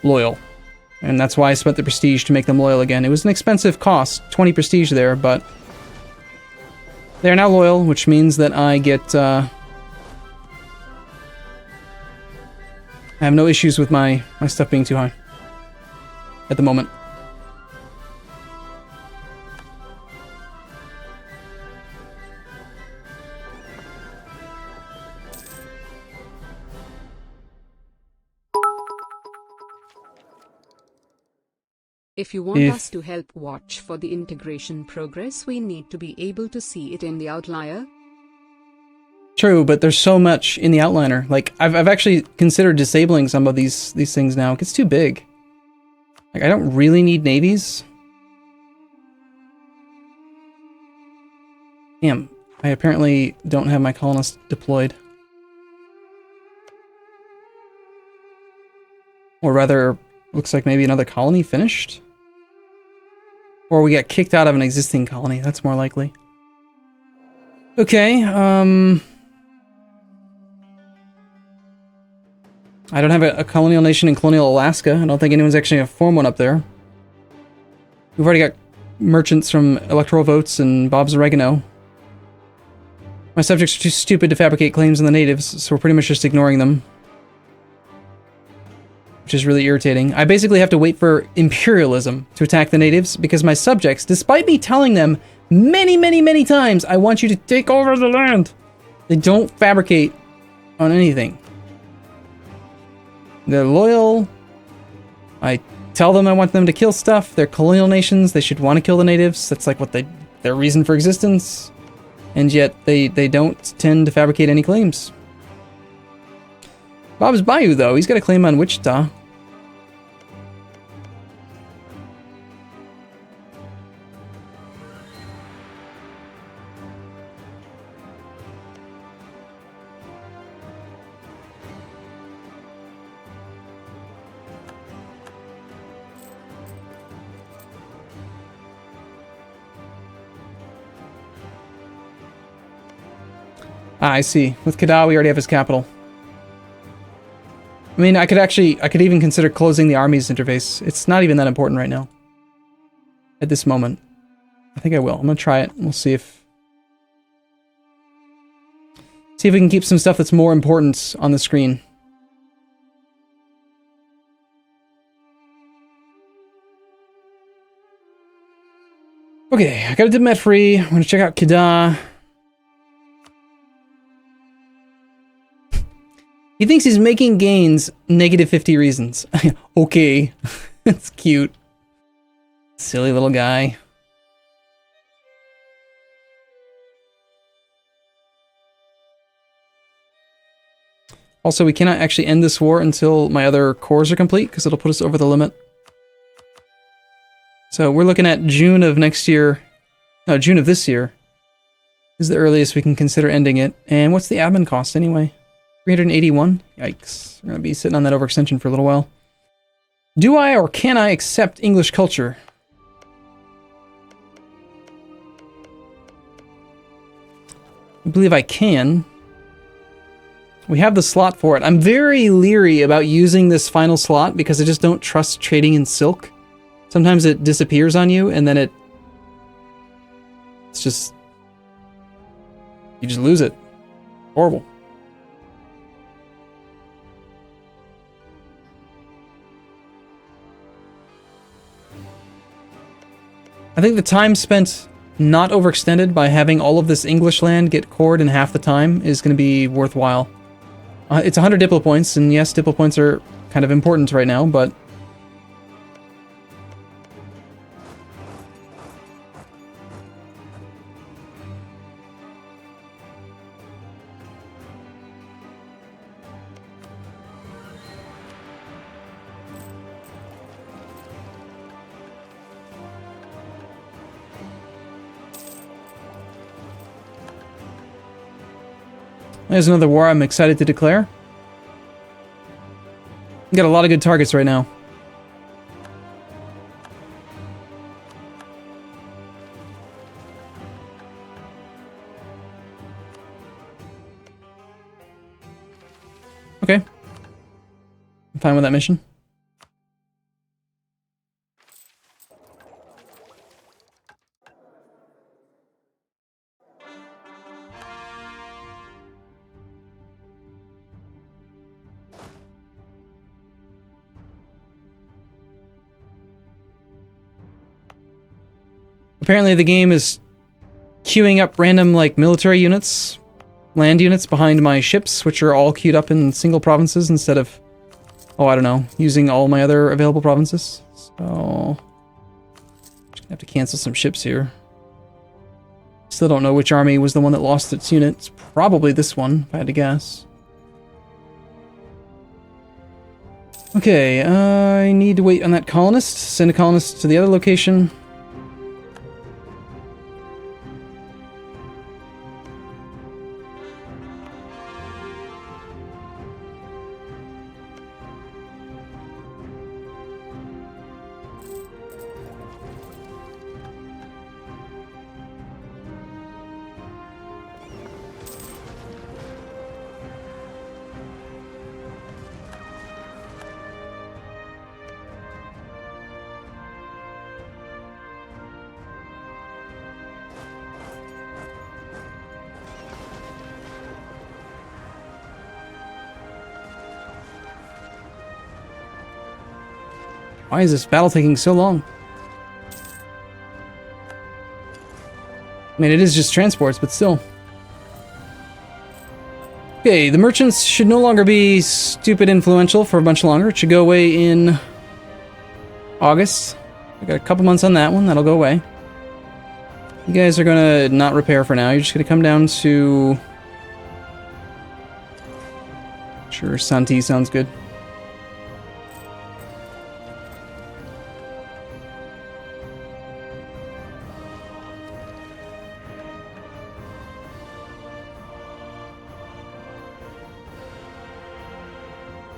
[SPEAKER 1] loyal. And that's why I spent the prestige to make them loyal again. It was an expensive cost, 20 prestige there, but... They're now loyal, which means that I get... I have no issues with my stuff being too high. At the moment.
[SPEAKER 2] If you want us to help watch for the integration progress, we need to be able to see it in the outlier.
[SPEAKER 1] True, but there's so much in the outliner. Like, I've actually considered disabling some of these things now. It gets too big. Like, I don't really need navies. Damn, I apparently don't have my colonists deployed. Or rather, looks like maybe another colony finished? Or we got kicked out of an existing colony. That's more likely. Okay, I don't have a colonial nation in colonial Alaska. I don't think anyone's actually going to form one up there. We've already got merchants from electoral votes and Bob's Oregano. My subjects are too stupid to fabricate claims on the natives, so we're pretty much just ignoring them. Which is really irritating. I basically have to wait for imperialism to attack the natives because my subjects, despite me telling them many times, I want you to take over the land, they don't fabricate on anything. They're loyal. I tell them I want them to kill stuff. They're colonial nations. They should want to kill the natives. That's like what their reason for existence. And yet they don't tend to fabricate any claims. Bob's Bayou, though, he's got a claim on Wichita. Ah, I see. With Kedah, we already have his capital. I mean, I could even consider closing the army's interface. It's not even that important right now. At this moment. I think I will. I'm gonna try it. We'll see if we can keep some stuff that's more important on the screen. Okay, I got a diplomat free. I'm gonna check out Kedah. He thinks he's making gains, negative 50 reasons. Okay. That's cute. Silly little guy. Also, we cannot actually end this war until my other cores are complete, because it'll put us over the limit. So we're looking at June of next year. No, June of this year is the earliest we can consider ending it. And what's the admin cost anyway? 381? Yikes. We're going to be sitting on that overextension for a little while. Do I or can I accept English culture? I believe I can. We have the slot for it. I'm very leery about using this final slot because I just don't trust trading in silk. Sometimes it disappears on you and then it's just... you just lose it. Horrible. I think the time spent not overextended by having all of this English land get cored in half the time is going to be worthwhile. It's 100 Diplo points, and yes, Diplo points are kind of important right now, but... There's another war I'm excited to declare. Got a lot of good targets right now. Okay. I'm fine with that mission. Apparently the game is queuing up random, like, military units, land units behind my ships, which are all queued up in single provinces instead of, oh, I don't know, using all my other available provinces. So, just gonna have to cancel some ships here. Still don't know which army was the one that lost its unit. It's probably this one, if I had to guess. Okay, I need to wait on that colonist, send a colonist to the other location. Why is this battle taking so long? I mean, it is just transports, but still. Okay, the merchants should no longer be stupid influential for a bunch longer. It should go away in August. I got a couple months on that one. That'll go away. You guys are gonna not repair for now. You're just gonna come down to... Sure, Santi sounds good.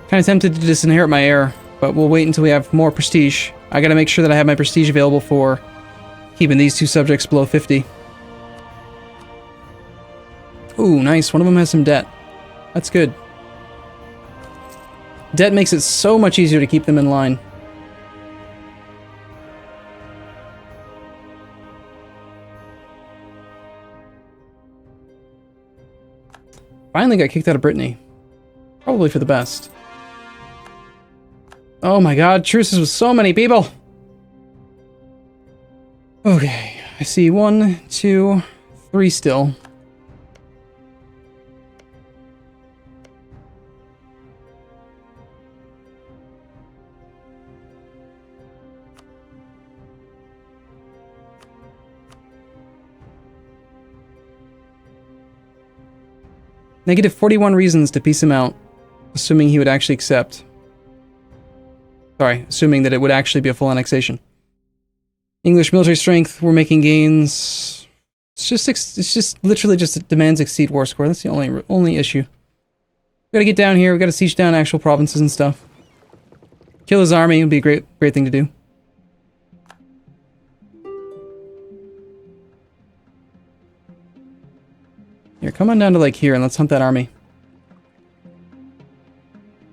[SPEAKER 1] Kind of tempted to disinherit my heir, but we'll wait until we have more prestige. I gotta make sure that I have my prestige available for keeping these two subjects below 50. Ooh, nice. One of them has some debt. That's good. Debt makes it so much easier to keep them in line. Finally got kicked out of Brittany. Probably for the best. Oh my god, truces with so many people! Okay, I see 1, 2, 3 still. Negative 41 reasons to peace him out, assuming he would actually accept. Sorry, assuming that it would actually be a full annexation. English military strength, we're making gains. It's just literally just demands exceed war score. That's the only issue. We gotta get down here. We gotta siege down actual provinces and stuff. Kill his army would be a great thing to do. Here, come on down to like here and let's hunt that army.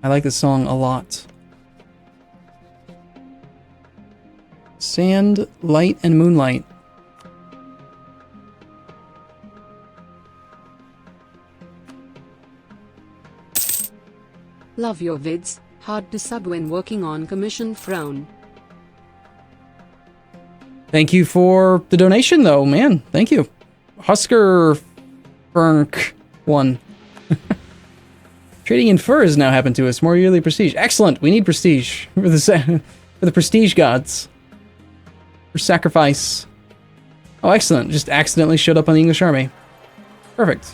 [SPEAKER 1] I like this song a lot. Sand, light, and moonlight.
[SPEAKER 2] Love your vids. Hard to sub when working on commission frown.
[SPEAKER 1] Thank you for the donation, though, man. Thank you. Husker Fernk 1. Trading in furs now happened to us. More yearly prestige. Excellent. We need prestige for the prestige gods. For sacrifice. Oh, excellent. Just accidentally showed up on the English army. Perfect.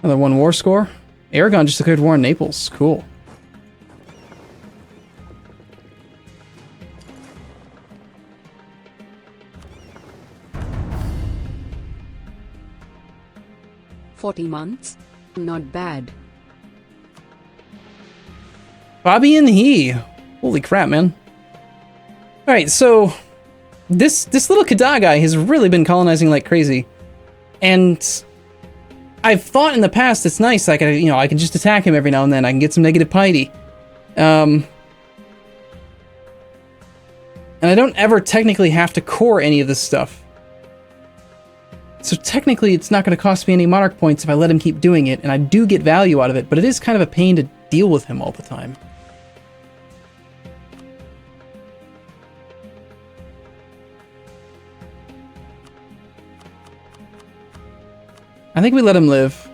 [SPEAKER 1] Another 1 war score. Aragon just declared war on Naples. Cool.
[SPEAKER 2] "40 months? Not bad."
[SPEAKER 1] Fabian He. Holy crap, man. Alright, so this little Kada guy has really been colonizing like crazy. And I've thought in the past it's nice, like, I can just attack him every now and then. I can get some negative piety. And I don't ever technically have to core any of this stuff. So technically it's not going to cost me any monarch points if I let him keep doing it, and I do get value out of it, but it is kind of a pain to deal with him all the time. I think we let him live.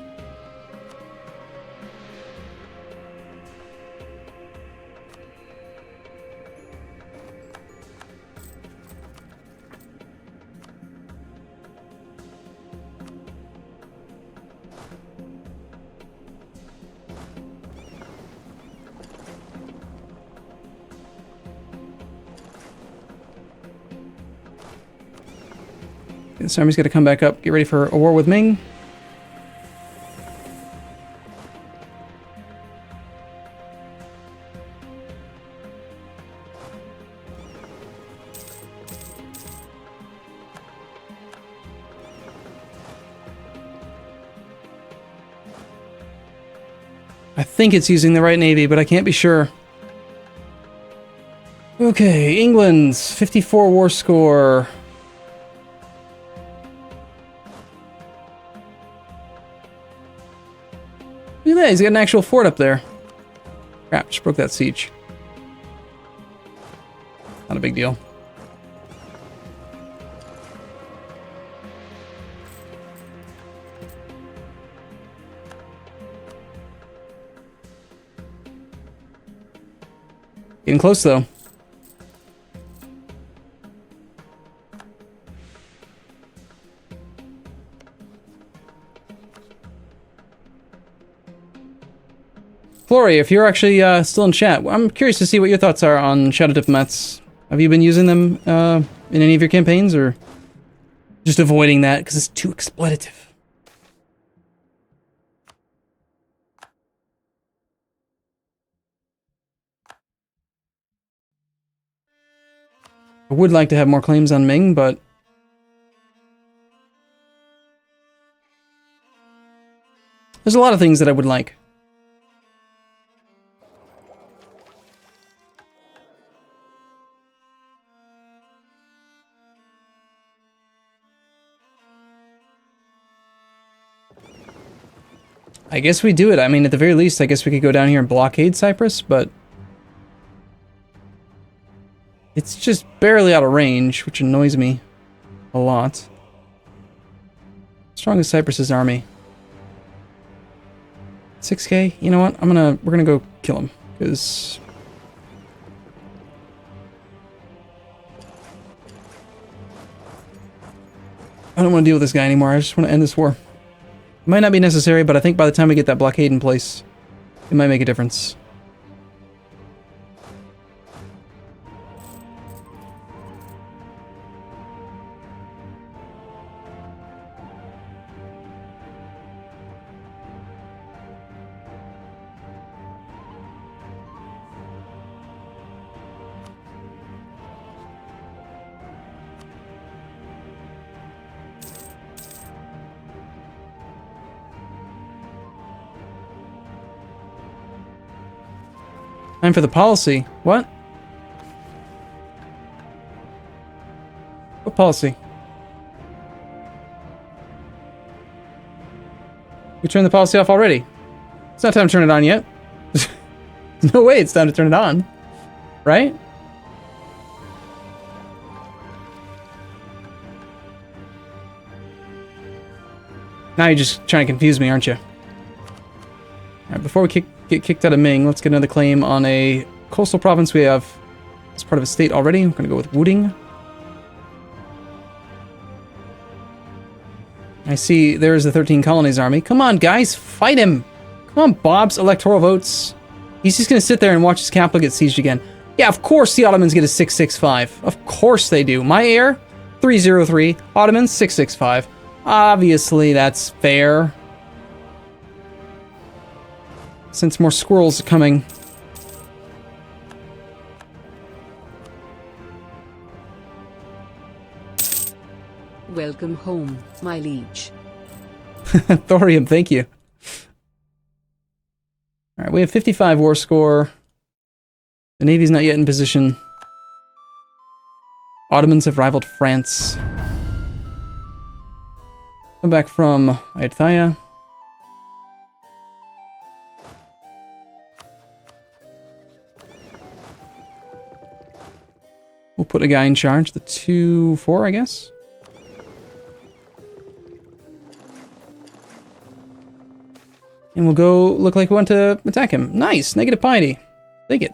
[SPEAKER 1] This army's got to come back up. Get ready for a war with Ming. I think it's using the right navy, but I can't be sure. Okay, England's 54 war score. Look at that, he's got an actual fort up there. Crap, just broke that siege. Not a big deal. Getting close, though. Flory, if you're actually still in chat, I'm curious to see what your thoughts are on Shadow Diplomats. Have you been using them in any of your campaigns, or just avoiding that because it's too exploitative? I would like to have more claims on Ming, but there's a lot of things that I would like. I guess we do it. I mean, at the very least, I guess we could go down here and blockade Cyprus, but it's just barely out of range, which annoys me a lot. Strong as Cyprus's army. 6k? You know what? We're gonna go kill him, because I don't want to deal with this guy anymore. I just want to end this war. It might not be necessary, but I think by the time we get that blockade in place, it might make a difference. Time for the policy. What? What policy? We turned the policy off already. It's not time to turn it on yet. There's no way it's time to turn it on. Right? Now you're just trying to confuse me, aren't you? Alright, before we get kicked out of Ming, let's get another claim on a coastal province we have as part of a state already. We're going to go with Wuding. I see there's the 13 colonies army. Come on, guys, fight him! Come on, Bob's electoral votes. He's just going to sit there and watch his capital get sieged again. Yeah, of course the Ottomans get a 665. Of course they do. My heir, 303. Ottomans, 665. Obviously, that's fair. Since more squirrels are coming.
[SPEAKER 2] Welcome home, my liege.
[SPEAKER 1] Thorium, thank you. Alright, we have 55 war score. The Navy's not yet in position. Ottomans have rivaled France. Come back from Ayutthaya. We'll put a guy in charge, the 2-4, I guess. And we'll go look like we want to attack him. Nice! Negative piety. Take it.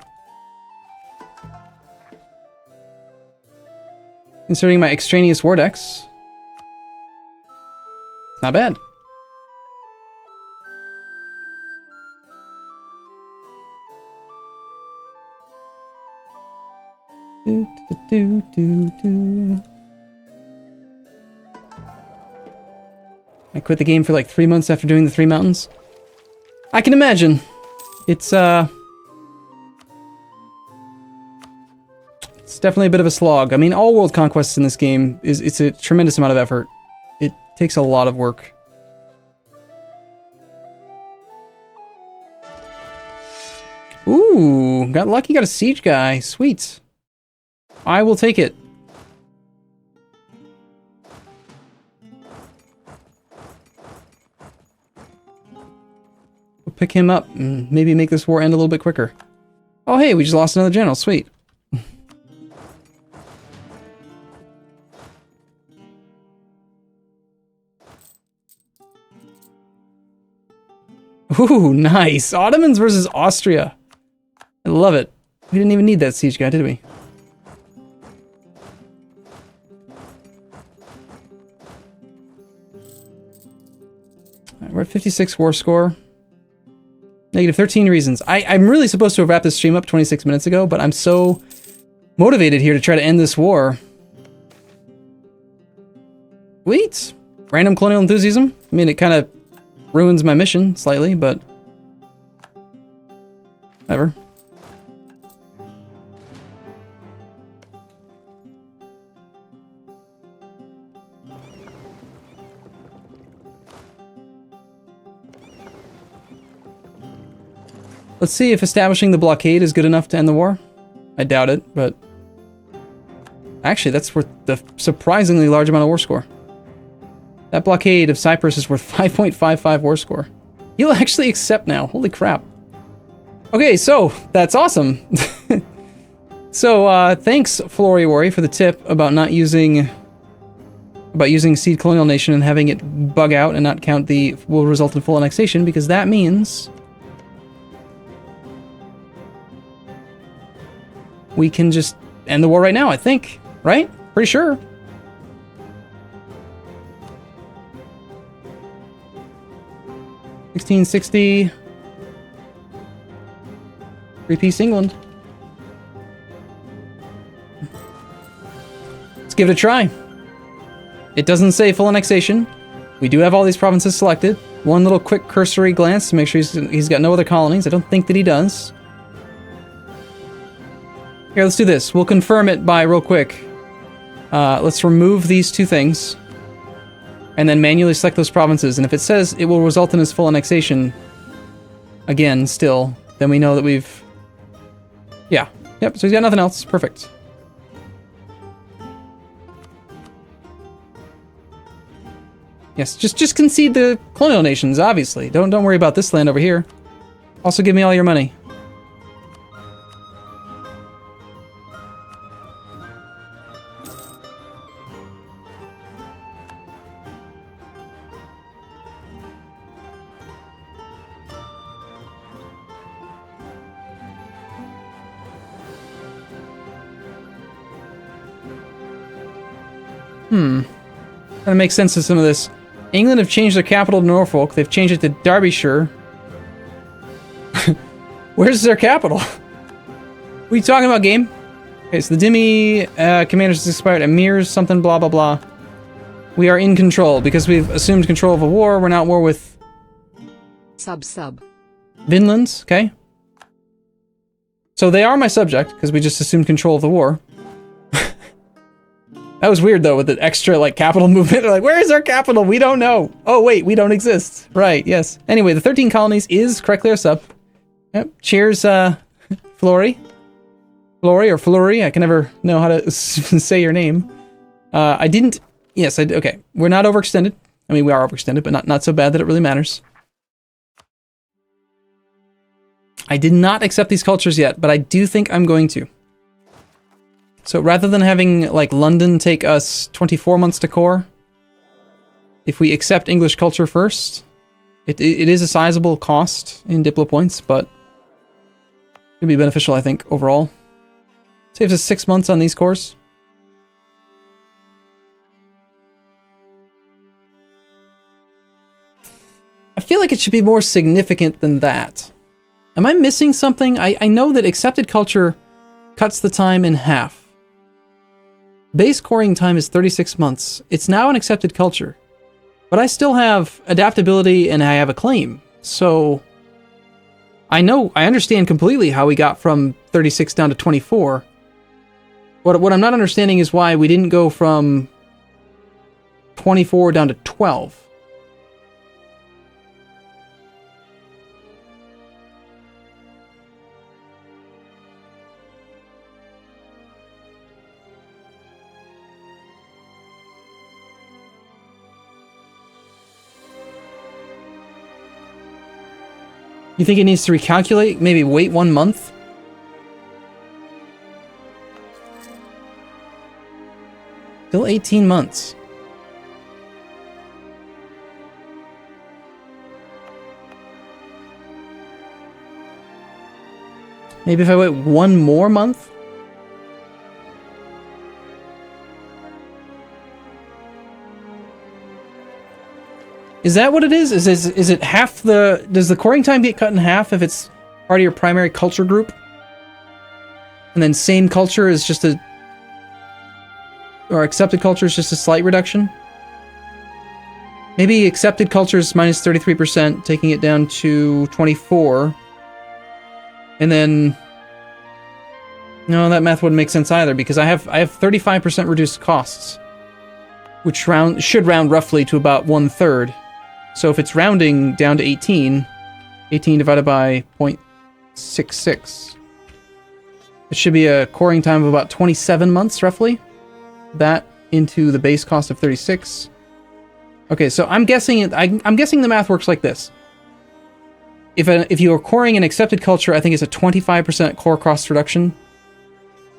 [SPEAKER 1] Inserting my extraneous vortex. Not bad. I quit the game for like 3 months after doing the 3 mountains. I can imagine. It's definitely a bit of a slog. I mean, all world conquests in this game it's a tremendous amount of effort. It takes a lot of work. Ooh, got lucky, got a siege guy. Sweet. I will take it. We'll pick him up and maybe make this war end a little bit quicker. Oh hey, we just lost another general. Sweet. Ooh, nice. Ottomans versus Austria. I love it. We didn't even need that siege guy, did we? Alright, we're at 56 war score. Negative 13 reasons. I'm really supposed to have wrapped this stream up 26 minutes ago, but I'm so motivated here to try to end this war. Sweet. Random colonial enthusiasm. I mean, it kind of ruins my mission slightly, but whatever. Let's see if establishing the blockade is good enough to end the war. I doubt it, but actually that's worth the surprisingly large amount of war score. That blockade of Cyprus is worth 5.55 war score. You'll actually accept now. Holy crap. Okay, so that's awesome. So thanks, Floriwari, for the tip about not using Seed Colonial Nation and having it bug out and not count the will result in full annexation, because that means we can just end the war right now, I think. Right? Pretty sure. $1660. Three-piece England. Let's give it a try. It doesn't say full annexation. We do have all these provinces selected. One little quick cursory glance to make sure he's got no other colonies. I don't think that he does. Here, let's do this. We'll confirm it by real quick. Let's remove these two things. And then manually select those provinces. And if it says it will result in his full annexation, again, still, then we know that we've... Yeah. Yep, so he's got nothing else. Perfect. Yes, just concede the colonial nations, obviously. Don't worry about this land over here. Also give me all your money. Trying to make sense of some of this. England have changed their capital to Norfolk. They've changed it to Derbyshire. Where's their capital? What are you talking about, game? Okay, so the Demi commanders expired. Emirs something blah blah blah. We are in control because we've assumed control of a war. We're not at war with
[SPEAKER 2] Sub.
[SPEAKER 1] Vinland, okay? So they are my subject because we just assumed control of the war. That was weird, though, with the extra, like, capital movement. They're like, where is our capital? We don't know. Oh, wait, we don't exist. Right, yes. Anyway, the 13 colonies is correctly our sub. Yep. Cheers, Flory. Flory or Flory. I can never know how to say your name. I didn't... Yes, I did. Okay. We're not overextended. I mean, we are overextended, but not so bad that it really matters. I did not accept these cultures yet, but I do think I'm going to. So rather than having, like, London take us 24 months to core, if we accept English culture first, it is a sizable cost in Diplo points, but it'll be beneficial, I think, overall. Saves us 6 months on these cores. I feel like it should be more significant than that. Am I missing something? I know that accepted culture cuts the time in half. Base coring time is 36 months. It's now an accepted culture. But I still have adaptability and I have a claim. So I understand completely how we got from 36 down to 24. What I'm not understanding is why we didn't go from 24 down to 12. You think it needs to recalculate? Maybe wait 1 month? Still 18 months. Maybe if I wait 1 more month? Is that what it is? Is it half the... Does the coring time get cut in half if it's part of your primary culture group? And then same culture is just a... Or accepted culture is just a slight reduction? Maybe accepted culture is minus 33%, taking it down to 24. And then... No, that math wouldn't make sense either, because I have 35% reduced costs. Which should round roughly to about 1/3. So if it's rounding down to 18 divided by 0.66. It should be a coring time of about 27 months, roughly. That into the base cost of 36. Okay, so I'm guessing the math works like this. If you are coring an accepted culture, I think it's a 25% core cost reduction.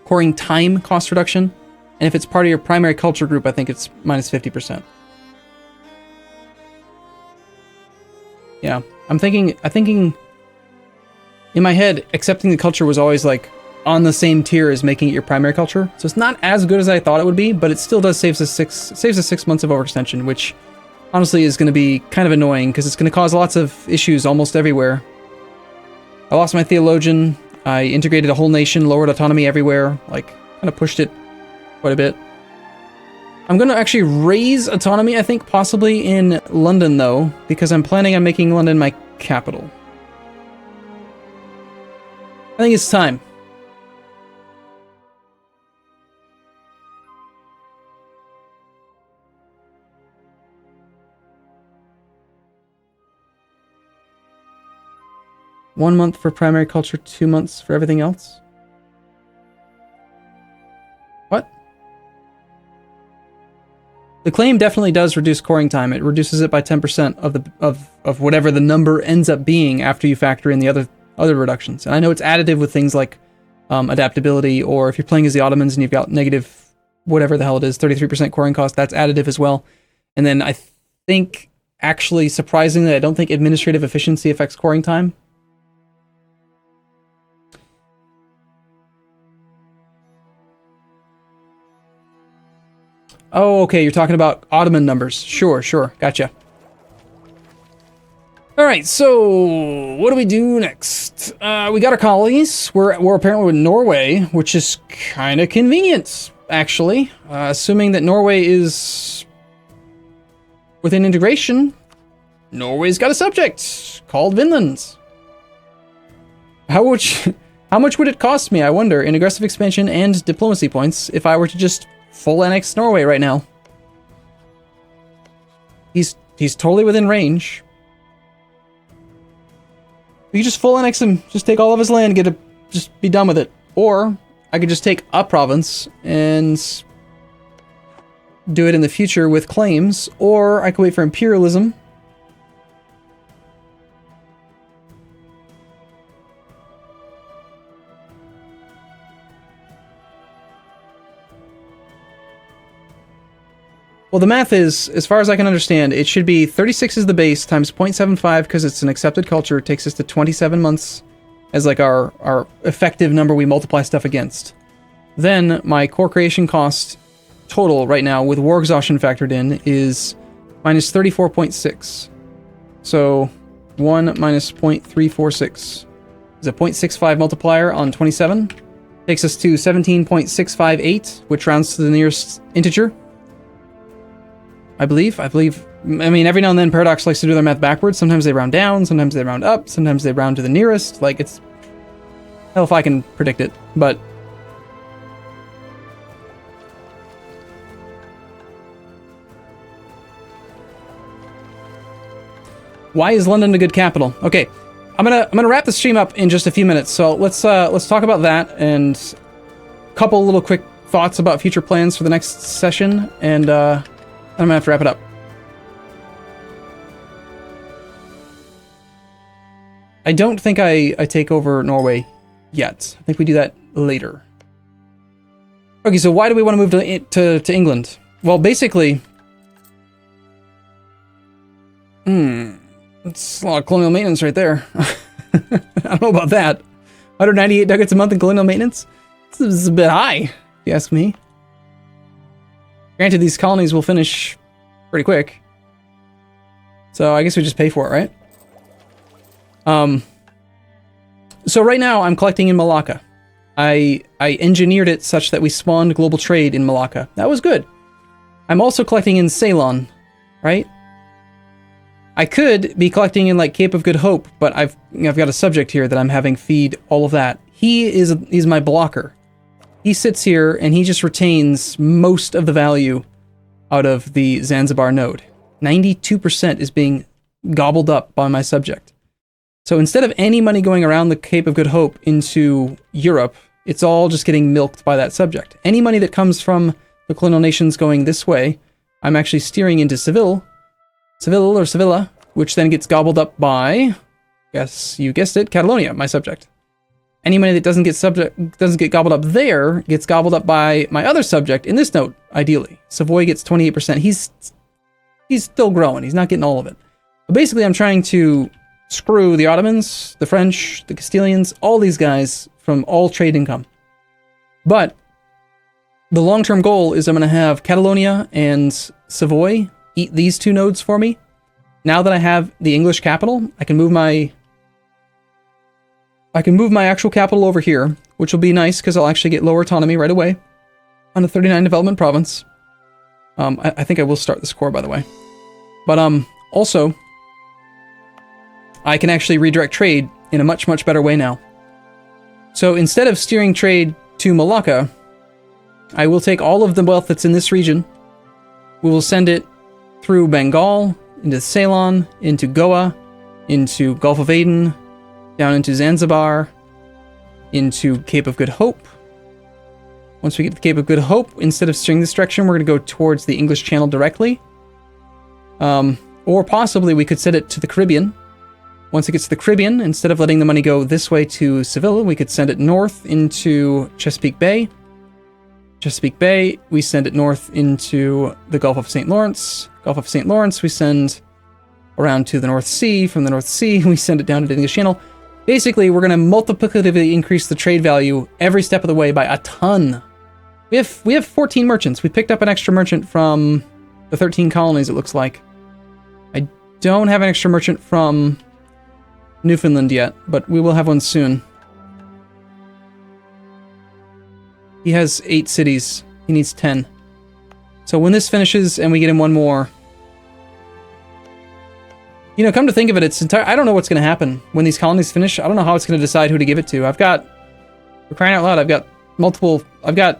[SPEAKER 1] Coring time cost reduction. And if it's part of your primary culture group, I think it's minus 50%. Yeah, I'm thinking in my head, accepting the culture was always like on the same tier as making it your primary culture. So it's not as good as I thought it would be, but it still does saves us 6 months of overextension, which honestly is going to be kind of annoying because it's going to cause lots of issues almost everywhere. I lost my theologian. I integrated a whole nation, lowered autonomy everywhere, like kind of pushed it quite a bit. I'm going to actually raise autonomy, I think, possibly in London, though, because I'm planning on making London my capital. I think it's time. One month for primary culture, 2 months for everything else. What? The claim definitely does reduce coring time. It reduces it by 10% of whatever the number ends up being after you factor in the other reductions. And I know it's additive with things like adaptability, or if you're playing as the Ottomans and you've got negative whatever the hell it is, 33% coring cost, that's additive as well. And then I think, actually, surprisingly, I don't think administrative efficiency affects coring time. Oh, okay, you're talking about Ottoman numbers. Sure, gotcha. Alright, so what do we do next? We got our colonies. We're apparently with Norway, which is kind of convenient, actually. Assuming that Norway is within integration, Norway's got a subject called Vinland. How much would it cost me, I wonder, in aggressive expansion and diplomacy points if I were to just full annex Norway right now? He's totally within range. We could just full annex him, just take all of his land, just be done with it. Or I could just take a province and do it in the future with claims, or I could wait for imperialism. Well, the math is, as far as I can understand, it should be 36 is the base times 0.75 because it's an accepted culture. It takes us to 27 months as like our effective number we multiply stuff against. Then my core creation cost total right now with war exhaustion factored in is minus 34.6. So 1 minus 0.346 is a 0.65 multiplier on 27. Takes us to 17.658, which rounds to the nearest integer. I believe. I mean, every now and then Paradox likes to do their math backwards. Sometimes they round down, sometimes they round up, sometimes they round to the nearest. Like, it's... hell if I can predict it, but... Why is London a good capital? Okay, I'm gonna wrap the stream up in just a few minutes. So let's talk about that and a couple little quick thoughts about future plans for the next session, and I'm gonna have to wrap it up. I don't think I take over Norway yet. I think we do that later. Okay, so why do we want to move to England? Well, basically, it's a lot of colonial maintenance right there. I don't know about that. 198 ducats a month in colonial maintenance? This is a bit high, if you ask me. Granted, these colonies will finish pretty quick. So I guess we just pay for it, right? So right now I'm collecting in Malacca. I engineered it such that we spawned global trade in Malacca. That was good. I'm also collecting in Ceylon, right? I could be collecting in like Cape of Good Hope, but I've got a subject here that I'm having feed all of that. He's my blocker. He sits here and he just retains most of the value out of the Zanzibar node. 92% is being gobbled up by my subject. So instead of any money going around the Cape of Good Hope into Europe, it's all just getting milked by that subject. Any money that comes from the colonial nations going this way, I'm actually steering into Seville, or Sevilla, which then gets gobbled up by, yes, you guessed it, Catalonia, my subject. Any money that doesn't get gobbled up there gets gobbled up by my other subject in this node, ideally. Savoy gets 28%. He's still growing. He's not getting all of it. But basically, I'm trying to screw the Ottomans, the French, the Castilians, all these guys from all trade income. But the long-term goal is I'm going to have Catalonia and Savoy eat these two nodes for me. Now that I have the English capital, I can move my actual capital over here, which will be nice because I'll actually get lower autonomy right away on a 39 development province. I think I will start this core, by the way. But also, I can actually redirect trade in a much, much better way now. So instead of steering trade to Malacca, I will take all of the wealth that's in this region. We will send it through Bengal, into Ceylon, into Goa, into Gulf of Aden, down into Zanzibar, into Cape of Good Hope, Once we get to the Cape of Good Hope, instead of steering this direction, we're going to go towards the English Channel directly. Or possibly we could set it to the Caribbean. Once it gets to the Caribbean, instead of letting the money go this way to Seville, we could send it north into Chesapeake Bay. Chesapeake Bay, we send it north into the Gulf of St. Lawrence. Gulf of St. Lawrence, we send around to the North Sea. From the North Sea, we send it down to the English Channel. Basically, we're going to multiplicatively increase the trade value every step of the way by a ton. We have 14 merchants. We picked up an extra merchant from the 13 colonies, it looks like. I don't have an extra merchant from Newfoundland yet, but we will have one soon. He has 8 cities. He needs 10. So when this finishes and we get him one more... You know, come to think of it, I don't know what's going to happen when these colonies finish. I don't know how it's going to decide who to give it to. For crying out loud, I've got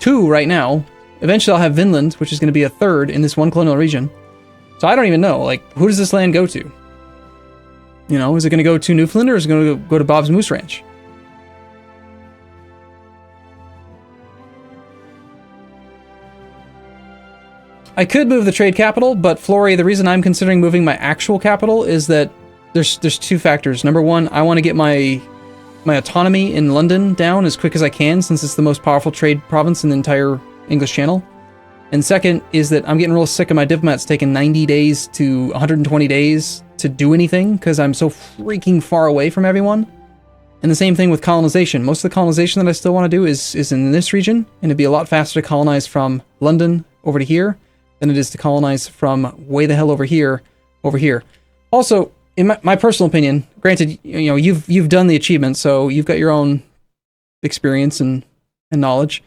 [SPEAKER 1] 2 right now. Eventually I'll have Vinland, which is going to be a 3rd in this one colonial region. So I don't even know, like, who does this land go to? You know, is it going to go to Newfoundland or is it going to go to Bob's Moose Ranch? I could move the trade capital, but Flory, the reason I'm considering moving my actual capital is that there's 2 factors. Number one, I want to get my autonomy in London down as quick as I can, since it's the most powerful trade province in the entire English Channel. And second is that I'm getting real sick of my diplomats taking 90 days to 120 days to do anything, because I'm so freaking far away from everyone. And the same thing with colonization. Most of the colonization that I still want to do is in this region, and it'd be a lot faster to colonize from London over to here than it is to colonize from way the hell over here. Also, in my personal opinion, granted, you know, you've done the achievement, so you've got your own experience and knowledge.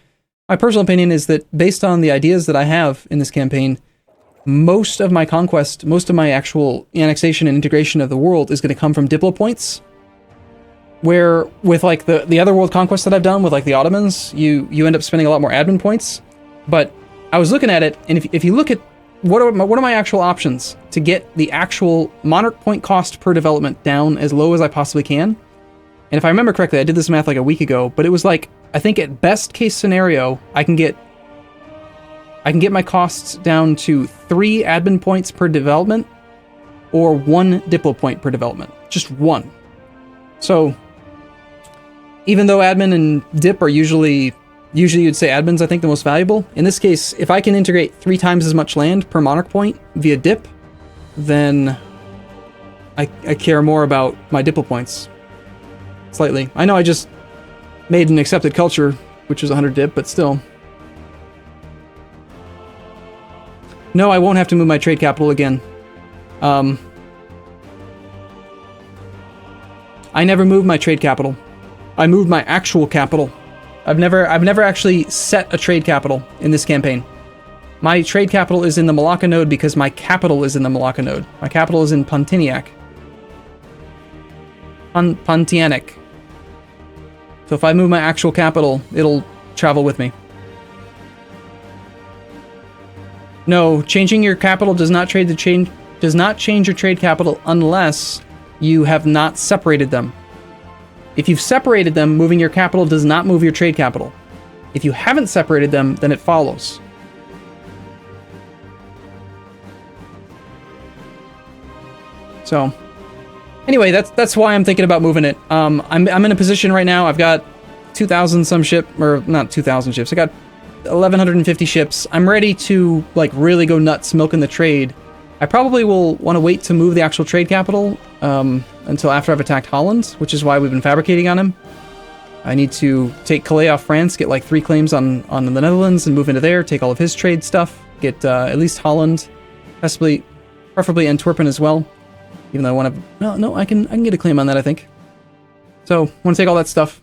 [SPEAKER 1] My personal opinion is that based on the ideas that I have in this campaign, most of my conquest, most of my actual annexation and integration of the world is going to come from Diplo points. Where with like the other world conquest that I've done with like the Ottomans, you end up spending a lot more admin points. But I was looking at it, and if you look at what are my actual options to get the actual monarch point cost per development down as low as I possibly can. And if I remember correctly, I did this math like a week ago, but it was like, I think at best case scenario, I can get my costs down to 3 admin points per development or 1 Diplo point per development. Just 1. So even though admin and dip are usually you'd say admin's, I think, the most valuable. In this case, if I can integrate 3 times as much land per monarch point via dip, then I care more about my Diplo points. Slightly. I know I just made an accepted culture, which was 100 dip, but still. No, I won't have to move my trade capital again. I never moved my trade capital. I moved my actual capital. I've never actually set a trade capital in this campaign. My trade capital is in the Malacca node because my capital is in the Malacca node. My capital is in Pontianak. Pontianak. So if I move my actual capital, it'll travel with me. No, changing your capital does not change your trade capital unless you have not separated them. If you've separated them, moving your capital does not move your trade capital. If you haven't separated them, then it follows. So, anyway, that's why I'm thinking about moving it. I'm in a position right now. I've got 2,000 some ship, or not 2,000 ships. I got 1,150 ships. I'm ready to like really go nuts milking the trade. I probably will want to wait to move the actual trade capital until after I've attacked Holland, which is why we've been fabricating on him. I need to take Calais off France, get like 3 claims on the Netherlands and move into there, take all of his trade stuff, get at least Holland, preferably Antwerpen as well. Even though I want to... No, I can get a claim on that, I think. So, want to take all that stuff.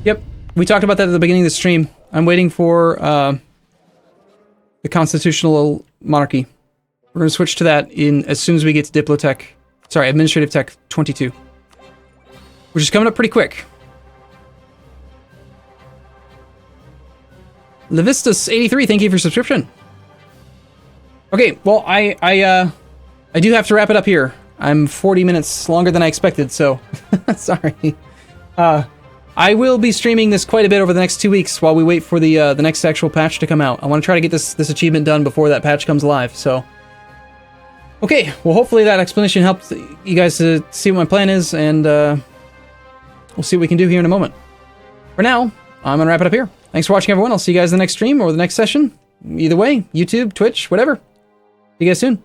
[SPEAKER 1] Yep, we talked about that at the beginning of the stream. I'm waiting for the constitutional monarchy. We're going to switch to that as soon as we get to Administrative Tech 22. Which is coming up pretty quick. Levistus83, thank you for your subscription. Okay, well, I do have to wrap it up here. I'm 40 minutes longer than I expected, so sorry. I will be streaming this quite a bit over the next 2 weeks while we wait for the next actual patch to come out. I want to try to get this achievement done before that patch comes live, so... Okay, well, hopefully that explanation helped you guys to see what my plan is, and we'll see what we can do here in a moment. For now, I'm going to wrap it up here. Thanks for watching, everyone. I'll see you guys in the next stream or the next session. Either way, YouTube, Twitch, whatever. See you guys soon.